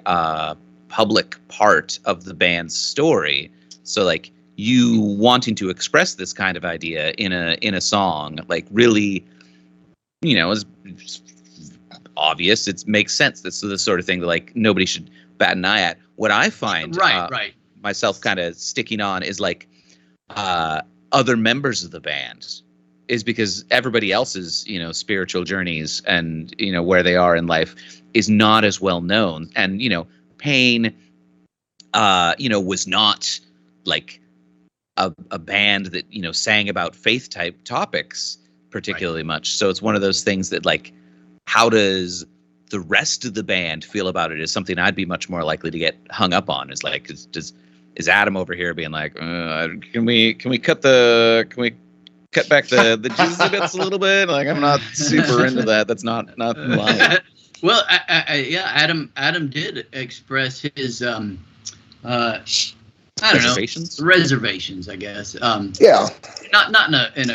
public part of the band's story. So, like, you wanting to express this kind of idea in a song, like, really, is obvious. It makes sense. That's the sort of thing that, like, nobody should bat an eye at. What I find Right. myself kind of sticking on is, like, other members of the band, is because everybody else's, spiritual journeys and, where they are in life is not as well known. And, Pain, was not like a band that, sang about faith type topics particularly much. So it's one of those things that, like, how does the rest of the band feel about it is something I'd be much more likely to get hung up on. Is like, is Adam over here being like, can we cut back the Jesus bits a little bit? Like, I'm not super into that. That's not mine. Well, yeah, Adam did express his I don't know, reservations, I guess. Yeah. Not in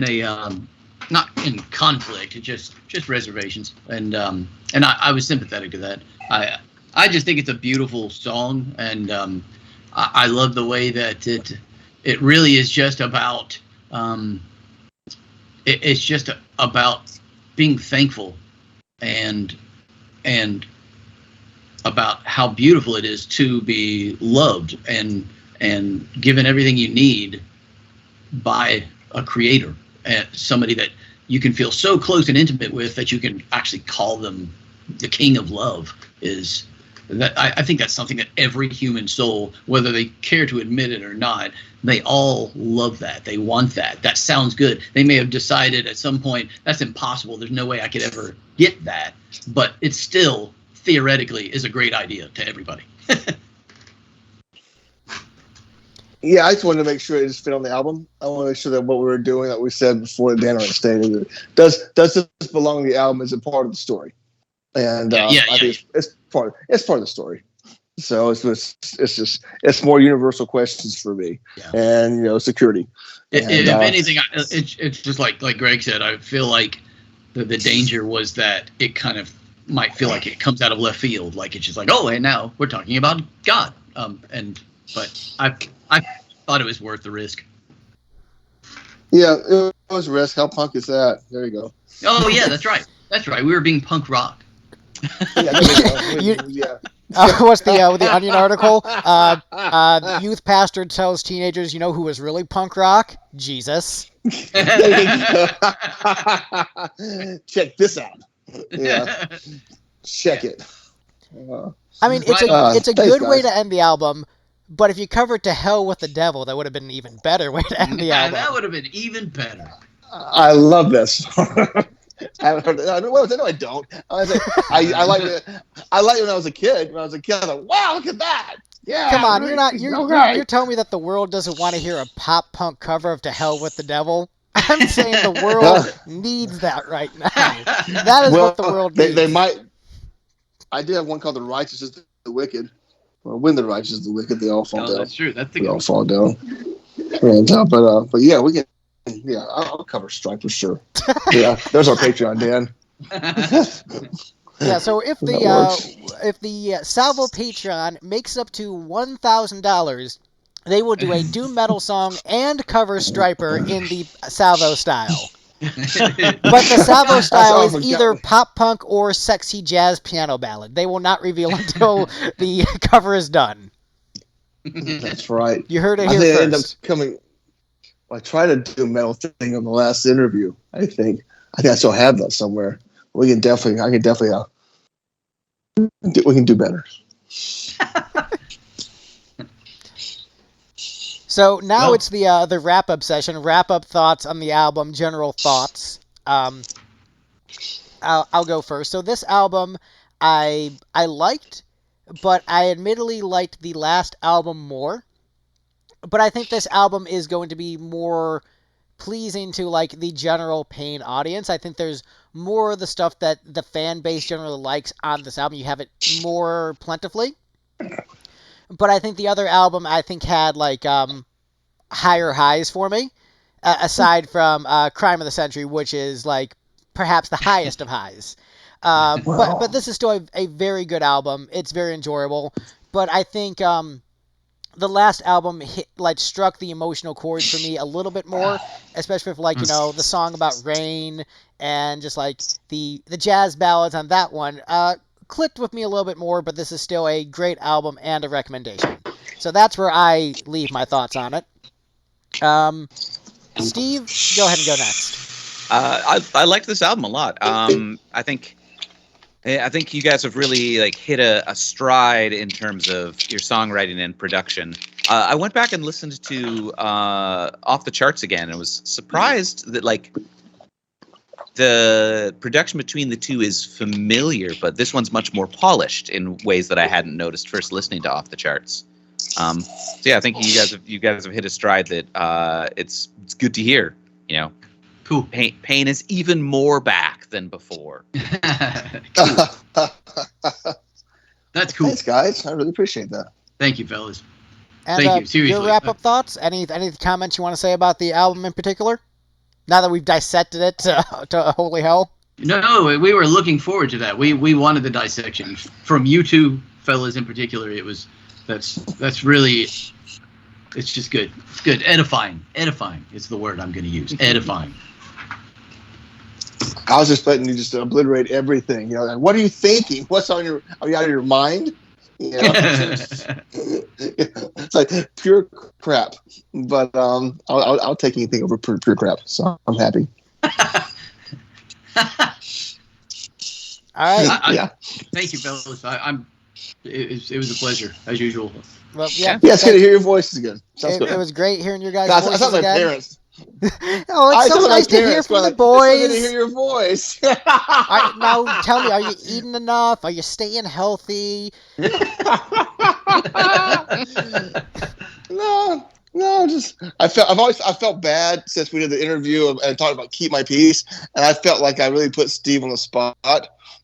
a not in conflict, just reservations, and I was sympathetic to that. I just think it's a beautiful song, and I love the way that it really is just about it's just about being thankful and about how beautiful it is to be loved and given everything you need by a creator, and somebody that you can feel so close and intimate with that you can actually call them the king of love. Is that I think that's something that every human soul, whether they care to admit it or not, they all love that. They want that. That sounds good. They may have decided at some point that's impossible. There's no way I could ever get that, but it still theoretically is a great idea to everybody. Yeah, I just wanted to make sure it just fit on the album. I want to make sure that what we were doing, like we said before, Dan understanding, does this belong to the album? Is it part of the story? And I think it's part of the story. So it's more universal questions for me, and security. If anything, it's just like Greg said. I feel like the danger was that it kind of might feel like it comes out of left field, like it's just like, oh, and now we're talking about God. But I thought it was worth the risk. Yeah, it was risk. How punk is that? There you go. Oh yeah, that's right. That's right. We were being punk rock. Yeah. What's the Onion article? Youth pastor tells teenagers, who was really punk rock? Jesus. Check this out. Yeah. Check it. I mean, it's a good way to end the album, but if you cover it to hell with the devil, that would have been an even better way to end the album. That would have been even better. I love this. I haven't heard that. No, I don't. I like it. I liked it when I was a kid. I was like, wow, look at that. Yeah. Come on, you're telling me that the world doesn't want to hear a pop punk cover of "To Hell with the Devil"? I'm saying the world needs that right now. That is what the world needs. They might. I did have one called "The Righteous is the Wicked." Well, when the righteous is the wicked, they all fall down. That's true. That's the they all fall down. And, but yeah, we can. Yeah, I'll cover Stripe for sure. Yeah, there's our Patreon, Dan. Yeah, so if the Salvo Patreon makes up to $1,000, they will do a doom metal song and cover Striper in the Salvo style. But the Salvo style is either pop punk or sexy jazz piano ballad. They will not reveal until the cover is done. That's right. You heard it here first. I end up coming. I tried to do a metal thing on the last interview. I think I still have that somewhere. We can definitely do better. So now it's the wrap up session. Wrap up thoughts on the album. General thoughts. I'll go first. So this album I liked, but I admittedly liked the last album more. But I think this album is going to be more pleasing to like the general Pain audience. I think there's more of the stuff that the fan base generally likes on this album. You have it more plentifully. But I think the other album had like higher highs for me, aside from Crime of the Century, which is like perhaps the highest of highs. But this is still a very good album. It's very enjoyable. But I think the last album struck the emotional chords for me a little bit more, especially for the song about rain and just like the jazz ballads on that one clicked with me a little bit more. But this is still a great album and a recommendation. So that's where I leave my thoughts on it. Steve, go ahead and go next. I liked this album a lot. I think you guys have really hit a stride in terms of your songwriting and production. I went back and listened to Off the Charts again and was surprised that the production between the two is familiar, but this one's much more polished in ways that I hadn't noticed first listening to Off the Charts. So yeah, I think you guys have hit a stride that it's good to hear. Cool. Pain is even more back than before. That's cool. Thanks, guys. I really appreciate that. Thank you, fellas. And, Thank you. Seriously. Your wrap-up thoughts? Any comments you want to say about the album in particular? Now that we've dissected it to holy hell. No, we were looking forward to that. We wanted the dissection from you two fellas in particular, that's really, it's just good. It's good. Edifying is the word I'm going to use. Edifying. I was expecting you just to obliterate everything. You know, like, what are you thinking? What's on your? Are you out of your mind? You know, it's like pure crap. But I'll take anything over pure crap. So I'm happy. All right. Yeah. Thank you, fellas. It was a pleasure as usual. Well, yeah. Yeah, it's good to hear your voices again. Sounds good. It was great hearing your guys' I voices sound like again. parents. Oh, it's so nice to hear from the It's so good to boys. hear your voice. Now, tell me, are you eating enough? Are you staying healthy? No, just I felt bad since we did the interview and talked about keep my peace, and I felt like I really put Steve on the spot,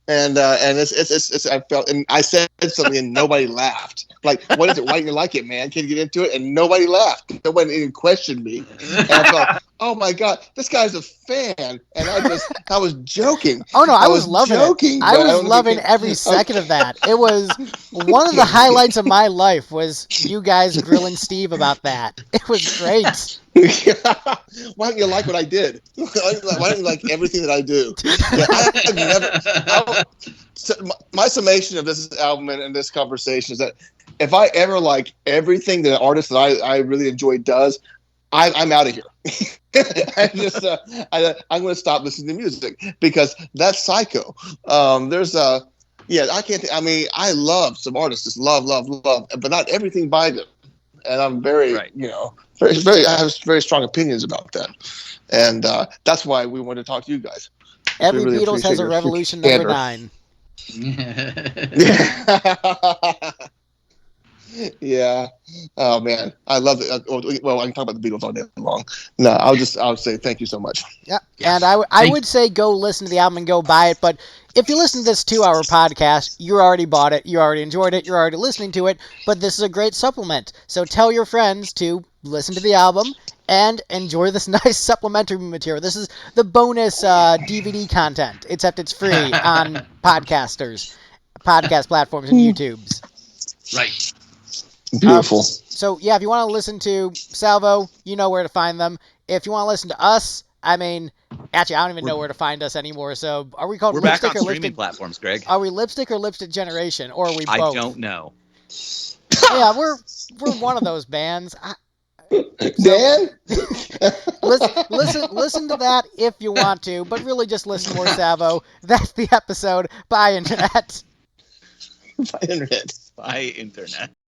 and it's I felt, and I said something and nobody laughed. Like, what is it? Why don't you like it, man? Can you get into it? And nobody laughed. Nobody even questioned me. And I thought, oh my god, this guy's a fan, and I was joking. Oh no, I was loving joking, it. I was loving every second of that. It was one of the highlights of my life was you guys grilling Steve about that. It was great. Why don't you like what I did? Why don't you like everything that I do? My summation of this album and this conversation is that if I ever like everything that an artist that I really enjoy does, I'm out of here. I'm going to stop listening to music because that's psycho. I can't. I mean, I love some artists, just love, but not everything by them. And I'm very, I have very strong opinions about that. And that's why we want to talk to you guys. Every really Beatles has a revolution number 9. Yeah. Oh man, I love it. Well, I can talk about the Beatles all day long. No, I'll say thank you so much. Yeah, and I would say go listen to the album and go buy it. But if you listen to this 2-hour podcast, you already bought it, you already enjoyed it, you're already listening to it. But this is a great supplement. So tell your friends to listen to the album and enjoy this nice supplementary material. This is the bonus DVD content, except it's free on podcast platforms, and YouTubes. Right. Beautiful. So, yeah, if you want to listen to Salvo, you know where to find them. If you want to listen to us, I mean, actually, I don't even know where to find us anymore. So, are we called We're Lipstick back on or streaming Lipstick? platforms, Greg. Are we Lipstick or Lipstick Generation, or are we both? I don't know. Yeah, we're one of those bands. Dan? Listen to that if you want to, but really just listen more Salvo. That's the episode. Bye, Internet. By internet. By internet.